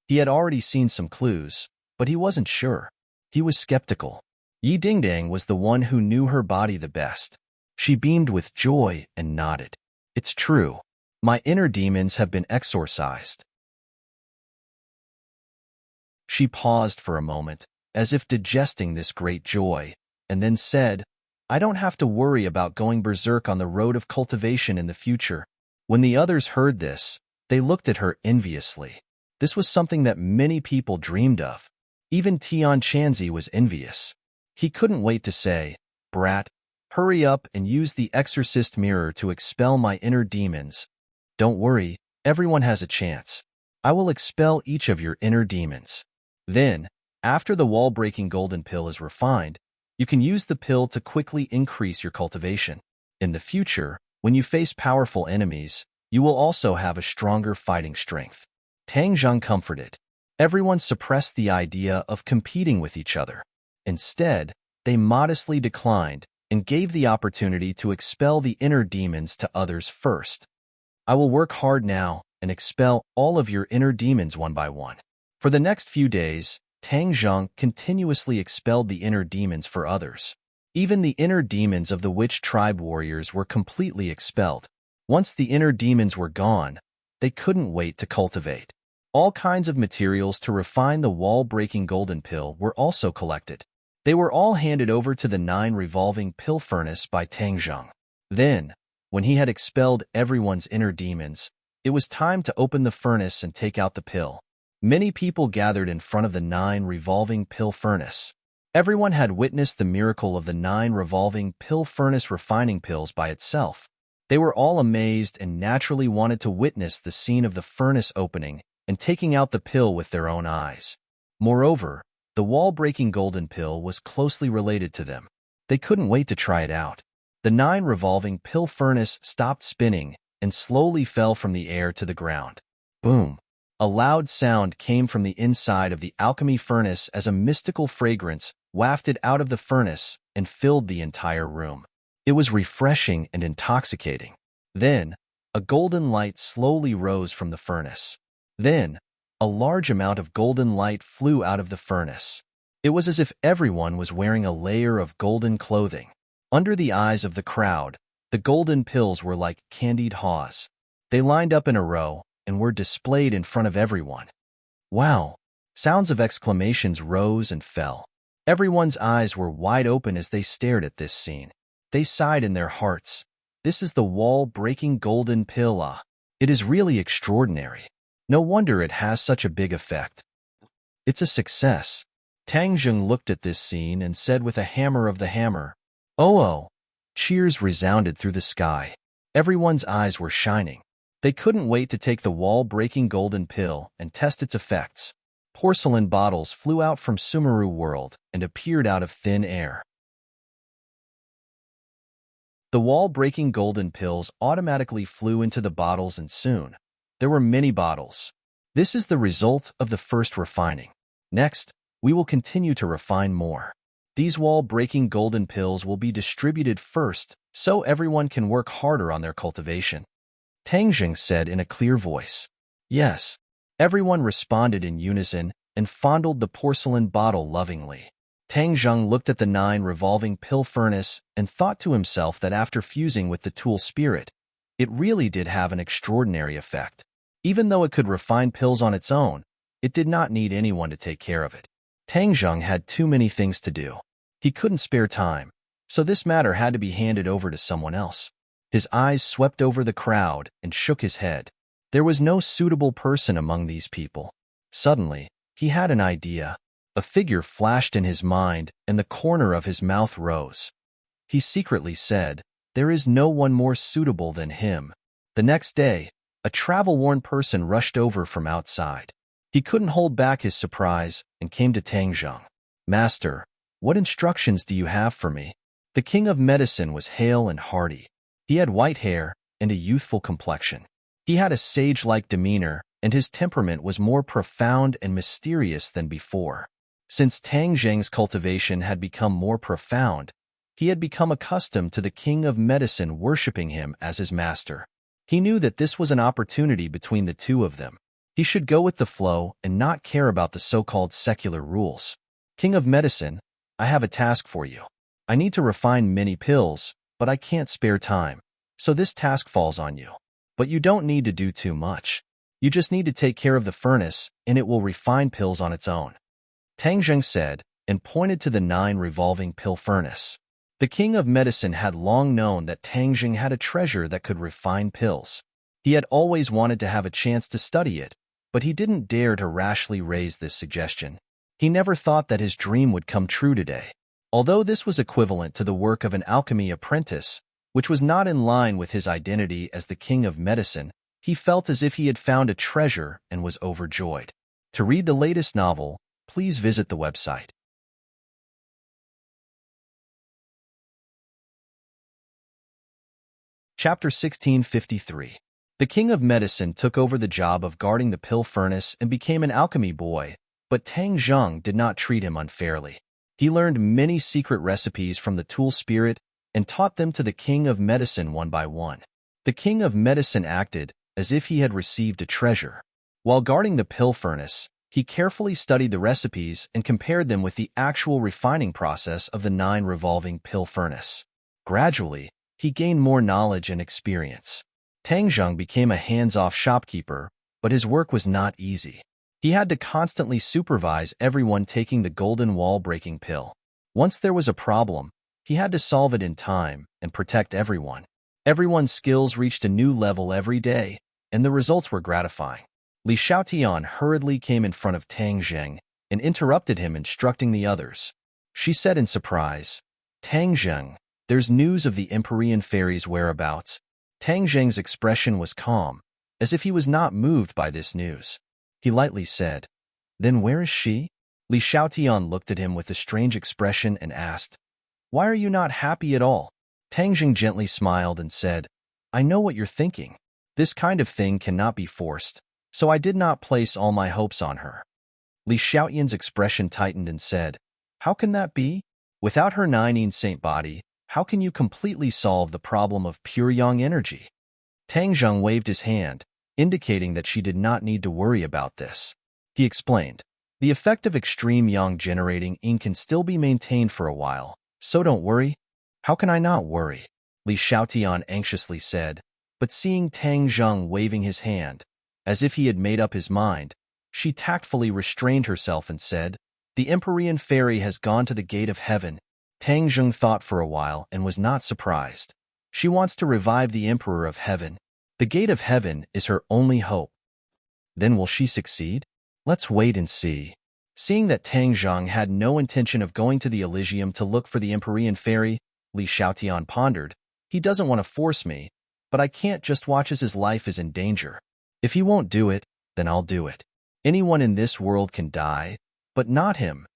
He had already seen some clues, but he wasn't sure. He was skeptical. Yi Dingdang was the one who knew her body the best. She beamed with joy and nodded. "It's true. My inner demons have been exorcised." She paused for a moment, as if digesting this great joy, and then said, "I don't have to worry about going berserk on the road of cultivation in the future." When the others heard this, they looked at her enviously. This was something that many people dreamed of. Even Tian Chanzi was envious. He couldn't wait to say, "Brat, hurry up and use the exorcist mirror to expel my inner demons. Don't worry, everyone has a chance. I will expel each of your inner demons." Then, after the wall-breaking golden pill is refined, you can use the pill to quickly increase your cultivation. In the future, when you face powerful enemies, you will also have a stronger fighting strength. Tang Zheng comforted. Everyone suppressed the idea of competing with each other. Instead, they modestly declined and gave the opportunity to expel the inner demons to others first. "I will work hard now and expel all of your inner demons one by one." For the next few days, Tang Zheng continuously expelled the inner demons for others. Even the inner demons of the witch tribe warriors were completely expelled. Once the inner demons were gone, they couldn't wait to cultivate. All kinds of materials to refine the wall-breaking golden pill were also collected. They were all handed over to the 9 revolving pill furnace by Tang Zheng. Then, when he had expelled everyone's inner demons, it was time to open the furnace and take out the pill. Many people gathered in front of the 9 revolving pill furnace. Everyone had witnessed the miracle of the 9 revolving pill furnace refining pills by itself. They were all amazed and naturally wanted to witness the scene of the furnace opening and taking out the pill with their own eyes. Moreover, the wall-breaking golden pill was closely related to them. They couldn't wait to try it out. The 9 revolving pill furnace stopped spinning and slowly fell from the air to the ground. Boom! A loud sound came from the inside of the alchemy furnace as a mystical fragrance wafted out of the furnace and filled the entire room. It was refreshing and intoxicating. Then, a golden light slowly rose from the furnace. Then, a large amount of golden light flew out of the furnace. It was as if everyone was wearing a layer of golden clothing. Under the eyes of the crowd, the golden pills were like candied haws. They lined up in a row and were displayed in front of everyone. Wow! Sounds of exclamations rose and fell. Everyone's eyes were wide open as they stared at this scene. They sighed in their hearts. This is the wall-breaking golden pill. Ah, it is really extraordinary. No wonder it has such a big effect. It's a success. Tang Zheng looked at this scene and said with a hammer of the hammer, "Oh, oh!" Cheers resounded through the sky. Everyone's eyes were shining. They couldn't wait to take the wall-breaking golden pill and test its effects. Porcelain bottles flew out from Sumeru World and appeared out of thin air. The wall-breaking golden pills automatically flew into the bottles, and soon there were many bottles. This is the result of the first refining. Next, we will continue to refine more. These wall-breaking golden pills will be distributed first so everyone can work harder on their cultivation. Tang Zheng said in a clear voice. Yes. Everyone responded in unison and fondled the porcelain bottle lovingly. Tang Zheng looked at the 9 revolving pill furnace and thought to himself that after fusing with the tool spirit, it really did have an extraordinary effect. Even though it could refine pills on its own, it did not need anyone to take care of it. Tang Zheng had too many things to do. He couldn't spare time, so this matter had to be handed over to someone else. His eyes swept over the crowd and shook his head. There was no suitable person among these people. Suddenly, he had an idea. A figure flashed in his mind, and the corner of his mouth rose. He secretly said, "There is no one more suitable than him." The next day, a travel-worn person rushed over from outside. He couldn't hold back his surprise and came to Tang Zheng. "Master, what instructions do you have for me?" The king of medicine was hale and hearty. He had white hair and a youthful complexion. He had a sage-like demeanor, and his temperament was more profound and mysterious than before. Since Tang Zheng's cultivation had become more profound, he had become accustomed to the king of medicine worshipping him as his master. He knew that this was an opportunity between the two of them. He should go with the flow and not care about the so-called secular rules. "King of medicine, I have a task for you. I need to refine many pills, but I can't spare time, so this task falls on you. But you don't need to do too much. You just need to take care of the furnace, and it will refine pills on its own." Tang Zheng said, and pointed to the 9 revolving pill furnace. The king of medicine had long known that Tang Zheng had a treasure that could refine pills. He had always wanted to have a chance to study it, but he didn't dare to rashly raise this suggestion. He never thought that his dream would come true today. Although this was equivalent to the work of an alchemy apprentice, which was not in line with his identity as the king of medicine, he felt as if he had found a treasure and was overjoyed. To read the latest novel, please visit the website. Chapter 1653. The king of medicine took over the job of guarding the pill furnace and became an alchemy boy, but Tang Zheng did not treat him unfairly. He learned many secret recipes from the tool spirit and taught them to the king of medicine one by one. The king of medicine acted as if he had received a treasure. While guarding the pill furnace, he carefully studied the recipes and compared them with the actual refining process of the 9 revolving pill furnace. Gradually, he gained more knowledge and experience. Tang Zheng became a hands-off shopkeeper, but his work was not easy. He had to constantly supervise everyone taking the golden wall-breaking pill. Once there was a problem, he had to solve it in time and protect everyone. Everyone's skills reached a new level every day, and the results were gratifying. Li Xiaotian hurriedly came in front of Tang Zheng and interrupted him, instructing the others. She said in surprise, "Tang Zheng, there's news of the Empyrean fairy's whereabouts." Tang Zheng's expression was calm, as if he was not moved by this news. He lightly said, "Then where is she?" Li Xiaotian looked at him with a strange expression and asked, "Why are you not happy at all?" Tang Zheng gently smiled and said, "I know what you're thinking. This kind of thing cannot be forced, so I did not place all my hopes on her." Li Xiaotian's expression tightened and said, "How can that be? Without her 9 saint body, how can you completely solve the problem of pure yang energy?" Tang Zheng waved his hand, indicating that she did not need to worry about this. He explained, the effect of extreme yang generating yin can still be maintained for a while, so don't worry. How can I not worry? Li Xiaotian anxiously said, but seeing Tang Zheng waving his hand, as if he had made up his mind, she tactfully restrained herself and said, the Empyrean fairy has gone to the gate of heaven. Tang Zheng thought for a while and was not surprised. She wants to revive the Emperor of Heaven. The gate of heaven is her only hope. Then will she succeed? Let's wait and see. Seeing that Tang Zheng had no intention of going to the Elysium to look for the Empyrean fairy, Li Xiaotian pondered, he doesn't want to force me, but I can't just watch as his life is in danger. If he won't do it, then I'll do it. Anyone in this world can die, but not him.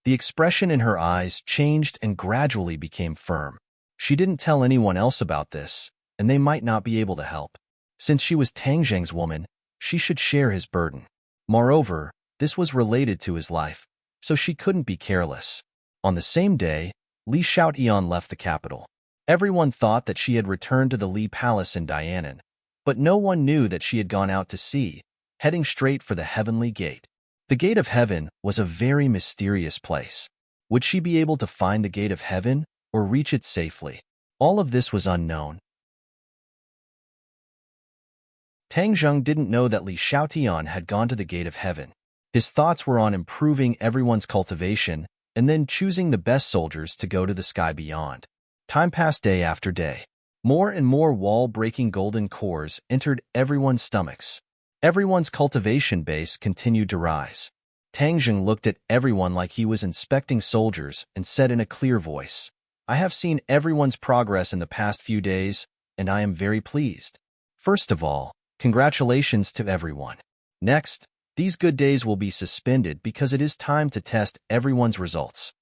The expression in her eyes changed and gradually became firm. She didn't tell anyone else about this, and they might not be able to help. Since she was Tang Zheng's woman, she should share his burden. Moreover, this was related to his life, so she couldn't be careless. On the same day, Li Xiaotian left the capital. Everyone thought that she had returned to the Li Palace in Dianan, but no one knew that she had gone out to sea, heading straight for the heavenly gate. The gate of heaven was a very mysterious place. Would she be able to find the gate of heaven or reach it safely? All of this was unknown. Tang Zheng didn't know that Li Xiaotian had gone to the gate of heaven. His thoughts were on improving everyone's cultivation and then choosing the best soldiers to go to the sky beyond. Time passed day after day. More and more wall-breaking golden cores entered everyone's stomachs. Everyone's cultivation base continued to rise. Tang Zheng looked at everyone like he was inspecting soldiers and said in a clear voice, I have seen everyone's progress in the past few days, and I am very pleased. First of all, congratulations to everyone. Next, these good days will be suspended because it is time to test everyone's results.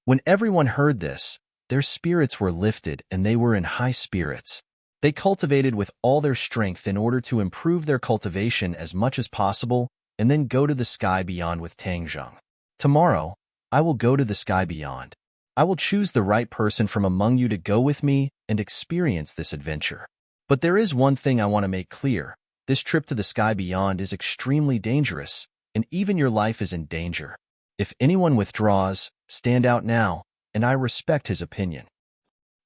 When everyone heard this, their spirits were lifted and they were in high spirits. They cultivated with all their strength in order to improve their cultivation as much as possible and then go to the sky beyond with Tang Zheng. Tomorrow, I will go to the sky beyond. I will choose the right person from among you to go with me and experience this adventure. But there is one thing I want to make clear. This trip to the sky beyond is extremely dangerous, and even your life is in danger. If anyone withdraws, stand out now, and I respect his opinion.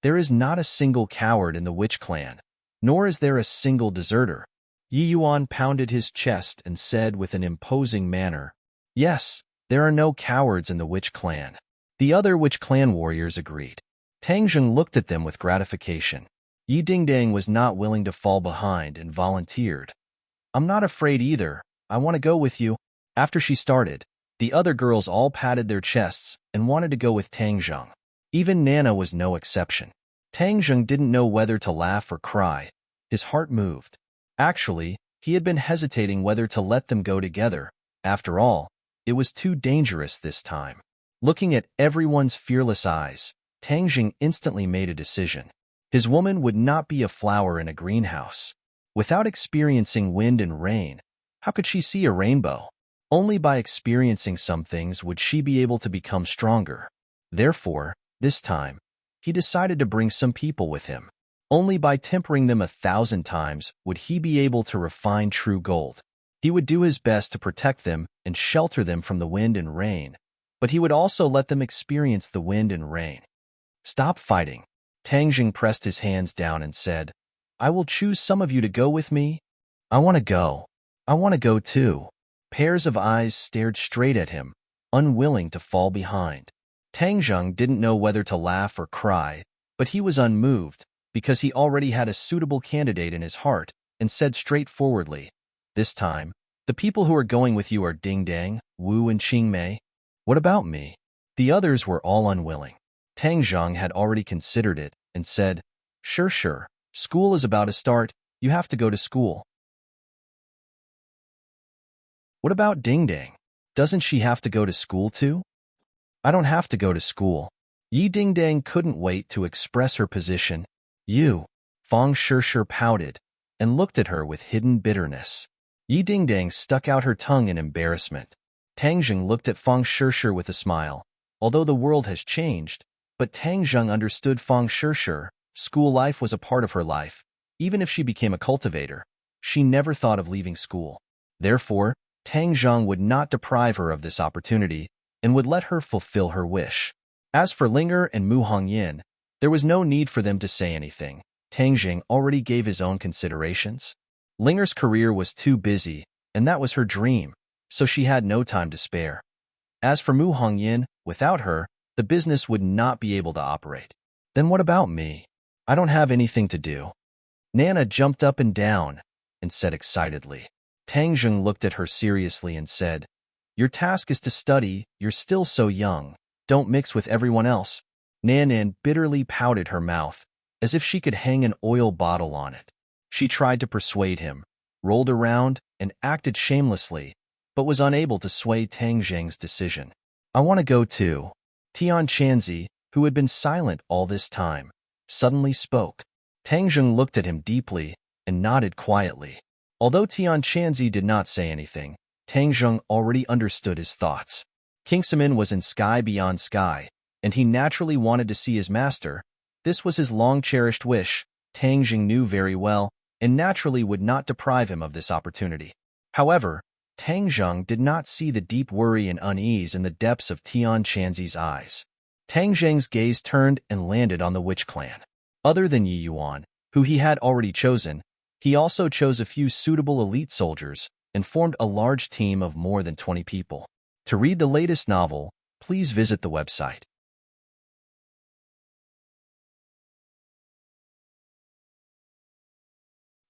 There is not a single coward in the witch clan, nor is there a single deserter. Yi Yuan pounded his chest and said with an imposing manner, Yes, there are no cowards in the witch clan. The other witch clan warriors agreed. Tang Zheng looked at them with gratification. Yi Dingdang was not willing to fall behind and volunteered. I'm not afraid either. I want to go with you. After she started, the other girls all patted their chests and wanted to go with Tang Zheng. Even Nana was no exception. Tang Zheng didn't know whether to laugh or cry. His heart moved. Actually, he had been hesitating whether to let them go together. After all, it was too dangerous this time. Looking at everyone's fearless eyes, Tang Zheng instantly made a decision. His woman would not be a flower in a greenhouse. Without experiencing wind and rain, how could she see a rainbow? Only by experiencing some things would she be able to become stronger. Therefore, this time, he decided to bring some people with him. Only by tempering them 1,000 times would he be able to refine true gold. He would do his best to protect them and shelter them from the wind and rain, but he would also let them experience the wind and rain. Stop fighting. Tang Zheng pressed his hands down and said, I will choose some of you to go with me. I want to go. I want to go too. Pairs of eyes stared straight at him, unwilling to fall behind. Tang Zheng didn't know whether to laugh or cry, but he was unmoved because he already had a suitable candidate in his heart and said straightforwardly, This time, the people who are going with you are Ding Dang, Wu and Qing Mei. What about me? The others were all unwilling. Tang Zheng had already considered it and said, Sure. School is about to start. You have to go to school. What about Ding Dang? Doesn't she have to go to school too? I don't have to go to school. Yi Dingdang couldn't wait to express her position. You, Fang Shishir pouted and looked at her with hidden bitterness. Yi Dingdang stuck out her tongue in embarrassment. Tang Zheng looked at Fang Shishir with a smile. Although the world has changed, but Tang Zheng understood Fang Shishir. School life was a part of her life, Even if she became a cultivator, she never thought of leaving school. Therefore, Tang Zheng would not deprive her of this opportunity and would let her fulfill her wish. As for Linger and Mu Hongyan, there was no need for them to say anything. Tang Zheng already gave his own considerations. Linger's career was too busy, and that was her dream, so she had no time to spare. As for Mu Hongyan, without her, the business would not be able to operate. Then what about me? I don't have anything to do. Nana jumped up and down and said excitedly. Tang Zheng looked at her seriously and said, "Your task is to study. You're still so young. Don't mix with everyone else." Nanan bitterly pouted her mouth, as if she could hang an oil bottle on it. She tried to persuade him, rolled around, and acted shamelessly, but was unable to sway Tang Zheng's decision. "I want to go too." Tian Chanzi, who had been silent all this time, suddenly spoke. Tang Zheng looked at him deeply and nodded quietly. Although Tian Chanzi did not say anything, Tang Zheng already understood his thoughts. King Simin was in sky beyond sky, and he naturally wanted to see his master. This was his long-cherished wish, Tang Zheng knew very well, and naturally would not deprive him of this opportunity. However, Tang Zheng did not see the deep worry and unease in the depths of Tian Chanzi's eyes. Tang Zheng's gaze turned and landed on the witch clan. Other than Yi Yuan, who he had already chosen, he also chose a few suitable elite soldiers and formed a large team of more than 20 people. To read the latest novel, please visit the website.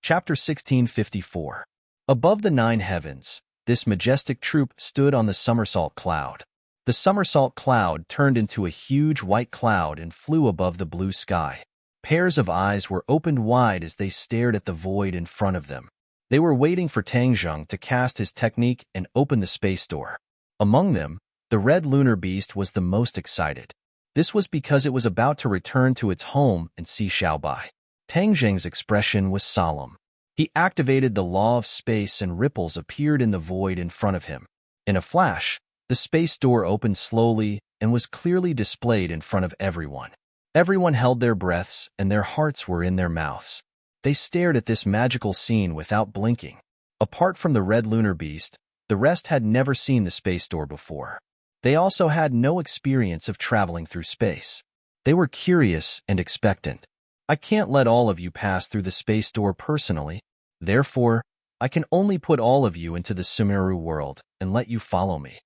Chapter 1654. Above the 9 heavens, this majestic troop stood on the somersault cloud. The somersault cloud turned into a huge white cloud and flew above the blue sky. Pairs of eyes were opened wide as they stared at the void in front of them. They were waiting for Tang Zheng to cast his technique and open the space door. Among them, the red lunar beast was the most excited. This was because it was about to return to its home and see Xiaobai. Tang Zheng's expression was solemn. He activated the law of space and ripples appeared in the void in front of him. In a flash, the space door opened slowly and was clearly displayed in front of everyone. Everyone held their breaths and their hearts were in their mouths. They stared at this magical scene without blinking. Apart from the red lunar beast, the rest had never seen the space door before. They also had no experience of traveling through space. They were curious and expectant. "I can't let all of you pass through the space door personally. Therefore, I can only put all of you into the Sumeru world and let you follow me."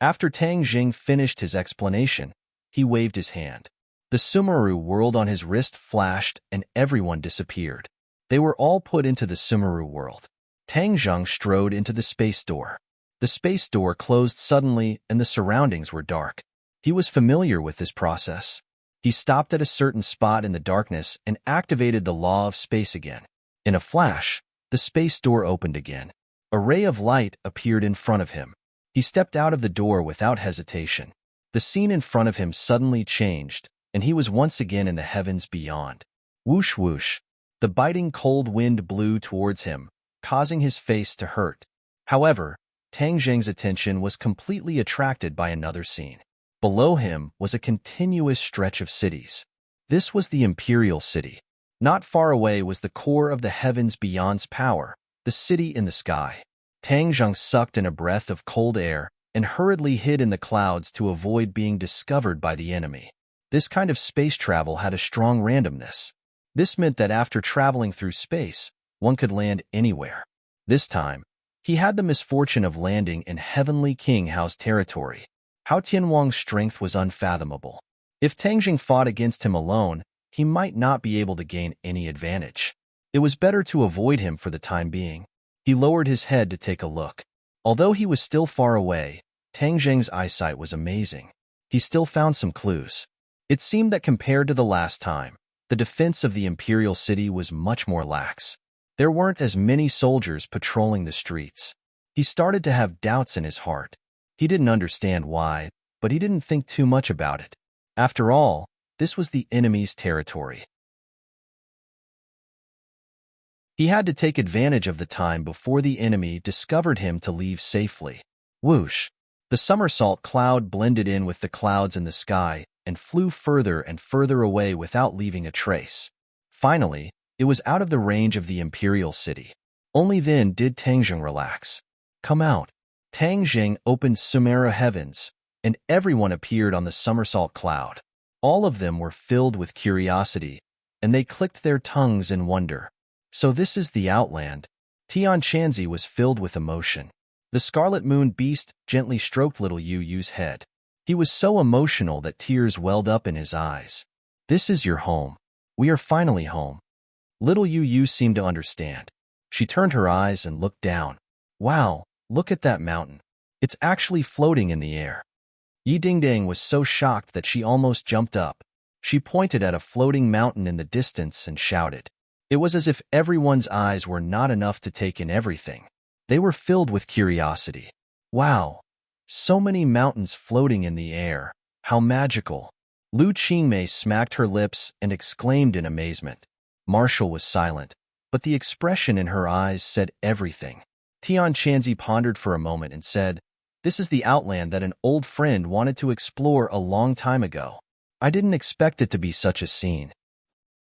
After Tang Zheng finished his explanation, he waved his hand. The Sumeru world on his wrist flashed and everyone disappeared. They were all put into the Sumeru world. Tang Zheng strode into the space door. The space door closed suddenly and the surroundings were dark. He was familiar with this process. He stopped at a certain spot in the darkness and activated the law of space again. In a flash, the space door opened again. A ray of light appeared in front of him. He stepped out of the door without hesitation. The scene in front of him suddenly changed, and he was once again in the heavens beyond. Whoosh whoosh, the biting cold wind blew towards him, causing his face to hurt. However, Tang Zheng's attention was completely attracted by another scene. Below him was a continuous stretch of cities. This was the Imperial City. Not far away was the core of the heavens beyond's power, the city in the sky. Tang Zheng sucked in a breath of cold air and hurriedly hid in the clouds to avoid being discovered by the enemy. This kind of space travel had a strong randomness. This meant that after traveling through space, one could land anywhere. This time, he had the misfortune of landing in Heavenly King Hao's territory. Hao Tianwang's strength was unfathomable. If Tang Zheng fought against him alone, he might not be able to gain any advantage. It was better to avoid him for the time being. He lowered his head to take a look. Although he was still far away, Tang Zheng's eyesight was amazing. He still found some clues. It seemed that compared to the last time, the defense of the Imperial City was much more lax. There weren't as many soldiers patrolling the streets. He started to have doubts in his heart. He didn't understand why, but he didn't think too much about it. After all, this was the enemy's territory. He had to take advantage of the time before the enemy discovered him to leave safely. Whoosh! The somersault cloud blended in with the clouds in the sky and flew further and further away without leaving a trace. Finally, It was out of the range of the imperial city. Only then did Tangjing relax. Come out. Tangjing opened Sumera heavens, and everyone appeared on the somersault cloud. All of them were filled with curiosity, and they clicked their tongues in wonder. So this is the Outland. Tian Chanzi was filled with emotion. The Scarlet Moon Beast gently stroked little Yu Yu's head. He was so emotional that tears welled up in his eyes. This is your home. We are finally home. Little Yu Yu seemed to understand. She turned her eyes and looked down. Wow, look at that mountain. It's actually floating in the air. Yi Dingdang was so shocked that she almost jumped up. She pointed at a floating mountain in the distance and shouted. It was as if everyone's eyes were not enough to take in everything. They were filled with curiosity. Wow, so many mountains floating in the air. How magical. Lu Qingmei smacked her lips and exclaimed in amazement. Marshall was silent, but the expression in her eyes said everything. Tian Chanzi pondered for a moment and said, This is the Outland that an old friend wanted to explore a long time ago. I didn't expect it to be such a scene.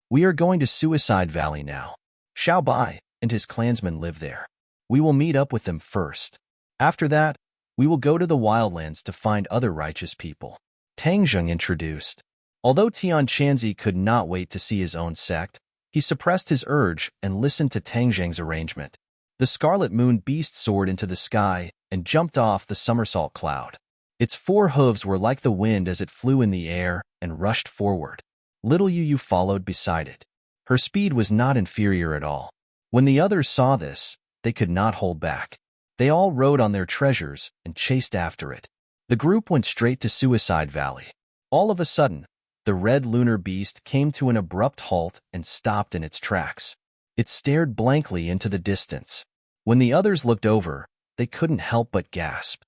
We are going to Suicide Valley now. Xiao Bai and his clansmen live there. We will meet up with them first. After that, we will go to the Wildlands to find other righteous people. Tangjung introduced. Although Tian Chanzi could not wait to see his own sect, he suppressed his urge and listened to Tangjung's arrangement. The Scarlet Moon Beast soared into the sky and jumped off the somersault cloud. Its 4 hooves were like the wind as it flew in the air and rushed forward. Little Yu Yu followed beside it. Her speed was not inferior at all. When the others saw this, they could not hold back. They all rode on their treasures and chased after it. The group went straight to Suicide Valley. All of a sudden, the red lunar beast came to an abrupt halt and stopped in its tracks. It stared blankly into the distance. When the others looked over, they couldn't help but gasp.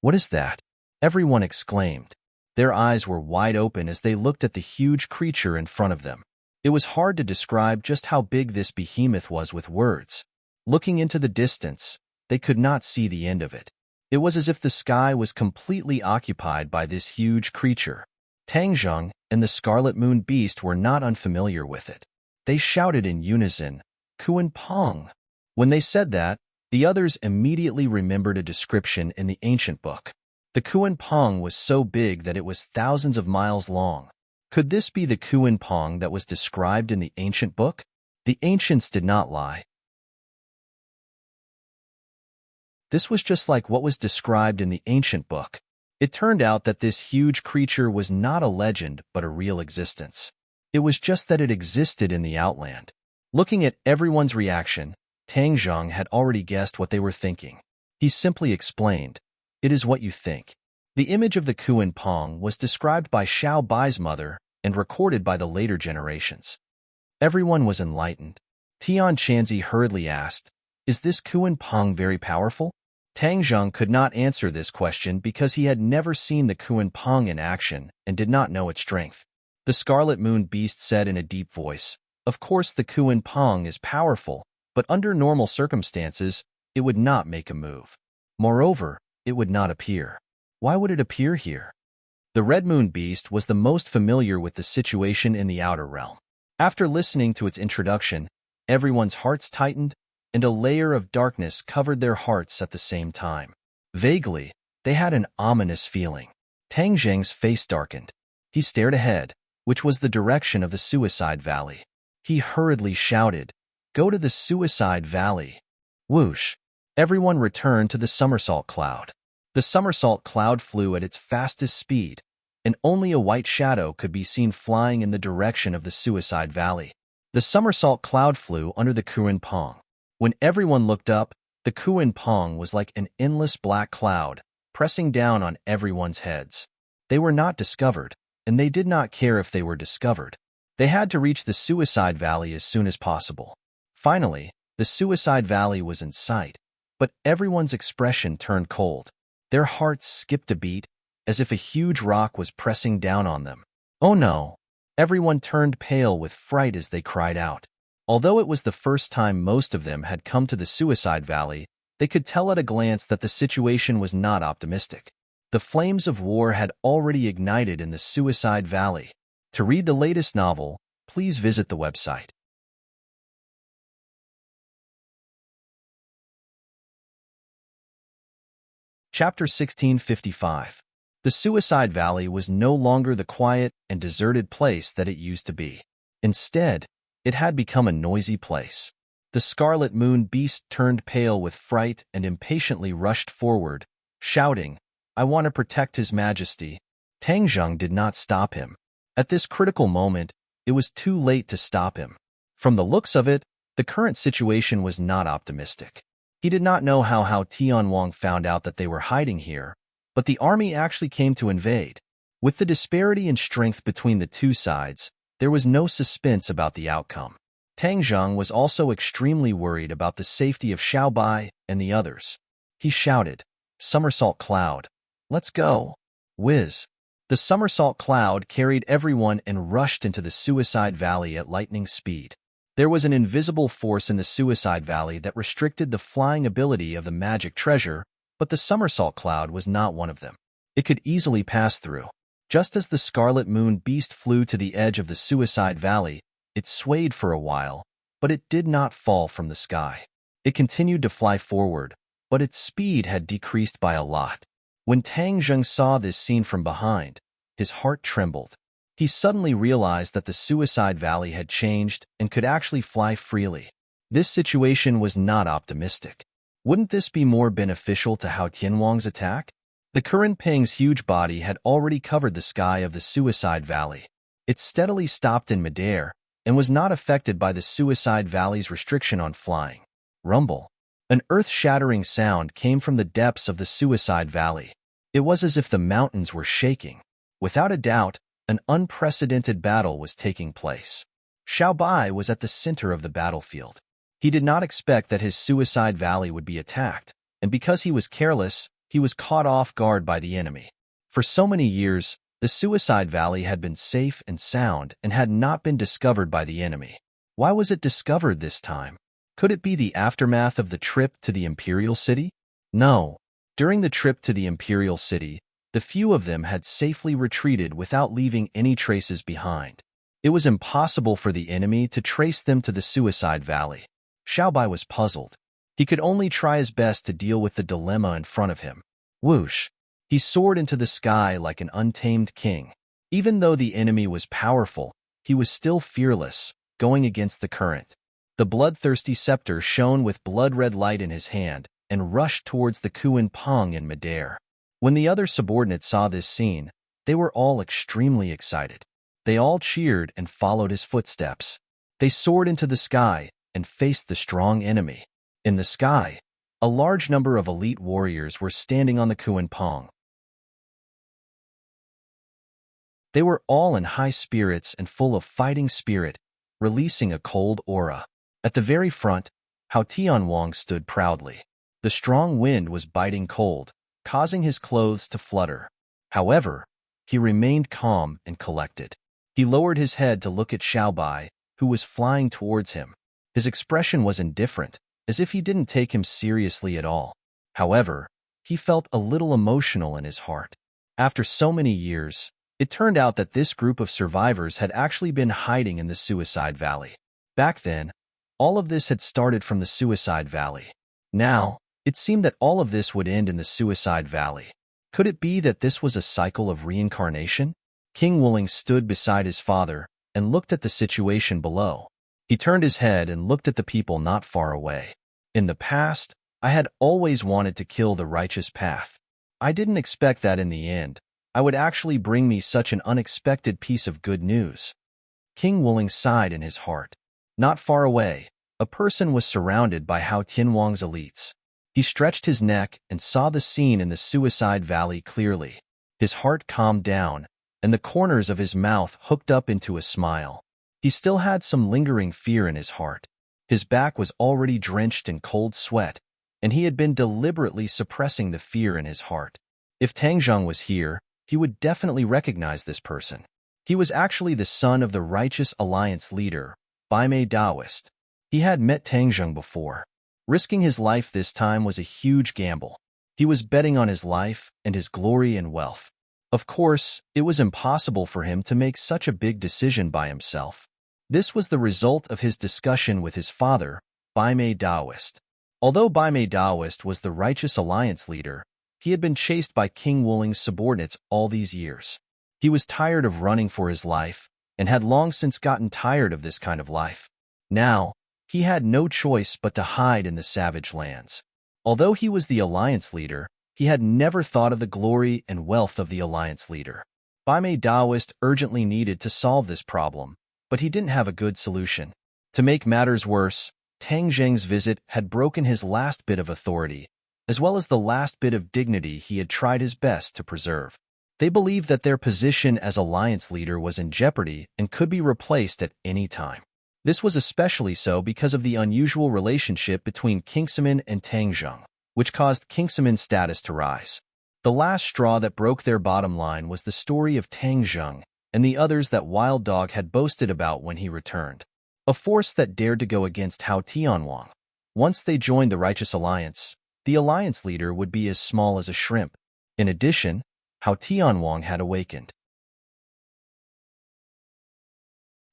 What is that? Everyone exclaimed. Their eyes were wide open as they looked at the huge creature in front of them. It was hard to describe just how big this behemoth was with words. Looking into the distance, they could not see the end of it. It was as if the sky was completely occupied by this huge creature. Tangjung and the Scarlet Moon Beast were not unfamiliar with it. They shouted in unison, Kuan Pong. When they said that, the others immediately remembered a description in the ancient book. The Kuan Pong was so big that it was thousands of miles long. Could this be the Kuan Pong that was described in the ancient book? The ancients did not lie. This was just like what was described in the ancient book. It turned out that this huge creature was not a legend but a real existence. It was just that it existed in the Outland. Looking at everyone's reaction, Tangjung had already guessed what they were thinking. He simply explained, It is what you think. The image of the Kuan Pong was described by Xiao Bai's mother and recorded by the later generations. Everyone was enlightened. Tian Chanzi hurriedly asked, Is this Kuan Pong very powerful? Tangjung could not answer this question because he had never seen the Kuan Pong in action and did not know its strength. The Scarlet Moon Beast said in a deep voice, Of course the Kuan Pong is powerful, but under normal circumstances, it would not make a move. Moreover, it would not appear. Why would it appear here? The Red Moon Beast was the most familiar with the situation in the outer realm. After listening to its introduction, everyone's hearts tightened, and a layer of darkness covered their hearts at the same time. Vaguely, they had an ominous feeling. Tangjung's face darkened. He stared ahead, which was the direction of the Suicide Valley. He hurriedly shouted, Go to the Suicide Valley. Whoosh! Everyone returned to the somersault cloud. The somersault cloud flew at its fastest speed, and only a white shadow could be seen flying in the direction of the Suicide Valley. The somersault cloud flew under the Kuan Pong. When everyone looked up, the Kuan Pong was like an endless black cloud, pressing down on everyone's heads. They were not discovered, and they did not care if they were discovered. They had to reach the Suicide Valley as soon as possible. Finally, the Suicide Valley was in sight, but everyone's expression turned cold. Their hearts skipped a beat, as if a huge rock was pressing down on them. Oh no! Everyone turned pale with fright as they cried out. Although it was the first time most of them had come to the Suicide Valley, they could tell at a glance that the situation was not optimistic. The flames of war had already ignited in the Suicide Valley. To read the latest novel, please visit the website. Chapter 1655. The Suicide Valley was no longer the quiet and deserted place that it used to be. Instead, it had become a noisy place. The Scarlet Moon Beast turned pale with fright and impatiently rushed forward, shouting, "I want to protect His Majesty." Tang Zheng did not stop him. At this critical moment, it was too late to stop him. From the looks of it, the current situation was not optimistic. He did not know how Tianwang found out that they were hiding here, but the army actually came to invade. With the disparity in strength between the two sides, there was no suspense about the outcome. Tang Zheng was also extremely worried about the safety of Xiaobai and the others. He shouted, "Somersault Cloud, let's go!" Whiz! The somersault cloud carried everyone and rushed into the Suicide Valley at lightning speed. There was an invisible force in the Suicide Valley that restricted the flying ability of the magic treasure, but the somersault cloud was not one of them. It could easily pass through. Just as the Scarlet Moon Beast flew to the edge of the Suicide Valley, it swayed for a while, but it did not fall from the sky. It continued to fly forward, but its speed had decreased by a lot. When Tang Zheng saw this scene from behind, his heart trembled. He suddenly realized that the Suicide Valley had changed and could actually fly freely. This situation was not optimistic. Wouldn't this be more beneficial to Hao Tianwang's attack? The current Peng's huge body had already covered the sky of the Suicide Valley. It steadily stopped in midair and was not affected by the Suicide Valley's restriction on flying. Rumble. An earth-shattering sound came from the depths of the Suicide Valley. It was as if the mountains were shaking. Without a doubt, an unprecedented battle was taking place. Xiaobai was at the center of the battlefield. He did not expect that his Suicide Valley would be attacked, and because he was careless, he was caught off guard by the enemy. For so many years, the Suicide Valley had been safe and sound and had not been discovered by the enemy. Why was it discovered this time? Could it be the aftermath of the trip to the Imperial City? No. During the trip to the Imperial City, the few of them had safely retreated without leaving any traces behind. It was impossible for the enemy to trace them to the Suicide Valley. Xiaobai was puzzled. He could only try his best to deal with the dilemma in front of him. Whoosh! He soared into the sky like an untamed king. Even though the enemy was powerful, he was still fearless, going against the current. The bloodthirsty scepter shone with blood-red light in his hand and rushed towards the Kuan Peng in midair. When the other subordinates saw this scene, they were all extremely excited. They all cheered and followed his footsteps. They soared into the sky and faced the strong enemy. In the sky, a large number of elite warriors were standing on the Kuan Peng. They were all in high spirits and full of fighting spirit, releasing a cold aura. At the very front, Hao Tianwang stood proudly. The strong wind was biting cold, causing his clothes to flutter. However, he remained calm and collected. He lowered his head to look at Xiaobai, who was flying towards him. His expression was indifferent, as if he didn't take him seriously at all. However, he felt a little emotional in his heart. After so many years, it turned out that this group of survivors had actually been hiding in the Suicide Valley. Back then, all of this had started from the Suicide Valley. Now, it seemed that all of this would end in the Suicide Valley. Could it be that this was a cycle of reincarnation? King Wuling stood beside his father and looked at the situation below. He turned his head and looked at the people not far away. In the past, I had always wanted to kill the righteous path. I didn't expect that in the end, I would actually bring me such an unexpected piece of good news. King Wuling sighed in his heart. Not far away, a person was surrounded by Hao Tianwang's elites. He stretched his neck and saw the scene in the Suicide Valley clearly. His heart calmed down, and the corners of his mouth hooked up into a smile. He still had some lingering fear in his heart. His back was already drenched in cold sweat, and he had been deliberately suppressing the fear in his heart. If Tang Zheng was here, he would definitely recognize this person. He was actually the son of the Righteous Alliance leader, Baimei Daoist. He had met Tang Zheng before. Risking his life this time was a huge gamble. He was betting on his life and his glory and wealth. Of course, it was impossible for him to make such a big decision by himself. This was the result of his discussion with his father, Baimei Daoist. Although Baimei Daoist was the Righteous Alliance leader, He had been chased by King Wuling's subordinates all these years. He was tired of running for his life and had long since gotten tired of this kind of life. Now, he had no choice but to hide in the savage lands. Although he was the Alliance leader, he had never thought of the glory and wealth of the Alliance leader. Baimei Daoist urgently needed to solve this problem, but he didn't have a good solution. To make matters worse, Tang Zheng's visit had broken his last bit of authority, as well as the last bit of dignity he had tried his best to preserve. They believed that their position as Alliance leader was in jeopardy and could be replaced at any time. This was especially so because of the unusual relationship between Kingsaman and Tang Zheng, which caused Kingsaman's status to rise. The last straw that broke their bottom line was the story of Tang Zheng and the others that Wild Dog had boasted about when he returned. A force that dared to go against Hao Tianwang. Once they joined the Righteous Alliance, the Alliance leader would be as small as a shrimp. In addition, Hao Tianwang had awakened.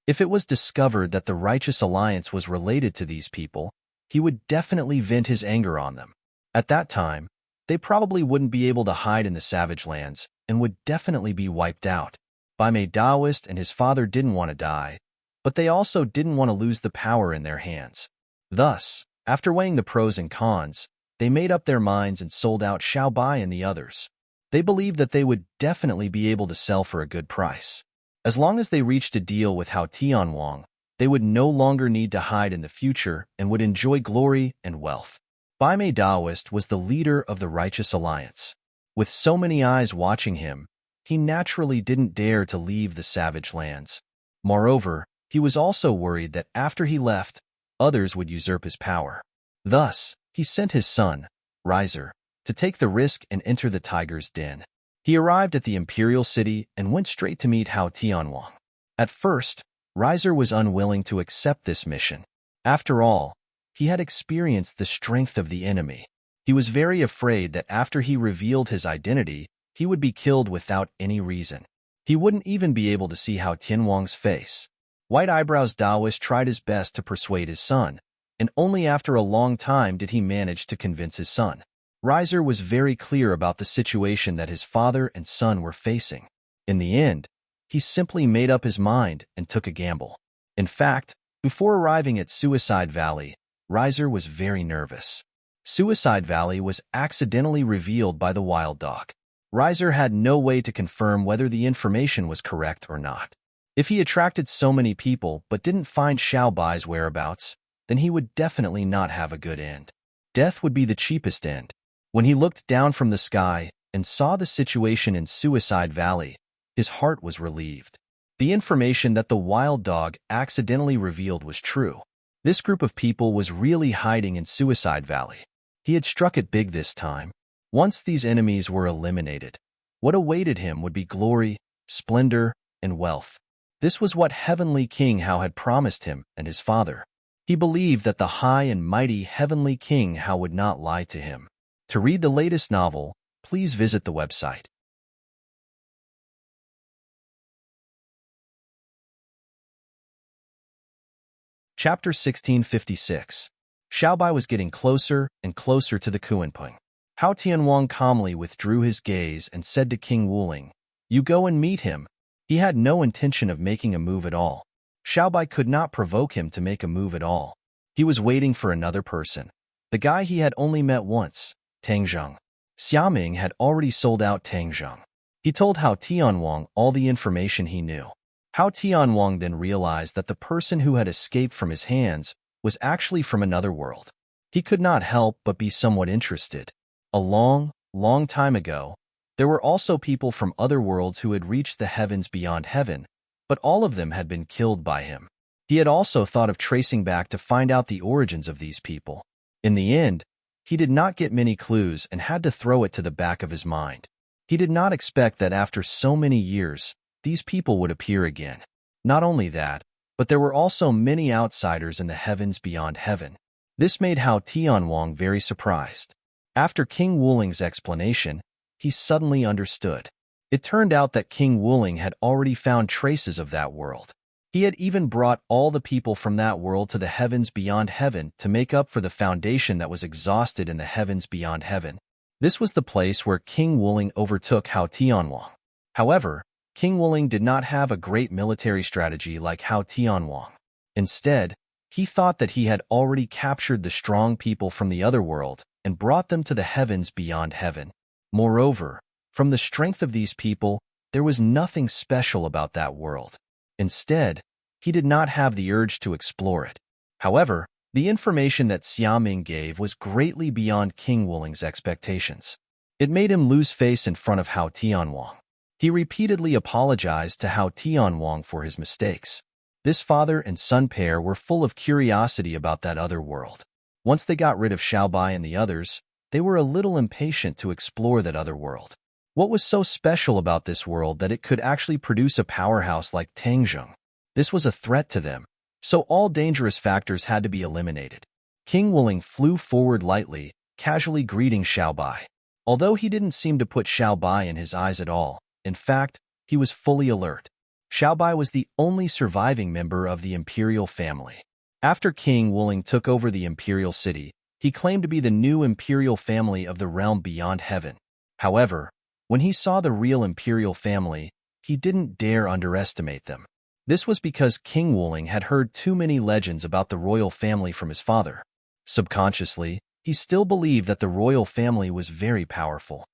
If it was discovered that the Righteous Alliance was related to these people, he would definitely vent his anger on them. At that time, they probably wouldn't be able to hide in the savage lands and would definitely be wiped out. Baimei Daoist and his father didn't want to die, but they also didn't want to lose the power in their hands. Thus, after weighing the pros and cons, they made up their minds and sold out Xiaobai and the others. They believed that they would definitely be able to sell for a good price. As long as they reached a deal with Hao Tianwang, they would no longer need to hide in the future and would enjoy glory and wealth. Baimei Daoist was the leader of the Righteous Alliance. With so many eyes watching him, he naturally didn't dare to leave the savage lands. Moreover, he was also worried that after he left, others would usurp his power. Thus, he sent his son, Riser, to take the risk and enter the tiger's den. He arrived at the imperial city and went straight to meet Hao Tianwang. At first, Riser was unwilling to accept this mission. After all, he had experienced the strength of the enemy. He was very afraid that after he revealed his identity, he would be killed without any reason. He wouldn't even be able to see Hao Tianwang's face. White Eyebrows Daoist tried his best to persuade his son, and only after a long time did he manage to convince his son. Riser was very clear about the situation that his father and son were facing. In the end, he simply made up his mind and took a gamble. In fact, before arriving at Suicide Valley, Riser was very nervous. Suicide Valley was accidentally revealed by the Wild Dog. Riser had no way to confirm whether the information was correct or not. If he attracted so many people but didn't find Xiaobai's whereabouts, then he would definitely not have a good end. Death would be the cheapest end. When he looked down from the sky and saw the situation in Suicide Valley, his heart was relieved. The information that the Wild Dog accidentally revealed was true. This group of people was really hiding in Suicide Valley. He had struck it big this time. Once these enemies were eliminated, what awaited him would be glory, splendor, and wealth. This was what Heavenly King Hao had promised him and his father. He believed that the high and mighty Heavenly King Hao would not lie to him. To read the latest novel, please visit the website. Chapter 1656. Xiaobai was getting closer and closer to the Kuanping. Hao Tianwang calmly withdrew his gaze and said to King Wuling, "You go and meet him." He had no intention of making a move at all. Xiaobai could not provoke him to make a move at all. He was waiting for another person. The guy he had only met once, Tang Zheng. Xiaming had already sold out Tang Zheng. He told Hao Tianwang all the information he knew. Hao Tianwang then realized that the person who had escaped from his hands was actually from another world. He could not help but be somewhat interested. A long, long time ago, there were also people from other worlds who had reached the heavens beyond heaven, but all of them had been killed by him. He had also thought of tracing back to find out the origins of these people. In the end, he did not get many clues and had to throw it to the back of his mind. He did not expect that after so many years, these people would appear again. Not only that, but there were also many outsiders in the heavens beyond heaven. This made Hao Tianwang very surprised. After King Wuling's explanation, he suddenly understood. It turned out that King Wuling had already found traces of that world. He had even brought all the people from that world to the heavens beyond heaven to make up for the foundation that was exhausted in the heavens beyond heaven. This was the place where King Wuling overtook Hao Tianwang. However, King Wuling did not have a great military strategy like Hao Tianwang. Instead, he thought that he had already captured the strong people from the other world and brought them to the heavens beyond heaven. Moreover, from the strength of these people, there was nothing special about that world. Instead, he did not have the urge to explore it. However, the information that Xiaming gave was greatly beyond King Wuling's expectations. It made him lose face in front of Hao Tianwang. He repeatedly apologized to Hao Tianwang for his mistakes. This father and son pair were full of curiosity about that other world. Once they got rid of Xiaobai and the others, they were a little impatient to explore that other world. What was so special about this world that it could actually produce a powerhouse like Tangzheng? This was a threat to them, so all dangerous factors had to be eliminated. King Wuling flew forward lightly, casually greeting Xiaobai. Although he didn't seem to put Xiaobai in his eyes at all, in fact, he was fully alert. Xiaobai was the only surviving member of the imperial family. After King Wuling took over the imperial city, he claimed to be the new imperial family of the realm beyond heaven. However, when he saw the real imperial family, he didn't dare underestimate them. This was because King Wuling had heard too many legends about the royal family from his father. Subconsciously, he still believed that the royal family was very powerful.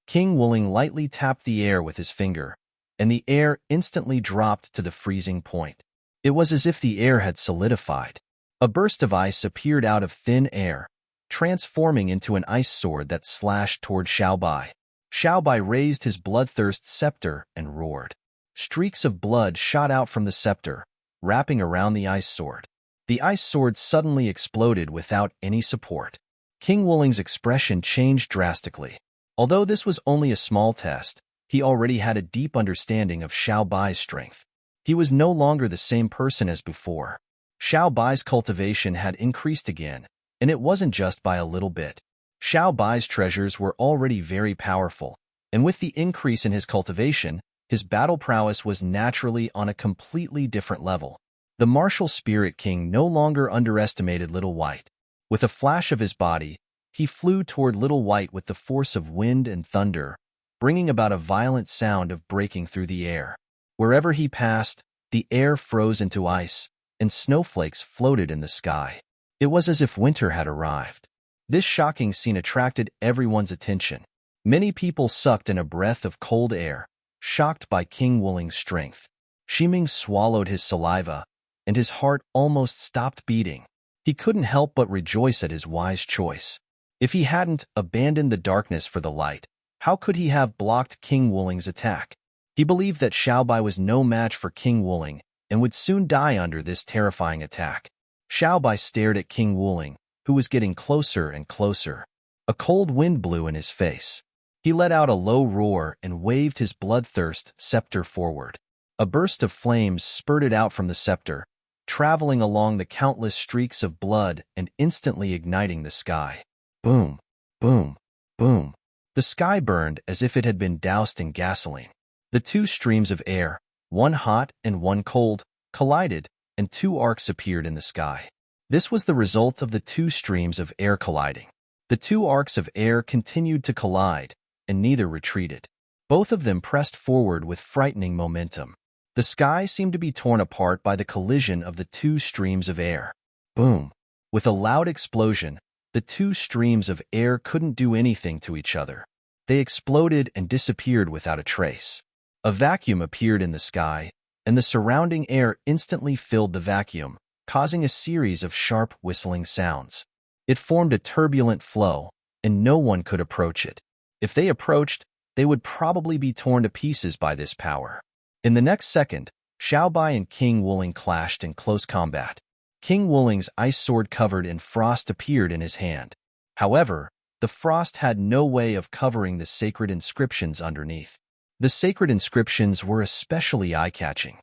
King Wuling lightly tapped the air with his finger, and the air instantly dropped to the freezing point. It was as if the air had solidified. A burst of ice appeared out of thin air, transforming into an ice sword that slashed toward Xiaobai. Xiaobai raised his bloodthirst scepter and roared. Streaks of blood shot out from the scepter, wrapping around the ice sword. The ice sword suddenly exploded without any support. King Wuling's expression changed drastically. Although this was only a small test, he already had a deep understanding of Xiaobai's strength. He was no longer the same person as before. Xiaobai's cultivation had increased again, and it wasn't just by a little bit. Xiaobai's treasures were already very powerful, and with the increase in his cultivation, his battle prowess was naturally on a completely different level. The martial spirit king no longer underestimated Little White. With a flash of his body, he flew toward Little White with the force of wind and thunder, bringing about a violent sound of breaking through the air. Wherever he passed, the air froze into ice, and snowflakes floated in the sky. It was as if winter had arrived. This shocking scene attracted everyone's attention. Many people sucked in a breath of cold air, shocked by King Wuling's strength. Shiming swallowed his saliva, and his heart almost stopped beating. He couldn't help but rejoice at his wise choice. If he hadn't abandoned the darkness for the light, how could he have blocked King Wuling's attack? He believed that Xiaobai was no match for King Wuling and would soon die under this terrifying attack. Xiaobai stared at King Wuling, who was getting closer and closer. A cold wind blew in his face. He let out a low roar and waved his bloodthirst scepter forward. A burst of flames spurted out from the scepter, traveling along the countless streaks of blood and instantly igniting the sky. Boom, boom, boom. The sky burned as if it had been doused in gasoline. The two streams of air, one hot and one cold, collided, and two arcs appeared in the sky. This was the result of the two streams of air colliding. The two arcs of air continued to collide, and neither retreated. Both of them pressed forward with frightening momentum. The sky seemed to be torn apart by the collision of the two streams of air. Boom! With a loud explosion, the two streams of air couldn't do anything to each other. They exploded and disappeared without a trace. A vacuum appeared in the sky, and the surrounding air instantly filled the vacuum, causing a series of sharp whistling sounds. It formed a turbulent flow, and no one could approach it. If they approached, they would probably be torn to pieces by this power. In the next second, Xiaobai and King Wuling clashed in close combat. King Wuling's ice sword covered in frost appeared in his hand. However, the frost had no way of covering the sacred inscriptions underneath. The sacred inscriptions were especially eye-catching.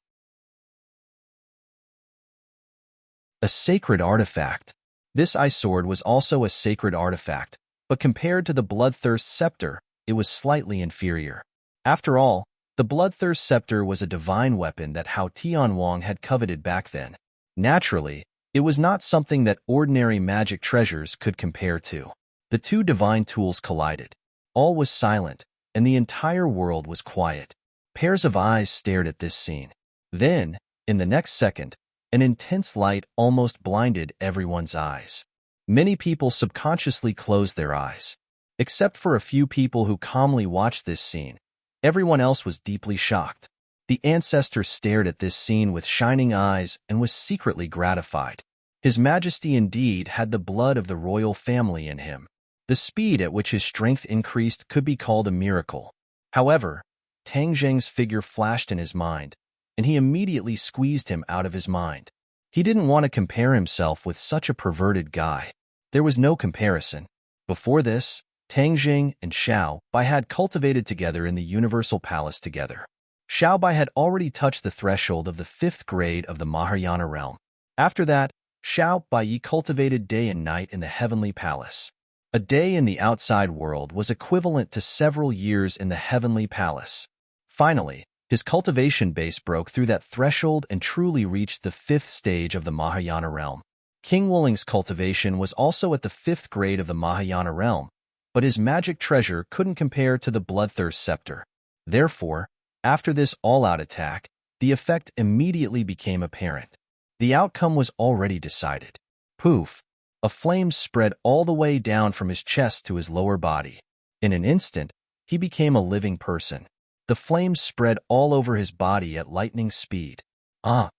A sacred artifact. This ice sword was also a sacred artifact, but compared to the bloodthirst scepter, it was slightly inferior. After all, the bloodthirst scepter was a divine weapon that Hao Tianwang had coveted back then. Naturally, It was not something that ordinary magic treasures could compare to. The two divine tools collided. All was silent, and the entire world was quiet. Pairs of eyes stared at this scene. Then, in the next second, an intense light almost blinded everyone's eyes. Many people subconsciously closed their eyes. Except for a few people who calmly watched this scene, everyone else was deeply shocked. The ancestor stared at this scene with shining eyes and was secretly gratified. His Majesty indeed had the blood of the royal family in him. The speed at which his strength increased could be called a miracle. However, Tang Zheng's figure flashed in his mind, and he immediately squeezed him out of his mind. He didn't want to compare himself with such a perverted guy. There was no comparison. Before this, Tang Zheng and Xiao Bai had cultivated together in the Universal Palace together. Xiao Bai had already touched the threshold of the 5th grade of the Mahayana realm. After that, Xiao Bai cultivated day and night in the Heavenly Palace. A day in the outside world was equivalent to several years in the Heavenly Palace. Finally, his cultivation base broke through that threshold and truly reached the 5th stage of the Mahayana realm. King Wuling's cultivation was also at the 5th grade of the Mahayana realm, but his magic treasure couldn't compare to the Bloodthirst Scepter. Therefore, after this all-out attack, the effect immediately became apparent. The outcome was already decided. Poof! A flame spread all the way down from his chest to his lower body. In an instant, he became a living person. The flames spread all over his body at lightning speed. Ah!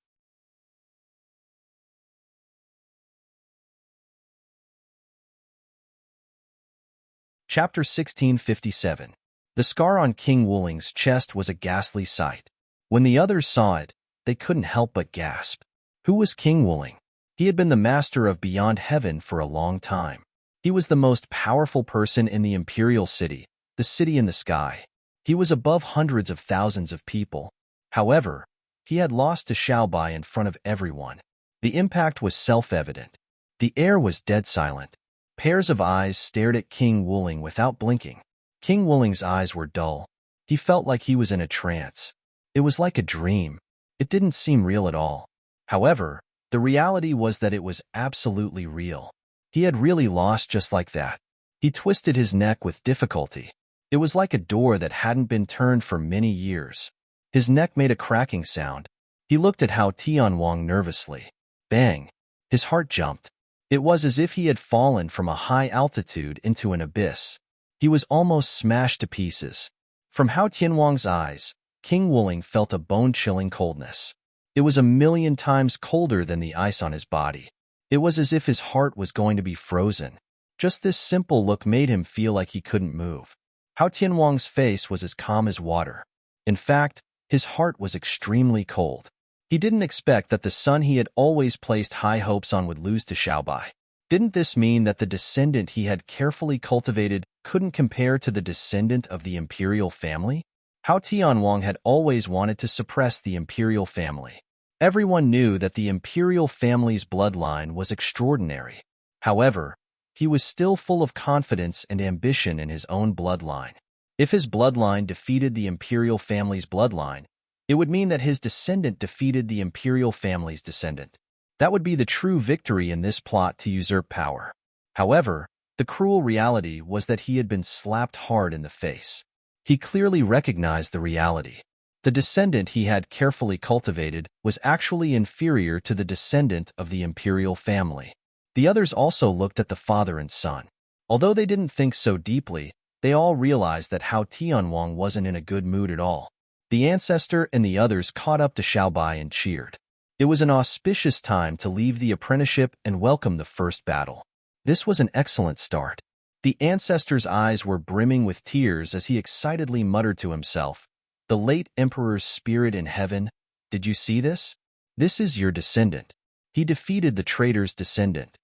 Chapter 1657. The scar on King Wuling's chest was a ghastly sight. When the others saw it, they couldn't help but gasp. Who was King Wuling? He had been the master of Beyond Heaven for a long time. He was the most powerful person in the Imperial City, the city in the sky. He was above hundreds of thousands of people. However, he had lost to Xiao Bai in front of everyone. The impact was self-evident. The air was dead silent. Pairs of eyes stared at King Wuling without blinking. King Wuling's eyes were dull. He felt like he was in a trance. It was like a dream. It didn't seem real at all. However, the reality was that it was absolutely real. He had really lost just like that. He twisted his neck with difficulty. It was like a door that hadn't been turned for many years. His neck made a cracking sound. He looked at Hao Tianwang nervously. Bang! His heart jumped. It was as if he had fallen from a high altitude into an abyss. He was almost smashed to pieces. From Hao Tianwang's eyes, King Wuling felt a bone-chilling coldness. It was a million times colder than the ice on his body. It was as if his heart was going to be frozen. Just this simple look made him feel like he couldn't move. Hao Tianwang's face was as calm as water. In fact, his heart was extremely cold. He didn't expect that the son he had always placed high hopes on would lose to Xiao Bai. Didn't this mean that the descendant he had carefully cultivated couldn't compare to the descendant of the imperial family? Hao Tianwang had always wanted to suppress the imperial family. Everyone knew that the imperial family's bloodline was extraordinary. However, he was still full of confidence and ambition in his own bloodline. If his bloodline defeated the imperial family's bloodline, it would mean that his descendant defeated the imperial family's descendant. That would be the true victory in this plot to usurp power. However, the cruel reality was that he had been slapped hard in the face. He clearly recognized the reality. The descendant he had carefully cultivated was actually inferior to the descendant of the imperial family. The others also looked at the father and son. Although they didn't think so deeply, they all realized that Hao Tianwang wasn't in a good mood at all. The ancestor and the others caught up to Xiao Bai and cheered. It was an auspicious time to leave the apprenticeship and welcome the first battle. This was an excellent start. The ancestor's eyes were brimming with tears as he excitedly muttered to himself, "The late emperor's spirit in heaven, did you see this? This is your descendant. He defeated the traitor's descendant."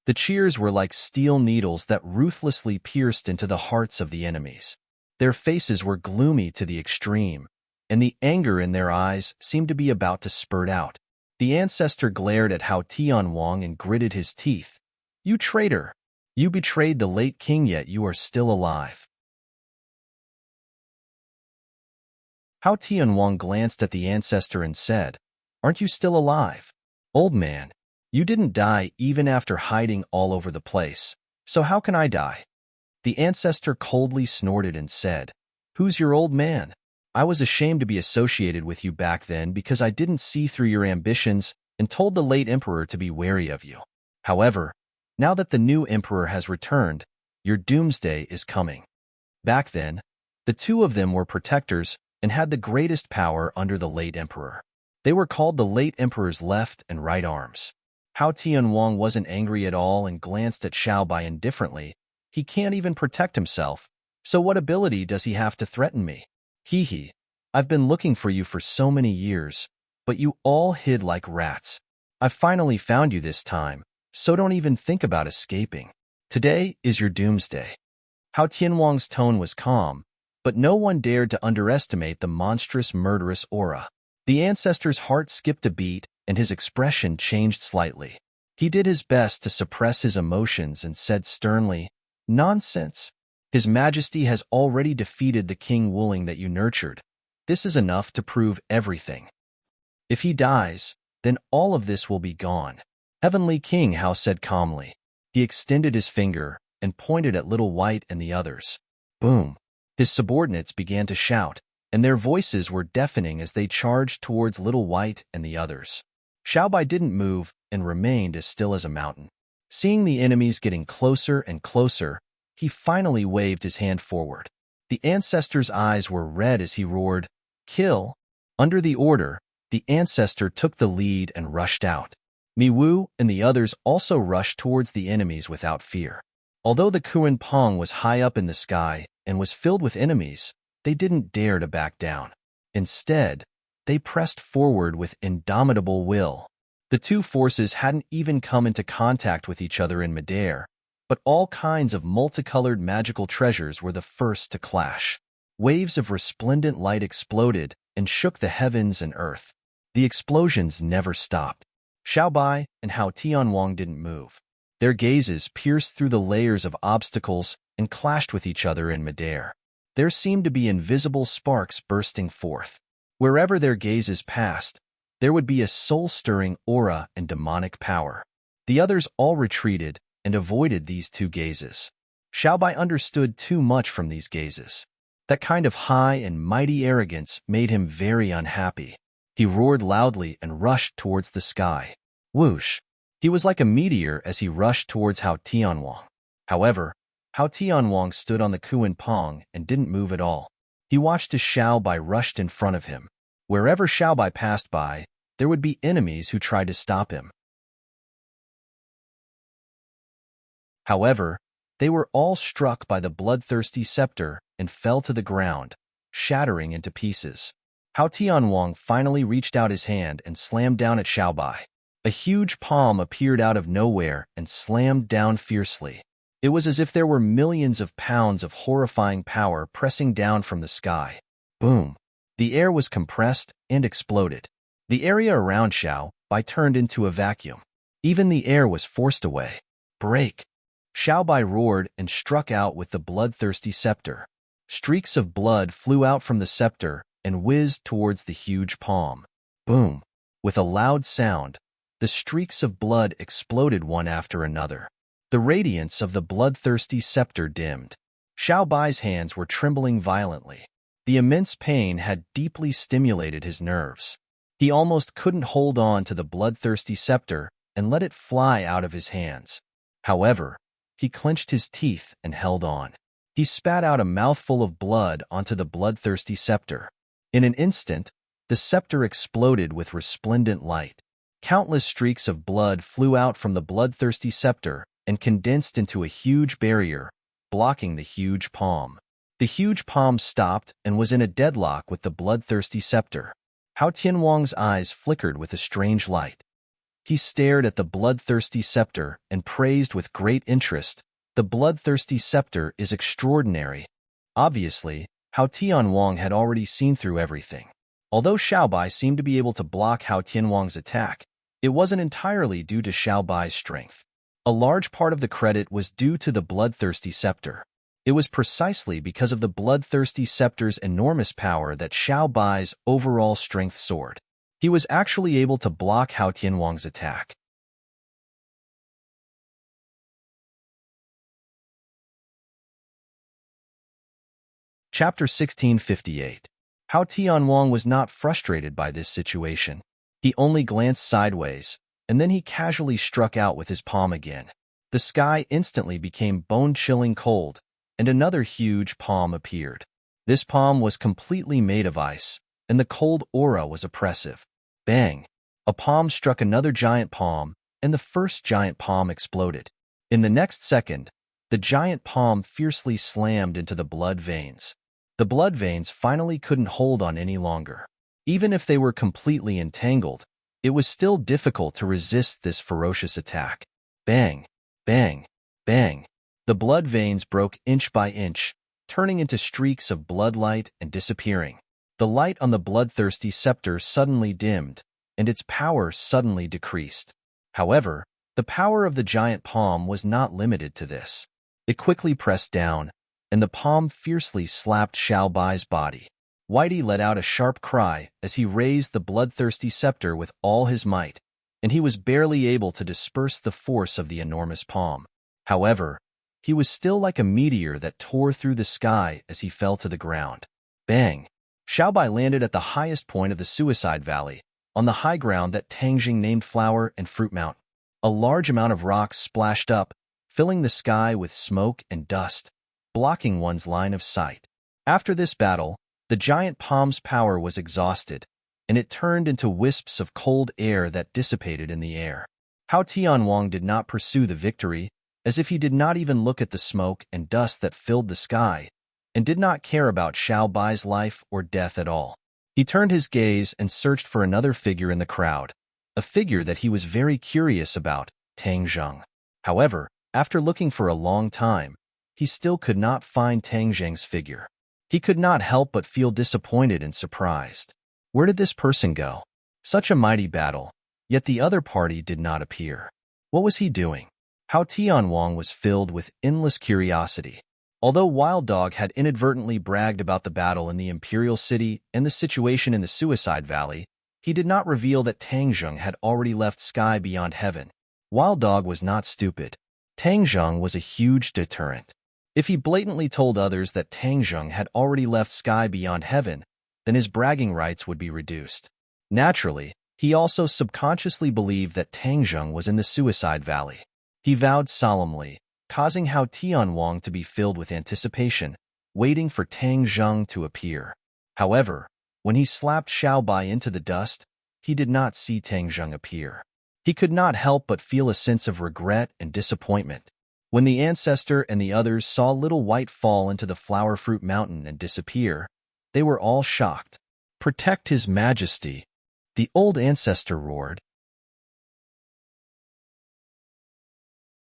The cheers were like steel needles that ruthlessly pierced into the hearts of the enemies. Their faces were gloomy to the extreme, and the anger in their eyes seemed to be about to spurt out. The ancestor glared at Hao Tianwang and gritted his teeth. "You traitor! You betrayed the late king, yet you are still alive." Hao Tianwang glanced at the ancestor and said, "Aren't you still alive? Old man, You didn't die even after hiding all over the place. So how can I die? The ancestor coldly snorted and said, "Who's your old man? I was ashamed to be associated with you back then because I didn't see through your ambitions and told the late emperor to be wary of you. However, now that the new emperor has returned, your doomsday is coming." Back then, the two of them were protectors and had the greatest power under the late emperor. They were called the late emperor's left and right arms. Hao Tianwang wasn't angry at all and glanced at Xiaobai indifferently. He can't even protect himself, so what ability does he have to threaten me? Hee hee, I've been looking for you for so many years, but you all hid like rats. I've finally found you this time, so don't even think about escaping. Today is your doomsday. Hao Tianwang's tone was calm, but no one dared to underestimate the monstrous, murderous aura. The ancestor's heart skipped a beat, and his expression changed slightly. He did his best to suppress his emotions and said sternly, "Nonsense. His Majesty has already defeated the King Wuling that you nurtured. This is enough to prove everything. If he dies, then all of this will be gone." Heavenly King Hao said calmly. He extended his finger and pointed at Little White and the others. Boom! His subordinates began to shout, and their voices were deafening as they charged towards Little White and the others. Xiaobai didn't move and remained as still as a mountain. Seeing the enemies getting closer and closer, he finally waved his hand forward. The ancestor's eyes were red as he roared, "Kill!" Under the order, the ancestor took the lead and rushed out. Mi Wu and the others also rushed towards the enemies without fear. Although the Kuan Pong was high up in the sky and was filled with enemies, they didn't dare to back down. Instead, they pressed forward with indomitable will. The two forces hadn't even come into contact with each other in midair, but all kinds of multicolored magical treasures were the first to clash. Waves of resplendent light exploded and shook the heavens and earth. The explosions never stopped. Xiaobai and Hao Tianwang didn't move. Their gazes pierced through the layers of obstacles and clashed with each other in midair. There seemed to be invisible sparks bursting forth. Wherever their gazes passed, there would be a soul-stirring aura and demonic power. The others all retreated and avoided these two gazes. Xiaobai understood too much from these gazes. That kind of high and mighty arrogance made him very unhappy. He roared loudly and rushed towards the sky. Whoosh! He was like a meteor as he rushed towards Hao Tianwang. However, Hao Tianwang stood on the Kuan Pong and didn't move at all. He watched as Xiaobai rushed in front of him. Wherever Xiaobai passed by, there would be enemies who tried to stop him. However, they were all struck by the bloodthirsty scepter and fell to the ground, shattering into pieces. Hao Tianwang finally reached out his hand and slammed down at Xiaobai. A huge palm appeared out of nowhere and slammed down fiercely. It was as if there were millions of pounds of horrifying power pressing down from the sky. Boom! The air was compressed and exploded. The area around Xiaobai turned into a vacuum. Even the air was forced away. Break! Xiaobai roared and struck out with the bloodthirsty scepter. Streaks of blood flew out from the scepter and whizzed towards the huge palm. Boom! With a loud sound, the streaks of blood exploded one after another. The radiance of the bloodthirsty scepter dimmed. Xiaobai's hands were trembling violently. The immense pain had deeply stimulated his nerves. He almost couldn't hold on to the bloodthirsty scepter and let it fly out of his hands. However, he clenched his teeth and held on. He spat out a mouthful of blood onto the bloodthirsty scepter. In an instant, the scepter exploded with resplendent light. Countless streaks of blood flew out from the bloodthirsty scepter and condensed into a huge barrier, blocking the huge palm. The huge palm stopped and was in a deadlock with the bloodthirsty scepter. Hao Tianwang's eyes flickered with a strange light. He stared at the bloodthirsty scepter and praised with great interest, "The bloodthirsty scepter is extraordinary." Obviously, Hao Tianwang had already seen through everything. Although Xiaobai seemed to be able to block Hao Tianwang's attack, it wasn't entirely due to Xiaobai's strength. A large part of the credit was due to the bloodthirsty scepter. It was precisely because of the bloodthirsty scepter's enormous power that Xiaobai's overall strength soared. He was actually able to block Hao Tianwang's attack. Chapter 1658. How Tianwang was not frustrated by this situation. He only glanced sideways, and then he casually struck out with his palm again. The sky instantly became bone-chilling cold, and another huge palm appeared. This palm was completely made of ice, and the cold aura was oppressive. Bang! A palm struck another giant palm, and the first giant palm exploded. In the next second, the giant palm fiercely slammed into the blood veins. The blood veins finally couldn't hold on any longer. Even if they were completely entangled, it was still difficult to resist this ferocious attack. Bang! Bang! Bang! The blood veins broke inch by inch, turning into streaks of bloodlight and disappearing. The light on the bloodthirsty scepter suddenly dimmed, and its power suddenly decreased. However, the power of the giant palm was not limited to this. It quickly pressed down, and the palm fiercely slapped Xiao Bai's body. Whitey let out a sharp cry as he raised the bloodthirsty scepter with all his might, and he was barely able to disperse the force of the enormous palm. However, he was still like a meteor that tore through the sky as he fell to the ground. Bang! Xiao Bai landed at the highest point of the Suicide Valley, on the high ground that Tangjing named Flower and Fruit Mountain. A large amount of rocks splashed up, filling the sky with smoke and dust, blocking one's line of sight. After this battle, the giant palm's power was exhausted, and it turned into wisps of cold air that dissipated in the air. Hao Tianwang did not pursue the victory, as if he did not even look at the smoke and dust that filled the sky, and did not care about Xiao Bai's life or death at all. He turned his gaze and searched for another figure in the crowd, a figure that he was very curious about, Tang Zheng. However, after looking for a long time, he still could not find Tang Zheng's figure. He could not help but feel disappointed and surprised. Where did this person go? Such a mighty battle, yet the other party did not appear. What was he doing? Hao Tianwang was filled with endless curiosity. Although Wild Dog had inadvertently bragged about the battle in the Imperial City and the situation in the Suicide Valley, he did not reveal that Tang Zheng had already left Sky Beyond Heaven. Wild Dog was not stupid. Tang Zheng was a huge deterrent. If he blatantly told others that Tang Zheng had already left Sky Beyond Heaven, then his bragging rights would be reduced. Naturally, he also subconsciously believed that Tang Zheng was in the Suicide Valley. He vowed solemnly, causing Hao Tianwang to be filled with anticipation, waiting for Tang Zheng to appear. However, when he slapped Xiao Bai into the dust, he did not see Tang Zheng appear. He could not help but feel a sense of regret and disappointment. When the ancestor and the others saw Little White fall into the Flower Fruit Mountain and disappear, they were all shocked. "Protect His Majesty!" the old ancestor roared.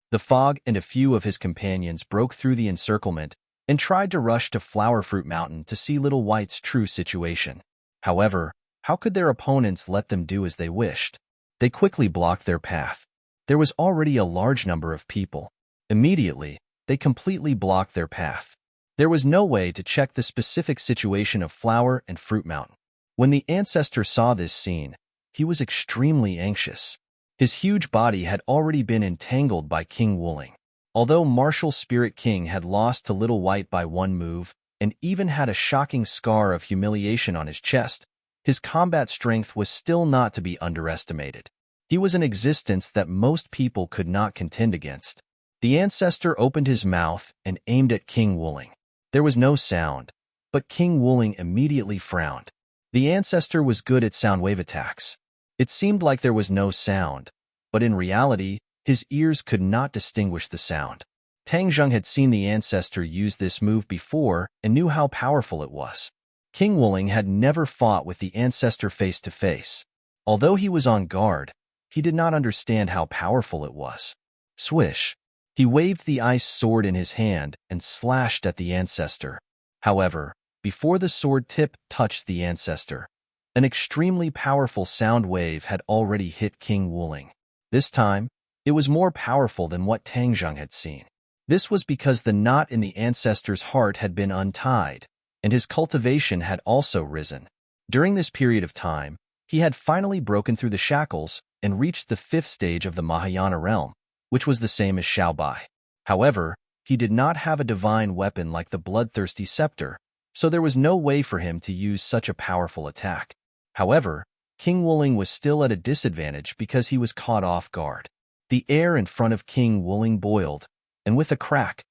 The fog and a few of his companions broke through the encirclement and tried to rush to Flower Fruit Mountain to see Little White's true situation. However, how could their opponents let them do as they wished? They quickly blocked their path. There was already a large number of people. Immediately, they completely blocked their path. There was no way to check the specific situation of Flower and Fruit Mountain. When the ancestor saw this scene, he was extremely anxious. His huge body had already been entangled by King Wuling. Although Martial Spirit King had lost to Little White by one move, and even had a shocking scar of humiliation on his chest, his combat strength was still not to be underestimated. He was an existence that most people could not contend against. The ancestor opened his mouth and aimed at King Wuling. There was no sound, but King Wuling immediately frowned. The ancestor was good at sound wave attacks. It seemed like there was no sound, but in reality, his ears could not distinguish the sound. Tang Zheng had seen the ancestor use this move before and knew how powerful it was. King Wuling had never fought with the ancestor face to face. Although he was on guard, he did not understand how powerful it was. Swish! He waved the ice sword in his hand and slashed at the ancestor. However, before the sword tip touched the ancestor, an extremely powerful sound wave had already hit King Wuling. This time, it was more powerful than what Tang Zheng had seen. This was because the knot in the ancestor's heart had been untied, and his cultivation had also risen. During this period of time, he had finally broken through the shackles and reached the 5th stage of the Mahayana realm, which was the same as Xiao Bai. However, he did not have a divine weapon like the bloodthirsty scepter, so there was no way for him to use such a powerful attack. However, King Wuling was still at a disadvantage because he was caught off guard. The air in front of King Wuling boiled, and with a crack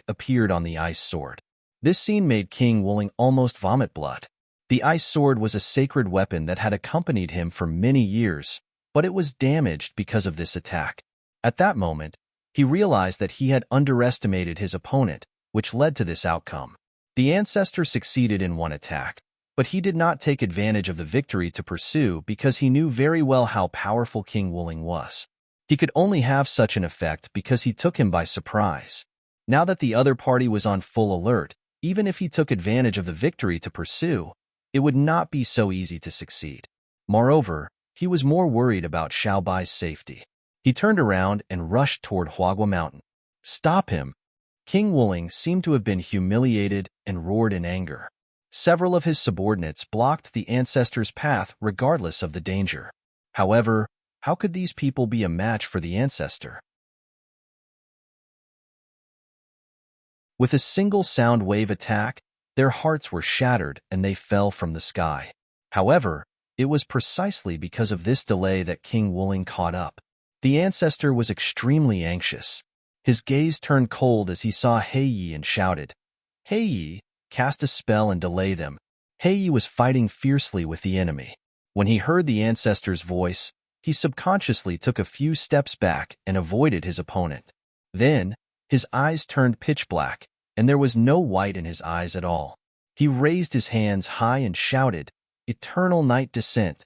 appeared on the ice sword. This scene made King Wuling almost vomit blood. The ice sword was a sacred weapon that had accompanied him for many years, but it was damaged because of this attack. At that moment, he realized that he had underestimated his opponent, which led to this outcome. The ancestor succeeded in one attack, but he did not take advantage of the victory to pursue because he knew very well how powerful King Wuling was. He could only have such an effect because he took him by surprise. Now that the other party was on full alert, even if he took advantage of the victory to pursue, it would not be so easy to succeed. Moreover, he was more worried about Xiaobai's safety. He turned around and rushed toward Huagua Mountain. Stop him! King Wuling seemed to have been humiliated and roared in anger. Several of his subordinates blocked the ancestor's path regardless of the danger. However, how could these people be a match for the ancestor? With a single sound wave attack, their hearts were shattered and they fell from the sky. However, it was precisely because of this delay that King Wuling caught up. The ancestor was extremely anxious. His gaze turned cold as he saw Heiyi and shouted, "Heiyi, cast a spell and delay them." Heiyi was fighting fiercely with the enemy. When he heard the ancestor's voice, he subconsciously took a few steps back and avoided his opponent. Then, his eyes turned pitch black, and there was no white in his eyes at all. He raised his hands high and shouted, "Eternal night descent."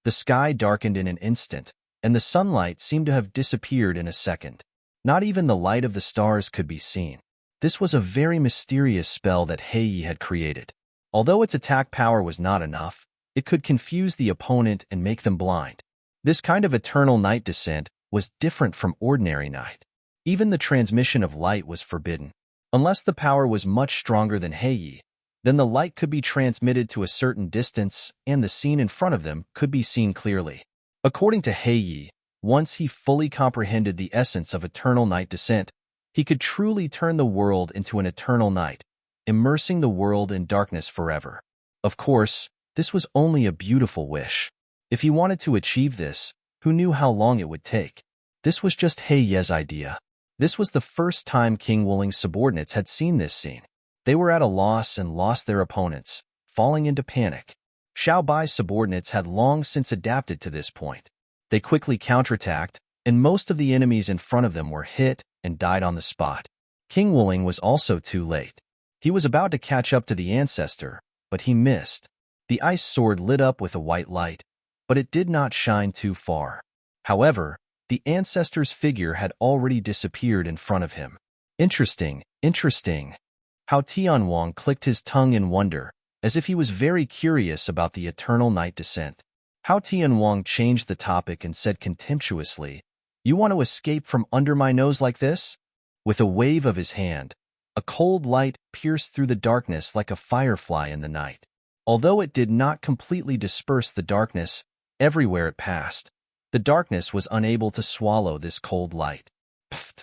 The sky darkened in an instant, and the sunlight seemed to have disappeared in a second. Not even the light of the stars could be seen. This was a very mysterious spell that Heiyi had created. Although its attack power was not enough, it could confuse the opponent and make them blind. This kind of eternal night descent was different from ordinary night. Even the transmission of light was forbidden. Unless the power was much stronger than Heiyi, then the light could be transmitted to a certain distance and the scene in front of them could be seen clearly. According to Heiyi, once he fully comprehended the essence of eternal night descent, he could truly turn the world into an eternal night, immersing the world in darkness forever. Of course, this was only a beautiful wish. If he wanted to achieve this, who knew how long it would take? This was just Heiyi's idea. This was the first time King Wuling's subordinates had seen this scene. They were at a loss and lost their opponents, falling into panic. Xiaobai's subordinates had long since adapted to this point. They quickly counterattacked, and most of the enemies in front of them were hit and died on the spot. King Wuling was also too late. He was about to catch up to the ancestor, but he missed. The ice sword lit up with a white light, but it did not shine too far. However, the ancestor's figure had already disappeared in front of him. Interesting. Hao Tianwang clicked his tongue in wonder, as if he was very curious about the eternal night descent. Hao Tianwang changed the topic and said contemptuously, "You want to escape from under my nose like this?" With a wave of his hand, a cold light pierced through the darkness like a firefly in the night. Although it did not completely disperse the darkness, everywhere it passed, the darkness was unable to swallow this cold light. Pfft.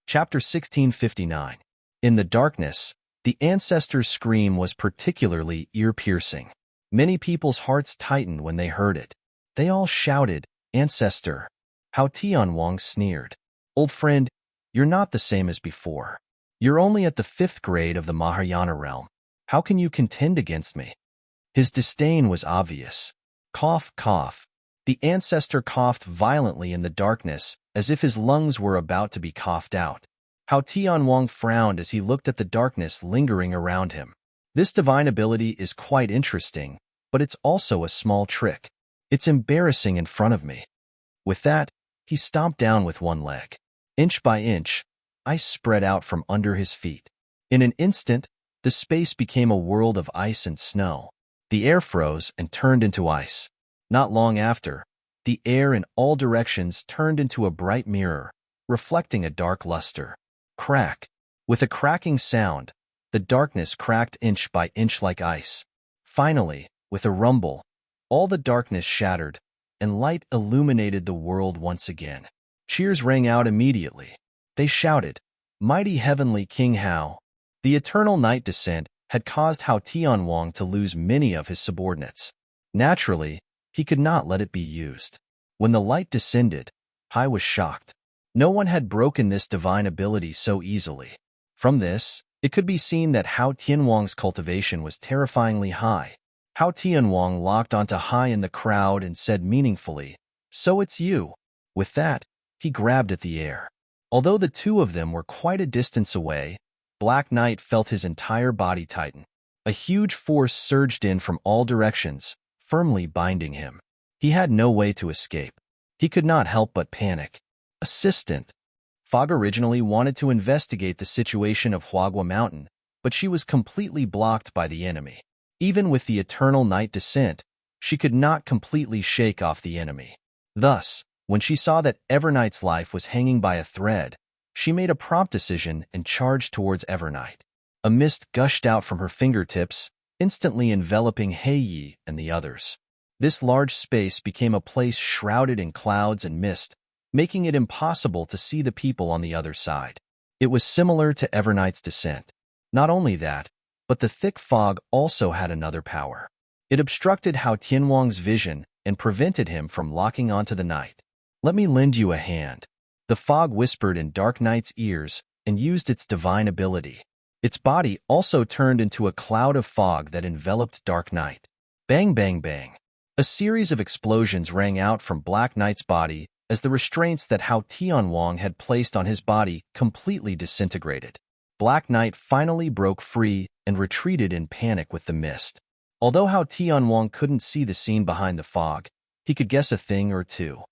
Chapter 1659. In the darkness, the ancestor's scream was particularly ear-piercing. Many people's hearts tightened when they heard it. They all shouted, "Ancestor!" Hao Tianwang sneered. "Old friend, you're not the same as before. You're only at the 5th grade of the Mahayana realm. How can you contend against me?" His disdain was obvious. Cough, cough. The ancestor coughed violently in the darkness, as if his lungs were about to be coughed out. Hao Tianwang frowned as he looked at the darkness lingering around him. This divine ability is quite interesting, but it's also a small trick. It's embarrassing in front of me. With that, he stomped down with one leg. Inch by inch, ice spread out from under his feet. In an instant, the space became a world of ice and snow. The air froze and turned into ice. Not long after, the air in all directions turned into a bright mirror, reflecting a dark luster. Crack. With a cracking sound, the darkness cracked inch by inch like ice. Finally, with a rumble, all the darkness shattered, and light illuminated the world once again. Cheers rang out immediately. They shouted, "Mighty Heavenly King Hao!" The eternal night descent had caused Hao Tianwang to lose many of his subordinates. Naturally, he could not let it be used. When the light descended, Hai was shocked. No one had broken this divine ability so easily. From this, it could be seen that Hao Tianwang's cultivation was terrifyingly high. Hao Tianwang locked onto Hai in the crowd and said meaningfully, "So it's you." With that, he grabbed at the air. Although the two of them were quite a distance away, Black Knight felt his entire body tighten. A huge force surged in from all directions, firmly binding him. He had no way to escape. He could not help but panic. Assistant. Fog originally wanted to investigate the situation of Huagua Mountain, but she was completely blocked by the enemy. Even with the eternal night descent, she could not completely shake off the enemy. Thus, when she saw that Everknight's life was hanging by a thread, she made a prompt decision and charged towards Everknight. A mist gushed out from her fingertips, instantly enveloping Heiyi and the others. This large space became a place shrouded in clouds and mist, making it impossible to see the people on the other side. It was similar to Everknight's descent. Not only that, but the thick fog also had another power. It obstructed Hao Tianwang's vision and prevented him from locking onto the night. "Let me lend you a hand." The fog whispered in Dark Knight's ears and used its divine ability. Its body also turned into a cloud of fog that enveloped Dark Knight. Bang, bang, bang. A series of explosions rang out from Black Knight's body as the restraints that Hao Tianwang had placed on his body completely disintegrated. Black Knight finally broke free and retreated in panic with the mist. Although Hao Tianwang couldn't see the scene behind the fog, he could guess a thing or two.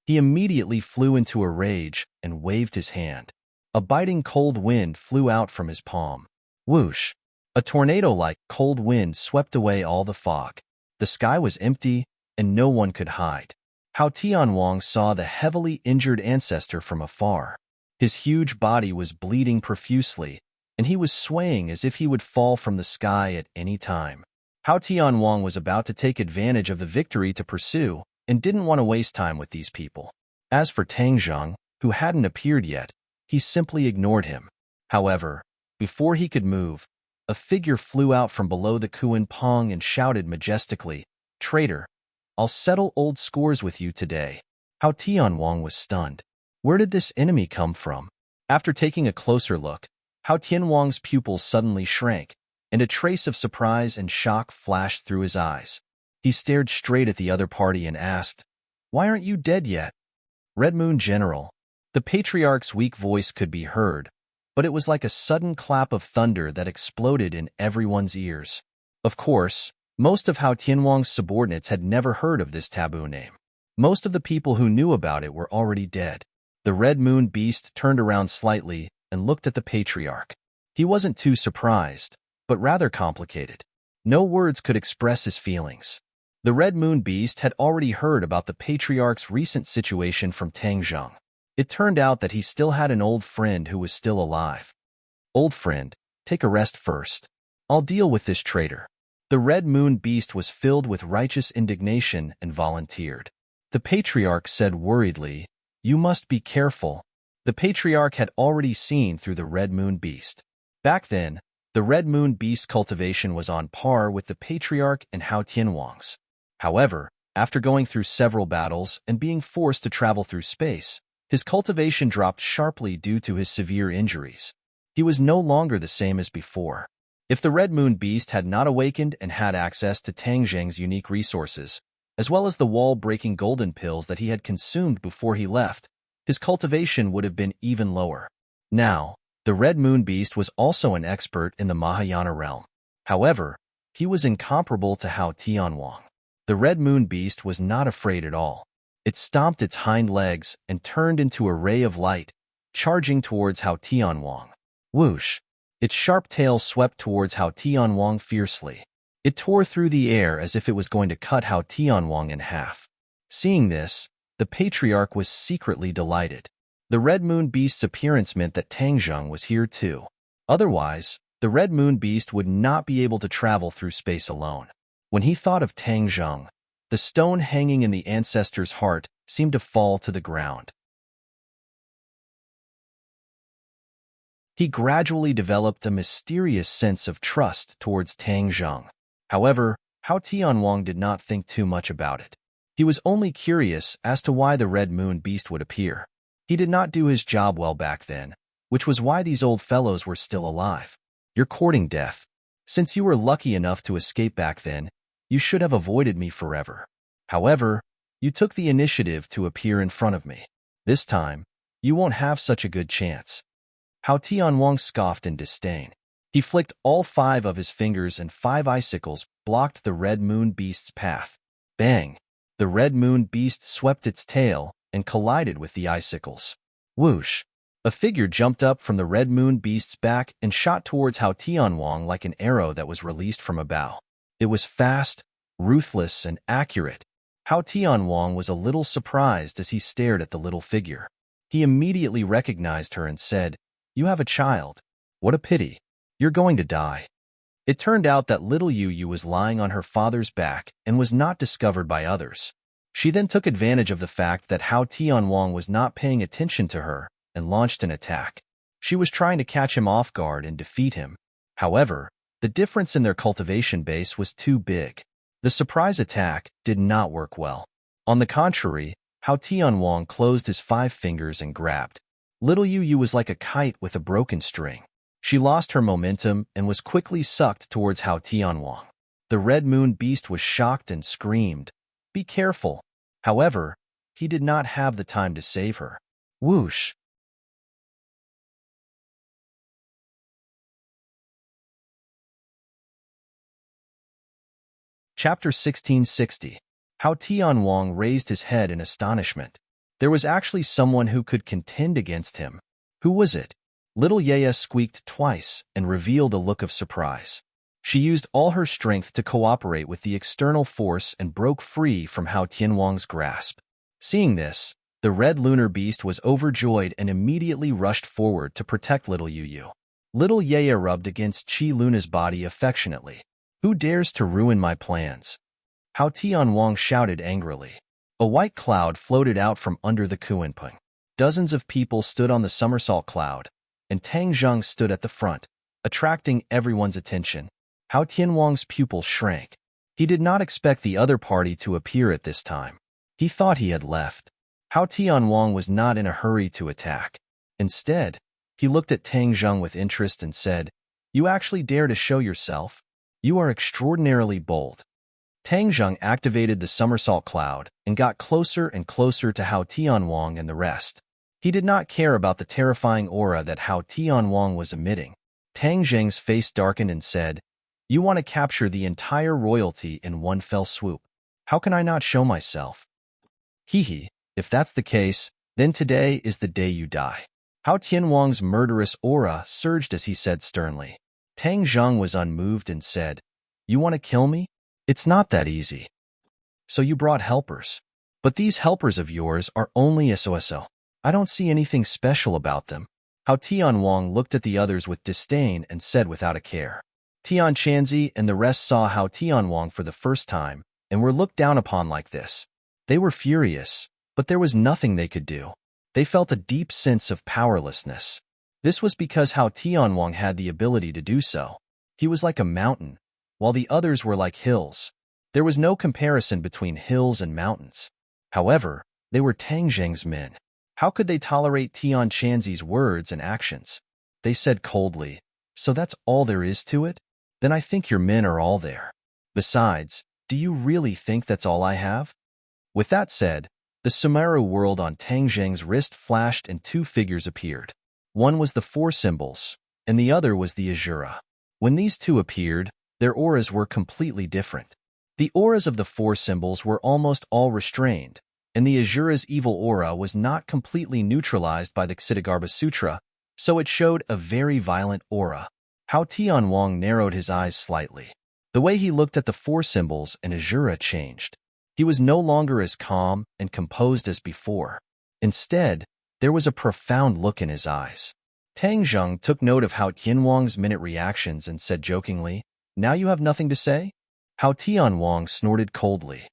He immediately flew into a rage and waved his hand. A biting cold wind flew out from his palm. Whoosh! A tornado-like cold wind swept away all the fog. The sky was empty, and no one could hide. Hao Tianwang saw the heavily injured ancestor from afar. His huge body was bleeding profusely, and he was swaying as if he would fall from the sky at any time. Hao Tianwang was about to take advantage of the victory to pursue, and didn't want to waste time with these people. As for Tang Zheng, who hadn't appeared yet, he simply ignored him. However, before he could move, a figure flew out from below the Kuan Pong and shouted majestically, "Traitor, I'll settle old scores with you today." Hao Tianwang was stunned. Where did this enemy come from? After taking a closer look, Hao Tianwang's pupils suddenly shrank, and a trace of surprise and shock flashed through his eyes. He stared straight at the other party and asked, "Why aren't you dead yet?" "Red Moon General." The Patriarch's weak voice could be heard, but it was like a sudden clap of thunder that exploded in everyone's ears. Of course, most of Hao Tianwang's subordinates had never heard of this taboo name. Most of the people who knew about it were already dead. The Red Moon Beast turned around slightly and looked at the Patriarch. He wasn't too surprised, but rather complicated. No words could express his feelings. The Red Moon Beast had already heard about the Patriarch's recent situation from Tang Zheng. It turned out that he still had an old friend who was still alive. "Old friend, take a rest first. I'll deal with this traitor." The Red Moon Beast was filled with righteous indignation and volunteered. The Patriarch said worriedly, "You must be careful." The Patriarch had already seen through the Red Moon Beast. Back then, the Red Moon Beast cultivation was on par with the Patriarch and Hao Tianwang's. However, after going through several battles and being forced to travel through space, his cultivation dropped sharply due to his severe injuries. He was no longer the same as before. If the Red Moon Beast had not awakened and had access to Tang Zheng's unique resources, as well as the wall-breaking golden pills that he had consumed before he left, his cultivation would have been even lower. Now, the Red Moon Beast was also an expert in the Mahayana realm. However, he was incomparable to Hao Tianwang. The Red Moon Beast was not afraid at all. It stomped its hind legs and turned into a ray of light, charging towards Hao Tianwang. Whoosh! Its sharp tail swept towards Hao Tianwang fiercely. It tore through the air as if it was going to cut Hao Tianwang in half. Seeing this, the Patriarch was secretly delighted. The Red Moon Beast's appearance meant that Tang Zheng was here too. Otherwise, the Red Moon Beast would not be able to travel through space alone. When he thought of Tang Zheng, the stone hanging in the ancestor's heart seemed to fall to the ground. He gradually developed a mysterious sense of trust towards Tang Zheng. However, Hao Tianwang did not think too much about it. He was only curious as to why the red moon beast would appear. He did not do his job well back then, which was why these old fellows were still alive. You're courting death. Since you were lucky enough to escape back then, you should have avoided me forever. However, you took the initiative to appear in front of me. This time, you won't have such a good chance. Hao Tianwang scoffed in disdain. He flicked all 5 of his fingers and 5 icicles blocked the red moon beast's path. Bang! The red moon beast swept its tail and collided with the icicles. Whoosh! A figure jumped up from the red moon beast's back and shot towards Hao Tianwang like an arrow that was released from a bow. It was fast, ruthless, and accurate. Hao Tianwang was a little surprised as he stared at the little figure. He immediately recognized her and said, "You have a child. What a pity. You're going to die." It turned out that little Yu was lying on her father's back and was not discovered by others. She then took advantage of the fact that Hao Tianwang was not paying attention to her and launched an attack. She was trying to catch him off guard and defeat him. However, the difference in their cultivation base was too big. The surprise attack did not work well. On the contrary, Hao Tianwang closed his 5 fingers and grabbed. Little Yu was like a kite with a broken string. She lost her momentum and was quickly sucked towards Hao Tianwang. The red moon beast was shocked and screamed, "Be careful." However, he did not have the time to save her. Whoosh! Chapter 1660. Hao Tianwang raised his head in astonishment. There was actually someone who could contend against him. Who was it? Little Yaya squeaked twice and revealed a look of surprise. She used all her strength to cooperate with the external force and broke free from Hao Tianwang's grasp. Seeing this, the red lunar beast was overjoyed and immediately rushed forward to protect little Yu. Little Yaya rubbed against Qi Luna's body affectionately. "Who dares to ruin my plans?" Hao Tianwang shouted angrily. A white cloud floated out from under the Kuanping. Dozens of people stood on the somersault cloud, and Tang Zheng stood at the front, attracting everyone's attention. Hao Tianwang's pupil shrank. He did not expect the other party to appear at this time. He thought he had left. Hao Tianwang was not in a hurry to attack. Instead, he looked at Tang Zheng with interest and said, "You actually dare to show yourself? You are extraordinarily bold." Tang Zheng activated the somersault cloud and got closer and closer to Hao Tianwang and the rest. He did not care about the terrifying aura that Hao Tianwang was emitting. Tang Zheng's face darkened and said, "You want to capture the entire royalty in one fell swoop. How can I not show myself?" Hee, if that's the case, then today is the day you die." Hao Tianwang's murderous aura surged as he said sternly. Tang Zheng was unmoved and said, "You want to kill me? It's not that easy. So you brought helpers. But these helpers of yours are only SOSO. I don't see anything special about them." Hao Tianwang looked at the others with disdain and said without a care. Tian Chanzi and the rest saw Hao Tianwang for the first time and were looked down upon like this. They were furious, but there was nothing they could do. They felt a deep sense of powerlessness. This was because Hao Tianwang had the ability to do so. He was like a mountain, while the others were like hills. There was no comparison between hills and mountains. However, they were Tang Zheng's men. How could they tolerate Tian Chanzi's words and actions? They said coldly, "So that's all there is to it? Then I think your men are all there. Besides, do you really think that's all I have?" With that said, the Sumeru world on Tang Zheng's wrist flashed and 2 figures appeared. One was the 4 symbols, and the other was the Azura. When these 2 appeared, their auras were completely different. The auras of the 4 symbols were almost all restrained, and the Azura's evil aura was not completely neutralized by the Ksitigarbha Sutra, so it showed a very violent aura. Hao Tianwang narrowed his eyes slightly. The way he looked at the 4 symbols and Azura changed. He was no longer as calm and composed as before. Instead, there was a profound look in his eyes. Tang Zheng took note of Hao Tianwang's minute reactions and said jokingly, "Now you have nothing to say?" Hao Tianwang snorted coldly.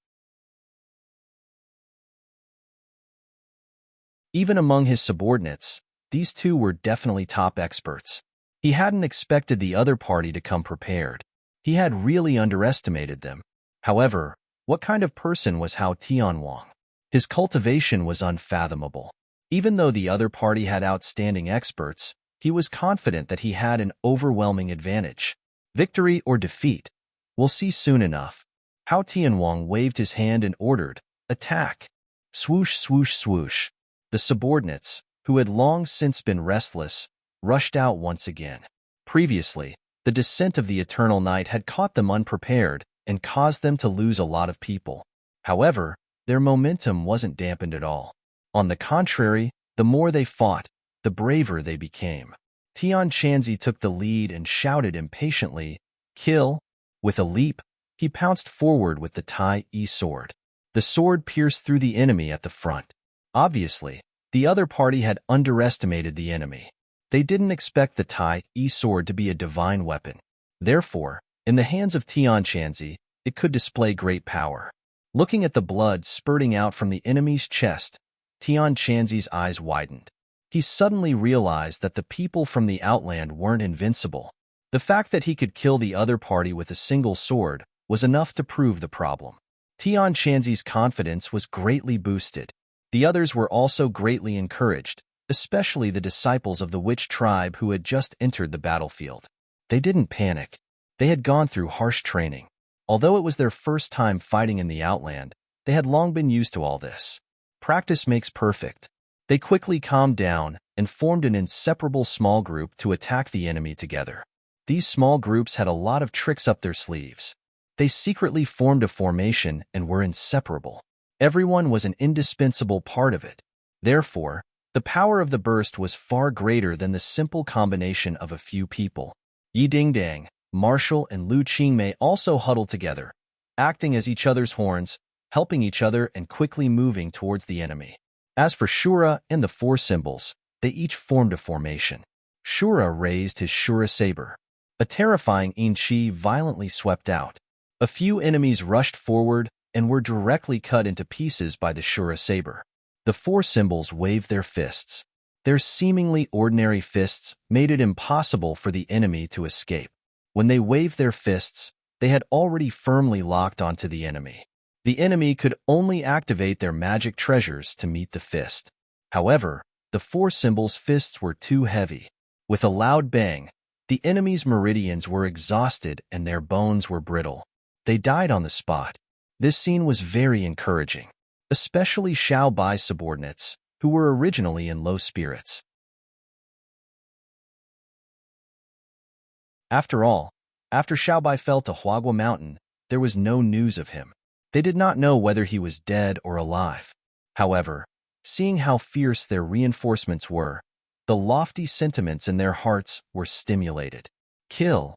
Even among his subordinates, these two were definitely top experts. He hadn't expected the other party to come prepared. He had really underestimated them. However, what kind of person was Hao Tianwang? His cultivation was unfathomable. Even though the other party had outstanding experts, he was confident that he had an overwhelming advantage. Victory or defeat? We'll see soon enough. Hao Tianwang waved his hand and ordered, "Attack!" Swoosh, swoosh, swoosh. The subordinates, who had long since been restless, rushed out once again. Previously, the descent of the Eternal Night had caught them unprepared and caused them to lose a lot of people. However, their momentum wasn't dampened at all. On the contrary, the more they fought, the braver they became. Tian Chanzi took the lead and shouted impatiently, "Kill!" With a leap, he pounced forward with the Tai E sword. The sword pierced through the enemy at the front. Obviously, the other party had underestimated the enemy. They didn't expect the Tai E sword to be a divine weapon. Therefore, in the hands of Tian Chanzi, it could display great power. Looking at the blood spurting out from the enemy's chest, Tian Chanzi's eyes widened. He suddenly realized that the people from the Outland weren't invincible. The fact that he could kill the other party with a single sword was enough to prove the problem. Tian Chanzi's confidence was greatly boosted. The others were also greatly encouraged, especially the disciples of the witch tribe who had just entered the battlefield. They didn't panic. They had gone through harsh training. Although it was their first time fighting in the Outland, they had long been used to all this. Practice makes perfect. They quickly calmed down and formed an inseparable small group to attack the enemy together. These small groups had a lot of tricks up their sleeves. They secretly formed a formation and were inseparable. Everyone was an indispensable part of it. Therefore, the power of the burst was far greater than the simple combination of a few people. Yi Dingdang, Marshall, and Lu Qingmei also huddled together, acting as each other's horns, helping each other and quickly moving towards the enemy. As for Shura and the four symbols, they each formed a formation. Shura raised his Shura saber. A terrifying Inchi violently swept out. A few enemies rushed forward and were directly cut into pieces by the Shura saber. The four symbols waved their fists. Their seemingly ordinary fists made it impossible for the enemy to escape. When they waved their fists, they had already firmly locked onto the enemy. The enemy could only activate their magic treasures to meet the fist. However, the four symbols' fists were too heavy. With a loud bang, the enemy's meridians were exhausted and their bones were brittle. They died on the spot. This scene was very encouraging, especially Xiao Bai's subordinates, who were originally in low spirits. After all, after Xiao Bai fell to Huagua Mountain, there was no news of him. They did not know whether he was dead or alive. However, seeing how fierce their reinforcements were, the lofty sentiments in their hearts were stimulated. Kill!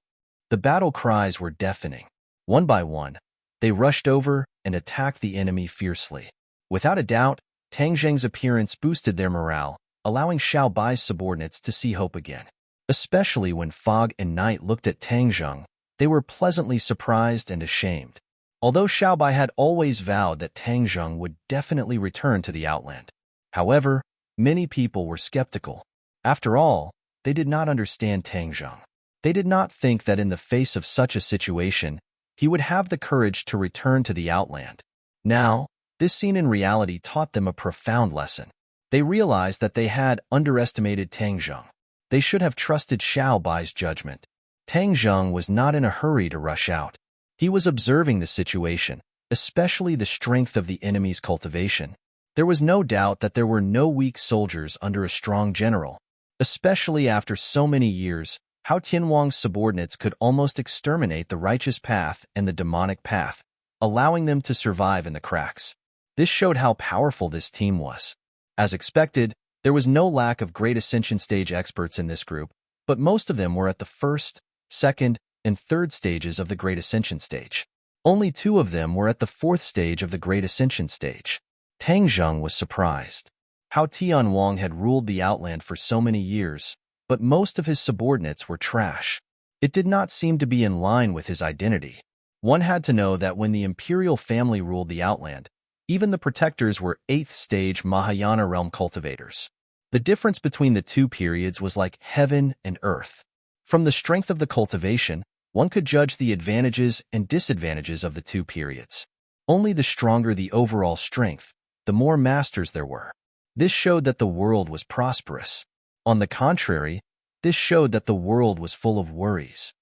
The battle cries were deafening. One by one, they rushed over and attacked the enemy fiercely. Without a doubt, Tang Zheng's appearance boosted their morale, allowing Xiao Bai's subordinates to see hope again. Especially when Fog and Night looked at Tang Zheng, they were pleasantly surprised and ashamed. Although Xiao Bai had always vowed that Tang Zheng would definitely return to the Outland. However, many people were skeptical. After all, they did not understand Tang Zheng. They did not think that in the face of such a situation, he would have the courage to return to the Outland. Now, this scene in reality taught them a profound lesson. They realized that they had underestimated Tang Zheng. They should have trusted Xiao Bai's judgment. Tang Zheng was not in a hurry to rush out. He was observing the situation, especially the strength of the enemy's cultivation. There was no doubt that there were no weak soldiers under a strong general. Especially after so many years, Hao Tianwang's subordinates could almost exterminate the righteous path and the demonic path, allowing them to survive in the cracks. This showed how powerful this team was. As expected, there was no lack of Great Ascension Stage experts in this group, but most of them were at the first, second, and third stages of the Great Ascension Stage. Only two of them were at the fourth stage of the Great Ascension Stage. Tang Zheng was surprised. Hao Tianwang had ruled the Outland for so many years, but most of his subordinates were trash. It did not seem to be in line with his identity. One had to know that when the imperial family ruled the Outland, even the protectors were 8th-stage Mahayana realm cultivators. The difference between the two periods was like heaven and earth. From the strength of the cultivation, one could judge the advantages and disadvantages of the two periods. Only the stronger the overall strength, the more masters there were. This showed that the world was prosperous. On the contrary, this showed that the world was full of worries.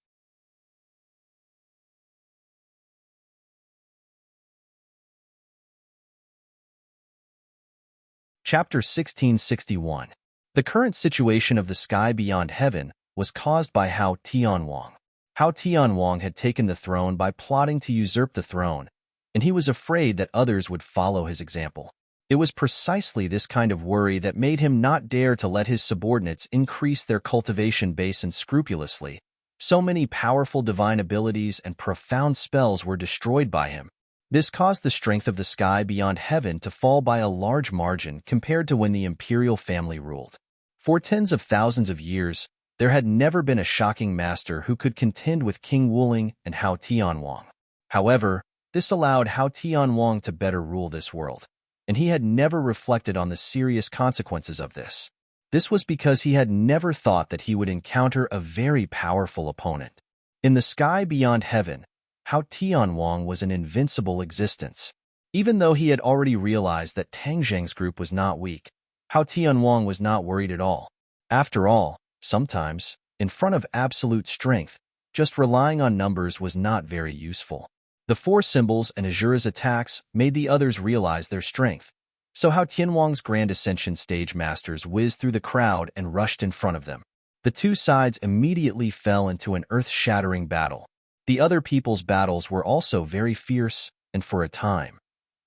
Chapter 1661. The current situation of the sky beyond heaven was caused by Hao Tianwang. Hao Tianwang had taken the throne by plotting to usurp the throne, and he was afraid that others would follow his example. It was precisely this kind of worry that made him not dare to let his subordinates increase their cultivation base unscrupulously. So many powerful divine abilities and profound spells were destroyed by him. This caused the strength of the sky beyond heaven to fall by a large margin compared to when the imperial family ruled. For tens of thousands of years, there had never been a shocking master who could contend with King Wuling and Hao Tianwang. However, this allowed Hao Tianwang to better rule this world, and he had never reflected on the serious consequences of this. This was because he had never thought that he would encounter a very powerful opponent. In the sky beyond heaven, Hao Tianwang was an invincible existence. Even though he had already realized that Tang Zheng's group was not weak, Hao Tianwang was not worried at all. After all, sometimes, in front of absolute strength, just relying on numbers was not very useful. The four symbols and Azura's attacks made the others realize their strength. So Hao Tianwang's Grand Ascension stage masters whizzed through the crowd and rushed in front of them. The two sides immediately fell into an earth-shattering battle. The other people's battles were also very fierce, and for a time.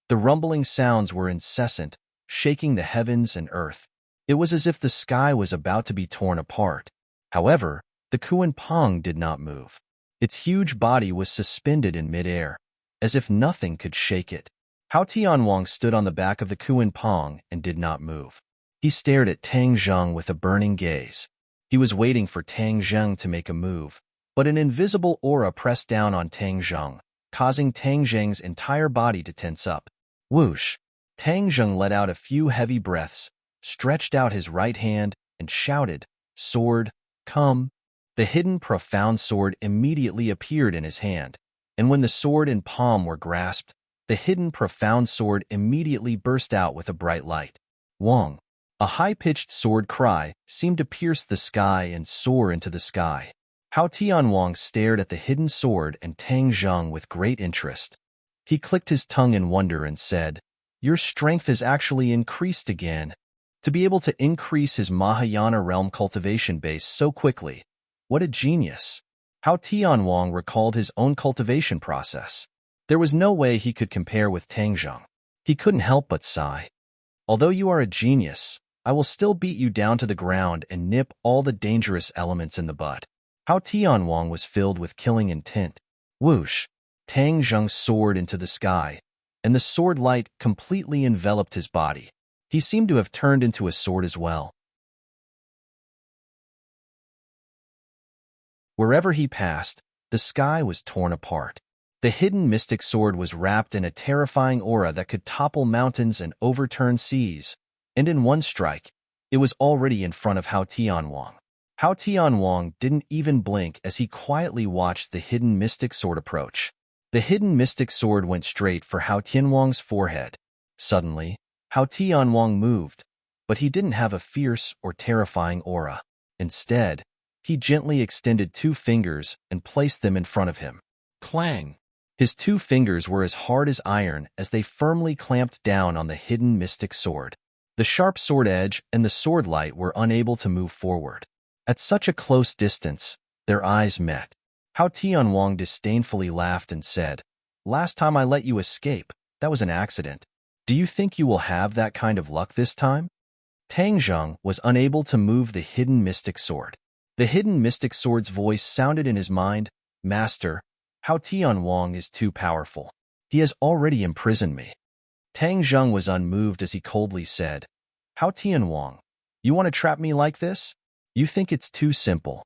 The rumbling sounds were incessant, shaking the heavens and earth. It was as if the sky was about to be torn apart. However, the Kuan Pong did not move. Its huge body was suspended in midair, as if nothing could shake it. Hao Tianwang stood on the back of the Kuan Pong and did not move. He stared at Tang Zheng with a burning gaze. He was waiting for Tang Zheng to make a move, but an invisible aura pressed down on Tang Zheng, causing Tang Zheng's entire body to tense up. Whoosh! Tang Zheng let out a few heavy breaths, stretched out his right hand, and shouted, "Sword, come!" The hidden profound sword immediately appeared in his hand, and when the sword and palm were grasped, the hidden profound sword immediately burst out with a bright light. Wong! A high-pitched sword cry seemed to pierce the sky and soar into the sky. Hao Tianwang stared at the hidden sword and Tang Zheng with great interest. He clicked his tongue in wonder and said, "Your strength has actually increased again." To be able to increase his Mahayana realm cultivation base so quickly, what a genius! Hao Tianwang recalled his own cultivation process. There was no way he could compare with Tang Zheng. He couldn't help but sigh. "Although you are a genius, I will still beat you down to the ground and nip all the dangerous elements in the bud." Hao Tianwang was filled with killing intent. Whoosh! Tang Zheng soared into the sky, and the sword light completely enveloped his body. He seemed to have turned into a sword as well. Wherever he passed, the sky was torn apart. The hidden mystic sword was wrapped in a terrifying aura that could topple mountains and overturn seas, and in one strike, it was already in front of Hao Tianwang. Hao Tianwang didn't even blink as he quietly watched the hidden mystic sword approach. The hidden mystic sword went straight for Hao Tianwang's forehead. Suddenly, Hao Tianwang moved, but he didn't have a fierce or terrifying aura. Instead, he gently extended 2 fingers and placed them in front of him. Clang! His 2 fingers were as hard as iron as they firmly clamped down on the hidden mystic sword. The sharp sword edge and the sword light were unable to move forward. At such a close distance, their eyes met. Hao Tianwang disdainfully laughed and said, "Last time I let you escape, that was an accident. Do you think you will have that kind of luck this time?" Tang Zheng was unable to move the hidden mystic sword. The hidden mystic sword's voice sounded in his mind, "Master, Hao Tianwang is too powerful. He has already imprisoned me." Tang Zheng was unmoved as he coldly said, "Hao Tianwang, you want to trap me like this? You think it's too simple."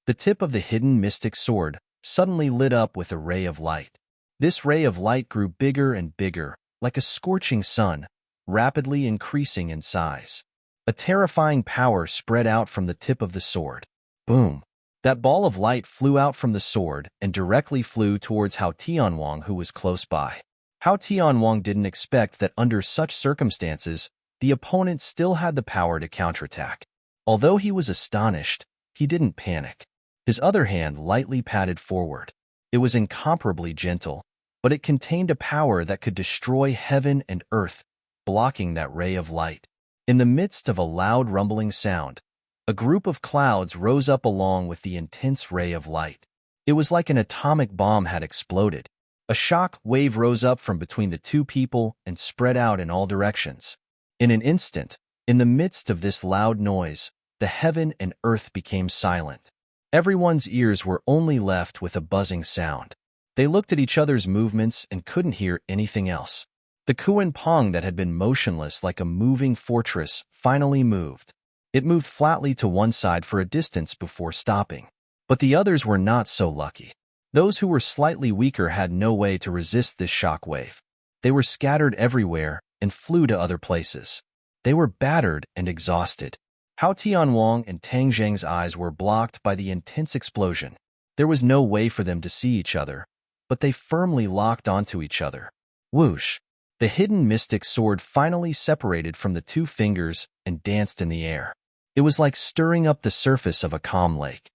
The tip of the hidden mystic sword suddenly lit up with a ray of light. This ray of light grew bigger and bigger, like a scorching sun, rapidly increasing in size. A terrifying power spread out from the tip of the sword. Boom! That ball of light flew out from the sword and directly flew towards Hao Tianwang, who was close by. Hao Tianwang didn't expect that under such circumstances, the opponent still had the power to counterattack. Although he was astonished, he didn't panic. His other hand lightly patted forward. It was incomparably gentle, but it contained a power that could destroy heaven and earth, blocking that ray of light. In the midst of a loud rumbling sound, a group of clouds rose up along with the intense ray of light. It was like an atomic bomb had exploded. A shock wave rose up from between the two people and spread out in all directions. In an instant, in the midst of this loud noise, the heaven and earth became silent. Everyone's ears were only left with a buzzing sound. They looked at each other's movements and couldn't hear anything else. The Kuan Pong that had been motionless like a moving fortress finally moved. It moved flatly to one side for a distance before stopping. But the others were not so lucky. Those who were slightly weaker had no way to resist this shock wave. They were scattered everywhere and flew to other places. They were battered and exhausted. Hao Tianwang and Tang Zheng's eyes were blocked by the intense explosion. There was no way for them to see each other, but they firmly locked onto each other. Whoosh! The hidden mystic sword finally separated from the two fingers and danced in the air. It was like stirring up the surface of a calm lake.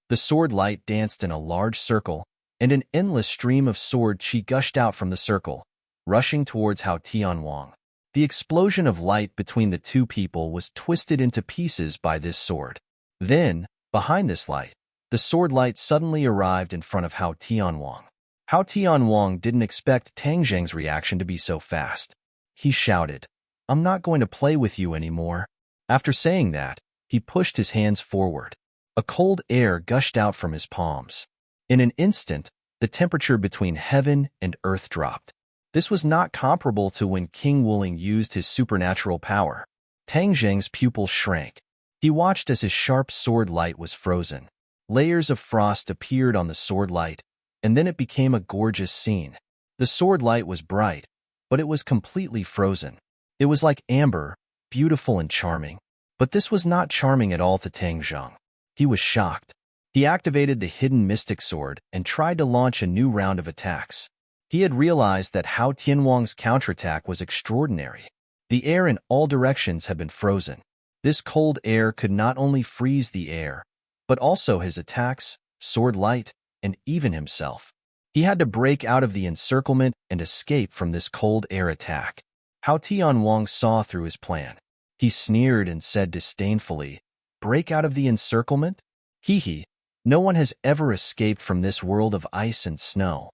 The sword light danced in a large circle, and an endless stream of sword chi gushed out from the circle, rushing towards Hao Tianwang. The explosion of light between the two people was twisted into pieces by this sword. Then, behind this light, the sword light suddenly arrived in front of Hao Tianwang. Hao Tianwang didn't expect Tang Zheng's reaction to be so fast. He shouted, "I'm not going to play with you anymore." After saying that, he pushed his hands forward. A cold air gushed out from his palms. In an instant, the temperature between heaven and earth dropped. This was not comparable to when King Wuling used his supernatural power. Tang Zheng's pupils shrank. He watched as his sharp sword light was frozen. Layers of frost appeared on the sword light, and then it became a gorgeous scene. The sword light was bright, but it was completely frozen. It was like amber, beautiful and charming. But this was not charming at all to Tang Zheng. He was shocked. He activated the hidden mystic sword and tried to launch a new round of attacks. He had realized that Hao Tianwang's counterattack was extraordinary. The air in all directions had been frozen. This cold air could not only freeze the air, but also his attacks, sword light, and even himself. He had to break out of the encirclement and escape from this cold air attack. Hao Tianwang saw through his plan. He sneered and said disdainfully, "Break out of the encirclement? Hee, no one has ever escaped from this world of ice and snow."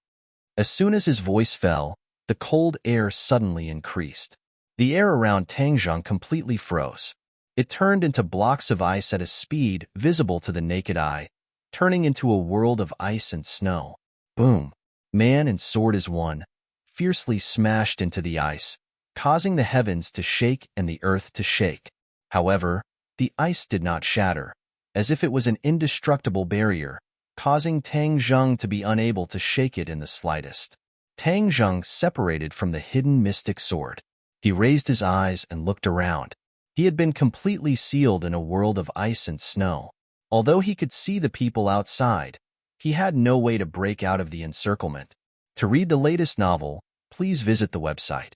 As soon as his voice fell, the cold air suddenly increased. The air around Tang Zheng completely froze. It turned into blocks of ice at a speed visible to the naked eye, turning into a world of ice and snow. Boom! Man and sword as one, fiercely smashed into the ice, causing the heavens to shake and the earth to shake. However, the ice did not shatter, as if it was an indestructible barrier, causing Tang Zheng to be unable to shake it in the slightest. Tang Zheng separated from the hidden mystic sword. He raised his eyes and looked around. He had been completely sealed in a world of ice and snow. Although he could see the people outside, he had no way to break out of the encirclement. To read the latest novel, please visit the website.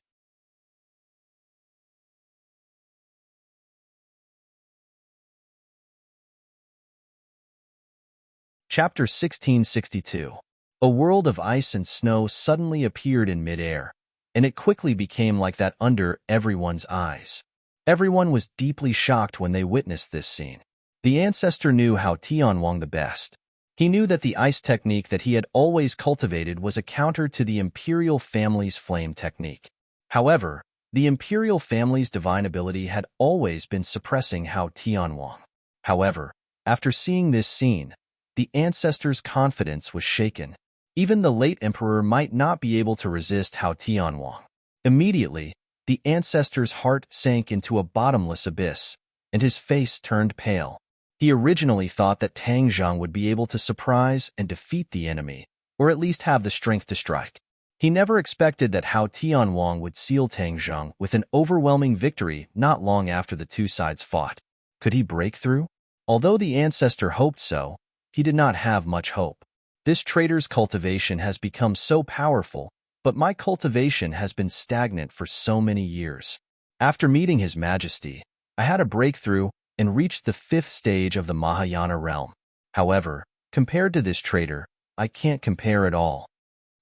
Chapter 1662. A world of ice and snow suddenly appeared in midair, and it quickly became like that under everyone's eyes. Everyone was deeply shocked when they witnessed this scene. The ancestor knew Hao Tianwang the best. He knew that the ice technique that he had always cultivated was a counter to the imperial family's flame technique. However, the imperial family's divine ability had always been suppressing Hao Tianwang. However, after seeing this scene, the ancestor's confidence was shaken. Even the late emperor might not be able to resist Hao Tianwang. Immediately, the ancestor's heart sank into a bottomless abyss, and his face turned pale. He originally thought that Tang Zheng would be able to surprise and defeat the enemy, or at least have the strength to strike. He never expected that Hao Tianwang would seal Tang Zheng with an overwhelming victory not long after the two sides fought. Could he break through? Although the ancestor hoped so, he did not have much hope. This trader's cultivation has become so powerful, but my cultivation has been stagnant for so many years. After meeting His Majesty, I had a breakthrough and reached the 5th stage of the Mahayana realm. However, compared to this trader, I can't compare at all.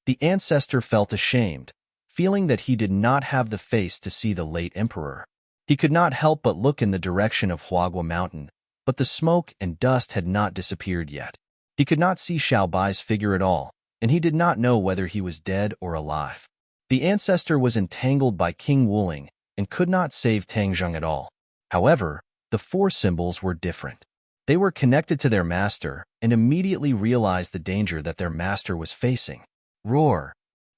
The ancestor felt ashamed, feeling that he did not have the face to see the late emperor. He could not help but look in the direction of Huagua Mountain, but the smoke and dust had not disappeared yet. He could not see Xiaobai's figure at all, and he did not know whether he was dead or alive. The ancestor was entangled by King Wuling and could not save Tang Zheng at all. However, the 4 symbols were different. They were connected to their master and immediately realized the danger that their master was facing. Roar!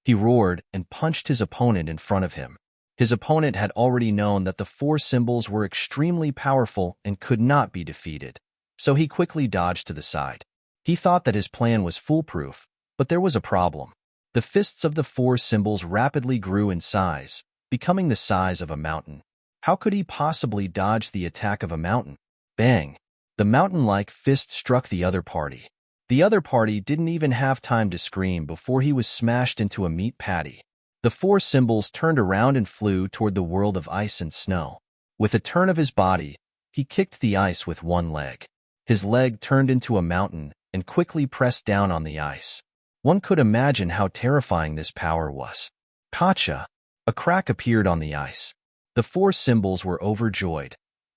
He roared and punched his opponent in front of him. His opponent had already known that the 4 symbols were extremely powerful and could not be defeated, so he quickly dodged to the side. He thought that his plan was foolproof, but there was a problem. The fists of the 4 symbols rapidly grew in size, becoming the size of a mountain. How could he possibly dodge the attack of a mountain? Bang! The mountain-like fist struck the other party. The other party didn't even have time to scream before he was smashed into a meat patty. The 4 symbols turned around and flew toward the world of ice and snow. With a turn of his body, he kicked the ice with one leg. His leg turned into a mountain and quickly pressed down on the ice. One could imagine how terrifying this power was. Gotcha! A crack appeared on the ice. The 4 symbols were overjoyed,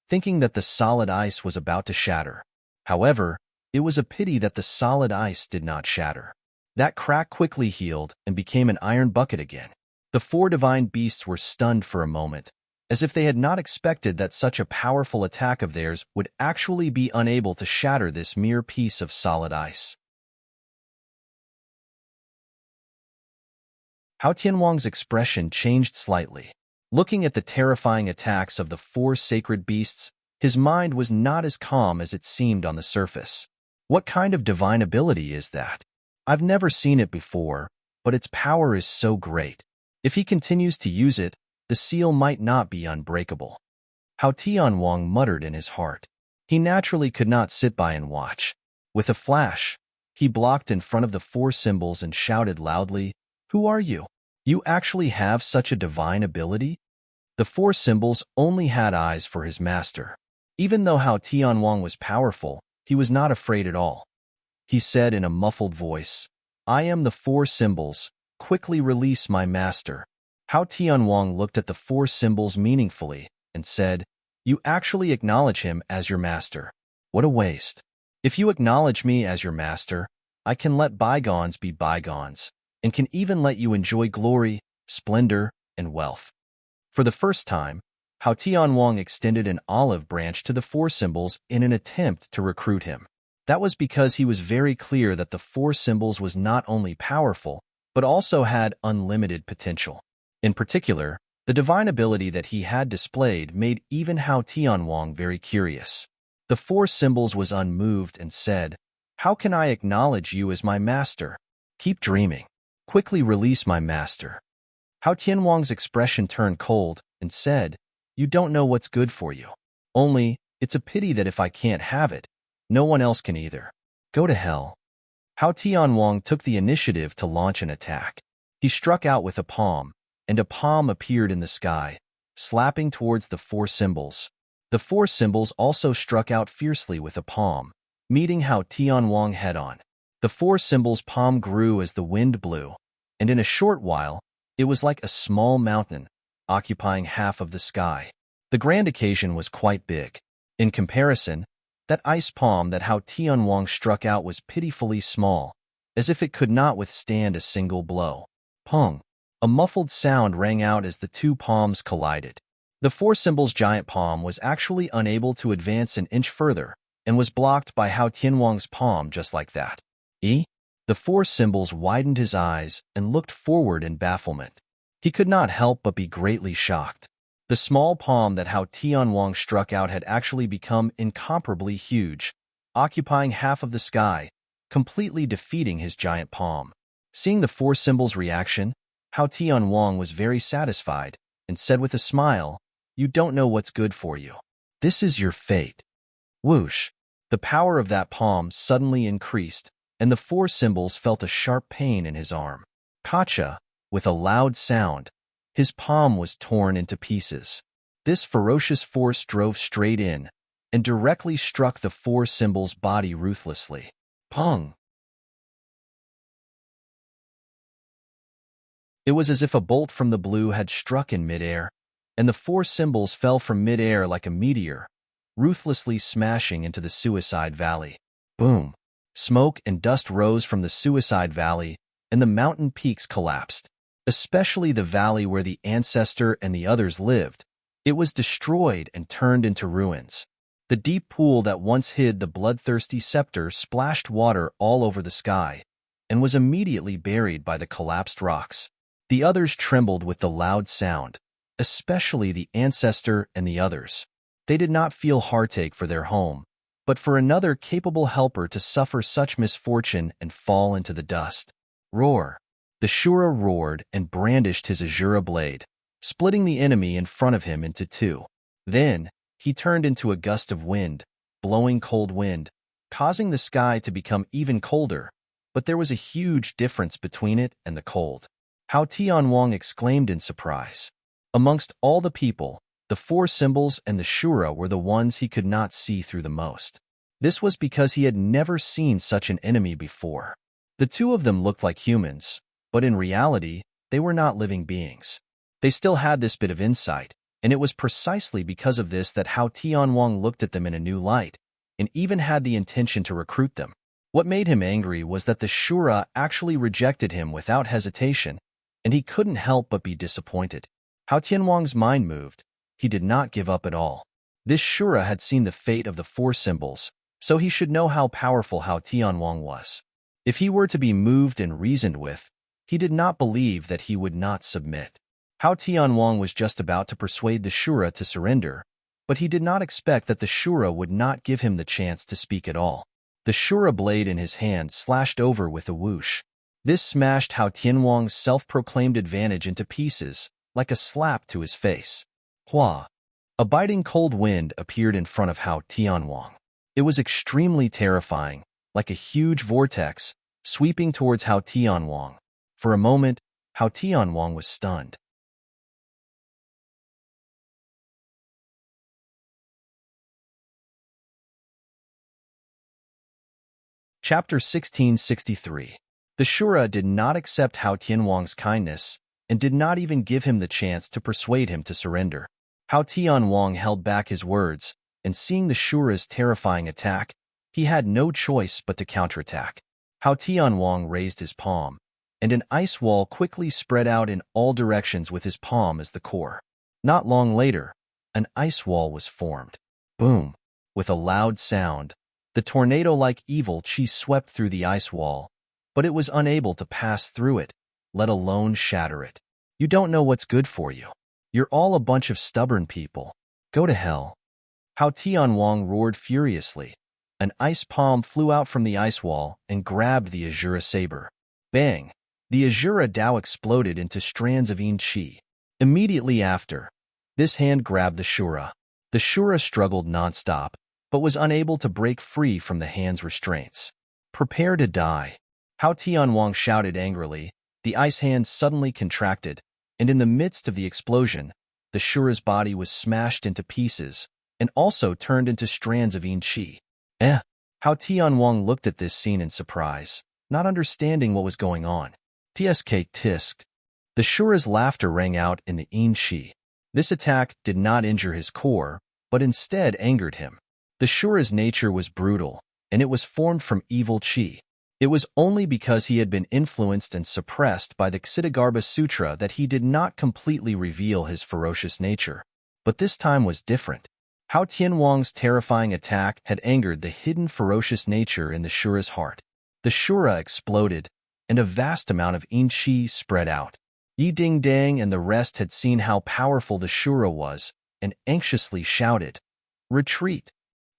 thinking that the solid ice was about to shatter. However, it was a pity that the solid ice did not shatter. That crack quickly healed and became an iron bucket again. The 4 divine beasts were stunned for a moment, as if they had not expected that such a powerful attack of theirs would actually be unable to shatter this mere piece of solid ice. Hao Tianwang's expression changed slightly. Looking at the terrifying attacks of the 4 sacred beasts, his mind was not as calm as it seemed on the surface. What kind of divine ability is that? I've never seen it before, but its power is so great. If he continues to use it, the seal might not be unbreakable. Hao Tianwang muttered in his heart. He naturally could not sit by and watch. With a flash, he blocked in front of the 4 symbols and shouted loudly, "Who are you? You actually have such a divine ability?" The 4 symbols only had eyes for his master. Even though Hao Tianwang was powerful, he was not afraid at all. He said in a muffled voice, "I am the 4 symbols. Quickly release my master." Hao Tianwang looked at the 4 symbols meaningfully and said, "You actually acknowledge him as your master. What a waste. If you acknowledge me as your master, I can let bygones be bygones, and can even let you enjoy glory, splendor, and wealth." For the first time, Hao Tianwang extended an olive branch to the 4 symbols in an attempt to recruit him. That was because he was very clear that the 4 symbols was not only powerful, but also had unlimited potential. In particular, the divine ability that he had displayed made even Hao Tianwang very curious. The 4 symbols was unmoved and said, "How can I acknowledge you as my master? Keep dreaming. Quickly release my master." Hao Tianwang's expression turned cold and said, "You don't know what's good for you. Only, it's a pity that if I can't have it, no one else can either. Go to hell." Hao Tianwang took the initiative to launch an attack. He struck out with a palm, and a palm appeared in the sky, slapping towards the 4 symbols. The 4 symbols also struck out fiercely with a palm, meeting Hao Tianwang head-on. The 4 symbols' palm grew as the wind blew, and in a short while, it was like a small mountain, occupying half of the sky. The grand occasion was quite big. In comparison, that ice palm that Hao Tianwang struck out was pitifully small, as if it could not withstand a single blow. Pong! A muffled sound rang out as the 2 palms collided. The 4 symbols' giant palm was actually unable to advance an inch further, and was blocked by Hao Tianwang's palm just like that. The 4 symbols widened his eyes and looked forward in bafflement. He could not help but be greatly shocked. The small palm that Hao Tianwang struck out had actually become incomparably huge, occupying half of the sky, completely defeating his giant palm. Seeing the four symbols' reaction, Hao Tianwang was very satisfied and said with a smile, "You don't know what's good for you. This is your fate." Whoosh! The power of that palm suddenly increased, and the four symbols felt a sharp pain in his arm. Kacha, with a loud sound, his palm was torn into pieces. This ferocious force drove straight in and directly struck the four symbols' body ruthlessly. Pong! It was as if a bolt from the blue had struck in midair, and the four symbols fell from midair like a meteor, ruthlessly smashing into the suicide valley. Boom! Smoke and dust rose from the suicide valley, and the mountain peaks collapsed. Especially the valley where the ancestor and the others lived. It was destroyed and turned into ruins. The deep pool that once hid the bloodthirsty scepter splashed water all over the sky, and was immediately buried by the collapsed rocks. The others trembled with the loud sound, especially the ancestor and the others. They did not feel heartache for their home, but for another capable helper to suffer such misfortune and fall into the dust. Roar! The Shura roared and brandished his Azura blade, splitting the enemy in front of him into two. Then, he turned into a gust of wind, blowing cold wind, causing the sky to become even colder, but there was a huge difference between it and the cold. Hao Tianwang exclaimed in surprise. Amongst all the people, the four symbols and the Shura were the ones he could not see through the most. This was because he had never seen such an enemy before. The two of them looked like humans, but in reality, they were not living beings. They still had this bit of insight, and it was precisely because of this that Hao Tianwang looked at them in a new light, and even had the intention to recruit them. What made him angry was that the Shura actually rejected him without hesitation, and he couldn't help but be disappointed. Hao Tianwang's mind moved. He did not give up at all. This Shura had seen the fate of the four symbols, so he should know how powerful Hao Tianwang was. If he were to be moved and reasoned with, he did not believe that he would not submit. Hao Tianwang was just about to persuade the Shura to surrender, but he did not expect that the Shura would not give him the chance to speak at all. The Shura blade in his hand slashed over with a whoosh. This smashed Hao Tianwang's self-proclaimed advantage into pieces, like a slap to his face. Hua! A biting cold wind appeared in front of Hao Tianwang. It was extremely terrifying, like a huge vortex, sweeping towards Hao Tianwang. For a moment, Hao Tianwang was stunned. Chapter 1663. The Shura did not accept Hao Tianwang's kindness, and did not even give him the chance to persuade him to surrender. Hao Tianwang held back his words, and seeing the Shura's terrifying attack, he had no choice but to counterattack. Hao Tianwang raised his palm, and an ice wall quickly spread out in all directions with his palm as the core. Not long later, an ice wall was formed. Boom! With a loud sound, the tornado-like evil chi swept through the ice wall, but it was unable to pass through it, let alone shatter it. You don't know what's good for you. You're all a bunch of stubborn people. Go to hell. Hao Tianwang roared furiously. An ice palm flew out from the ice wall and grabbed the Azura saber. Bang! The Azura Dao exploded into strands of yin chi. Immediately after, this hand grabbed the Shura. The Shura struggled non-stop, but was unable to break free from the hand's restraints. Prepare to die. Hao Tianwang shouted angrily. The ice hand suddenly contracted, and in the midst of the explosion, the Shura's body was smashed into pieces, and also turned into strands of yin chi. Hao Tianwang looked at this scene in surprise, not understanding what was going on. Tsk tisk. The Shura's laughter rang out in the yin chi. This attack did not injure his core, but instead angered him. The Shura's nature was brutal, and it was formed from evil chi. It was only because he had been influenced and suppressed by the Ksitigarbha Sutra that he did not completely reveal his ferocious nature. But this time was different. Hao Tianwang's terrifying attack had angered the hidden ferocious nature in the Shura's heart. The Shura exploded, and a vast amount of yin chi spread out. Yi Ding-dang and the rest had seen how powerful the Shura was and anxiously shouted, "Retreat!"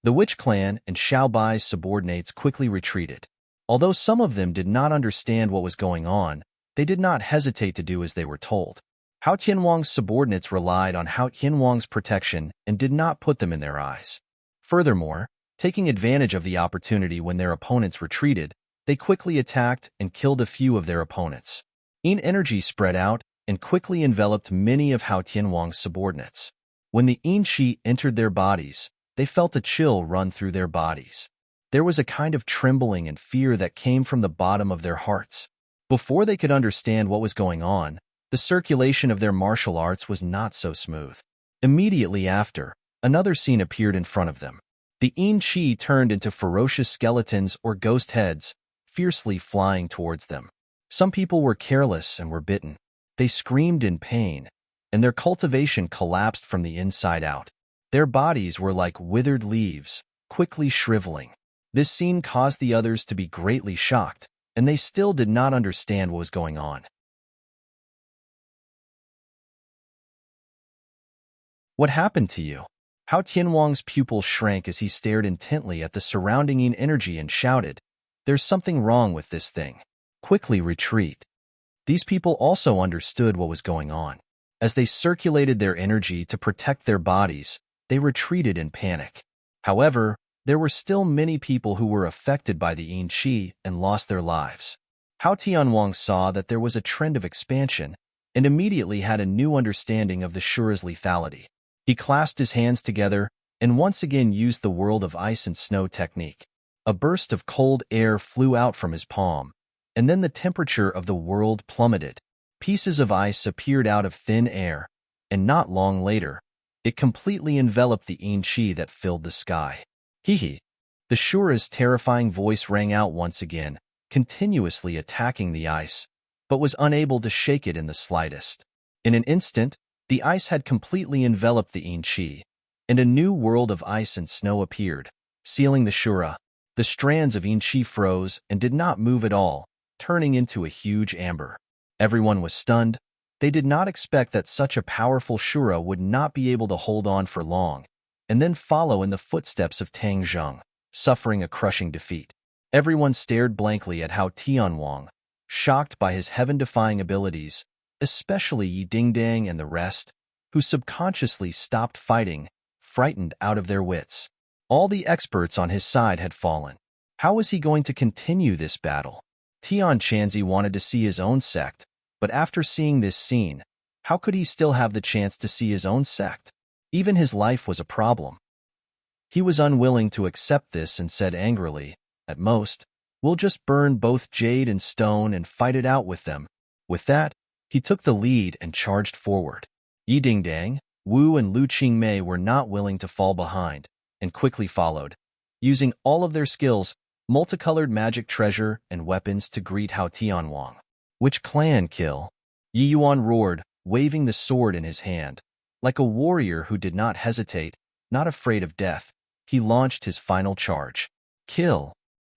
The witch clan and Xiaobai's subordinates quickly retreated. Although some of them did not understand what was going on, they did not hesitate to do as they were told. Hao Tianwang's subordinates relied on Hao Tianwang's protection and did not put them in their eyes. Furthermore, taking advantage of the opportunity when their opponents retreated, they quickly attacked and killed a few of their opponents. Yin energy spread out and quickly enveloped many of Hao Tianwang's subordinates. When the Yin Qi entered their bodies, they felt a chill run through their bodies. There was a kind of trembling and fear that came from the bottom of their hearts. Before they could understand what was going on, the circulation of their martial arts was not so smooth. Immediately after, another scene appeared in front of them. The Yin Qi turned into ferocious skeletons or ghost heads, fiercely flying towards them. Some people were careless and were bitten. They screamed in pain, and their cultivation collapsed from the inside out. Their bodies were like withered leaves, quickly shriveling. This scene caused the others to be greatly shocked, and they still did not understand what was going on. "What happened to you?" Hao Tianwang's pupils shrank as he stared intently at the surrounding Yin energy and shouted, "There's something wrong with this thing. Quickly retreat." These people also understood what was going on. As they circulated their energy to protect their bodies, they retreated in panic. However, there were still many people who were affected by the Yin Qi and lost their lives. Hao Tianwang saw that there was a trend of expansion and immediately had a new understanding of the Shura's lethality. He clasped his hands together and once again used the world of ice and snow technique. A burst of cold air flew out from his palm, and then the temperature of the world plummeted. Pieces of ice appeared out of thin air, and not long later, it completely enveloped the Yin Qi that filled the sky. Hee. The Shura's terrifying voice rang out once again, continuously attacking the ice, but was unable to shake it in the slightest. In an instant, the ice had completely enveloped the Yin Qi, and a new world of ice and snow appeared, sealing the Shura. The strands of Yin Qi froze and did not move at all, turning into a huge amber. Everyone was stunned. They did not expect that such a powerful Shura would not be able to hold on for long, and then follow in the footsteps of Tang Zheng, suffering a crushing defeat. Everyone stared blankly at Hao Tianwang, shocked by his heaven-defying abilities, especially Yi Dingdang and the rest, who subconsciously stopped fighting, frightened out of their wits. All the experts on his side had fallen. How was he going to continue this battle? Tian Chanzi wanted to see his own sect, but after seeing this scene, how could he still have the chance to see his own sect? Even his life was a problem. He was unwilling to accept this and said angrily, "At most, we'll just burn both jade and stone and fight it out with them." With that, he took the lead and charged forward. Yi Dingdang, Wu and Lu Qingmei were not willing to fall behind, and quickly followed, using all of their skills, multicolored magic treasure and weapons to greet Hao Tianwang. "Which clan kill?" Yi Yuan roared, waving the sword in his hand. Like a warrior who did not hesitate, not afraid of death, he launched his final charge. "Kill!"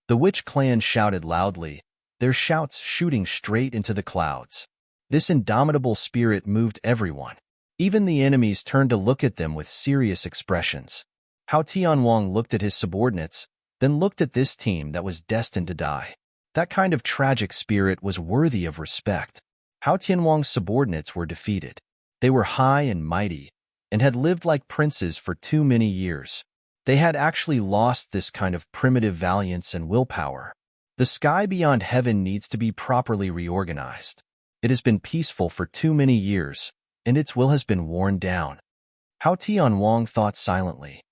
The witch clan shouted loudly, their shouts shooting straight into the clouds. This indomitable spirit moved everyone. Even the enemies turned to look at them with serious expressions. Hao Tianwang looked at his subordinates, then looked at this team that was destined to die. That kind of tragic spirit was worthy of respect. Hao Tianwang's subordinates were defeated. They were high and mighty, and had lived like princes for too many years. They had actually lost this kind of primitive valiance and willpower. The sky beyond heaven needs to be properly reorganized. It has been peaceful for too many years, and its will has been worn down. Hao Tianwang thought silently.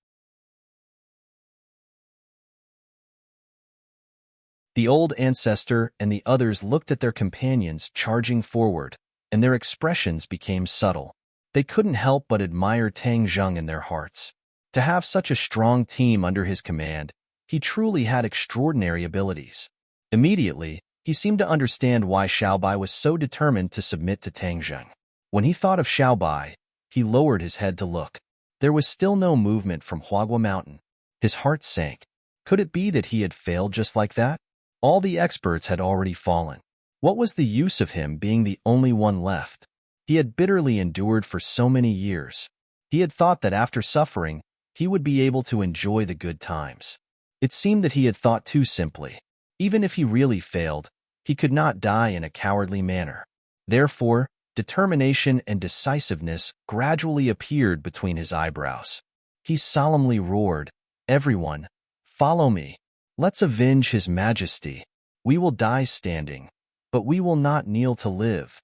The old ancestor and the others looked at their companions charging forward, and their expressions became subtle. They couldn't help but admire Tang Zheng in their hearts. To have such a strong team under his command, he truly had extraordinary abilities. Immediately, he seemed to understand why Xiaobai was so determined to submit to Tang Zheng. When he thought of Xiaobai, he lowered his head to look. There was still no movement from Huagua Mountain. His heart sank. Could it be that he had failed just like that? All the experts had already fallen. What was the use of him being the only one left? He had bitterly endured for so many years. He had thought that after suffering, he would be able to enjoy the good times. It seemed that he had thought too simply. Even if he really failed, he could not die in a cowardly manner. Therefore, determination and decisiveness gradually appeared between his eyebrows. He solemnly roared, "Everyone, follow me. Let's avenge His Majesty. We will die standing, but we will not kneel to live."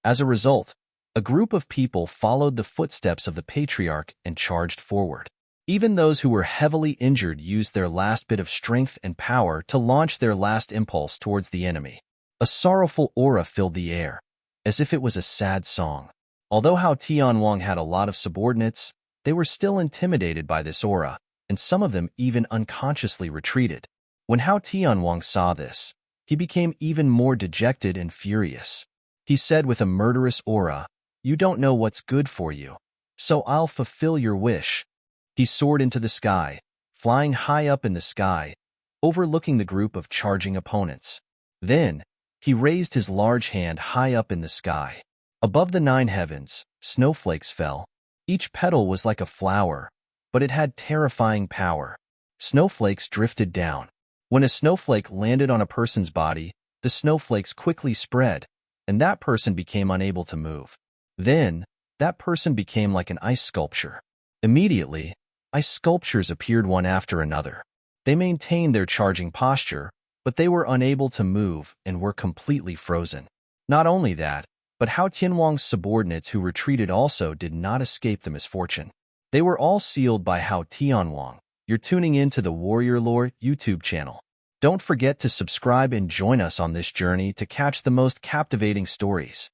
As a result, a group of people followed the footsteps of the patriarch and charged forward. Even those who were heavily injured used their last bit of strength and power to launch their last impulse towards the enemy. A sorrowful aura filled the air, as if it was a sad song. Although Hao Tianwang had a lot of subordinates, they were still intimidated by this aura, and some of them even unconsciously retreated. When Hao Tianwang saw this, he became even more dejected and furious. He said with a murderous aura, "You don't know what's good for you, so I'll fulfill your wish." He soared into the sky, flying high up in the sky, overlooking the group of charging opponents. Then, he raised his large hand high up in the sky. Above the 9 heavens, snowflakes fell. Each petal was like a flower, but it had terrifying power. Snowflakes drifted down. When a snowflake landed on a person's body, the snowflakes quickly spread, and that person became unable to move. Then, that person became like an ice sculpture. Immediately, ice sculptures appeared one after another. They maintained their charging posture, but they were unable to move and were completely frozen. Not only that, but Hao Tianwang's subordinates who retreated also did not escape the misfortune. They were all sealed by Hao Tianwang. You're tuning in to the Warrior Lore YouTube channel. Don't forget to subscribe and join us on this journey to catch the most captivating stories.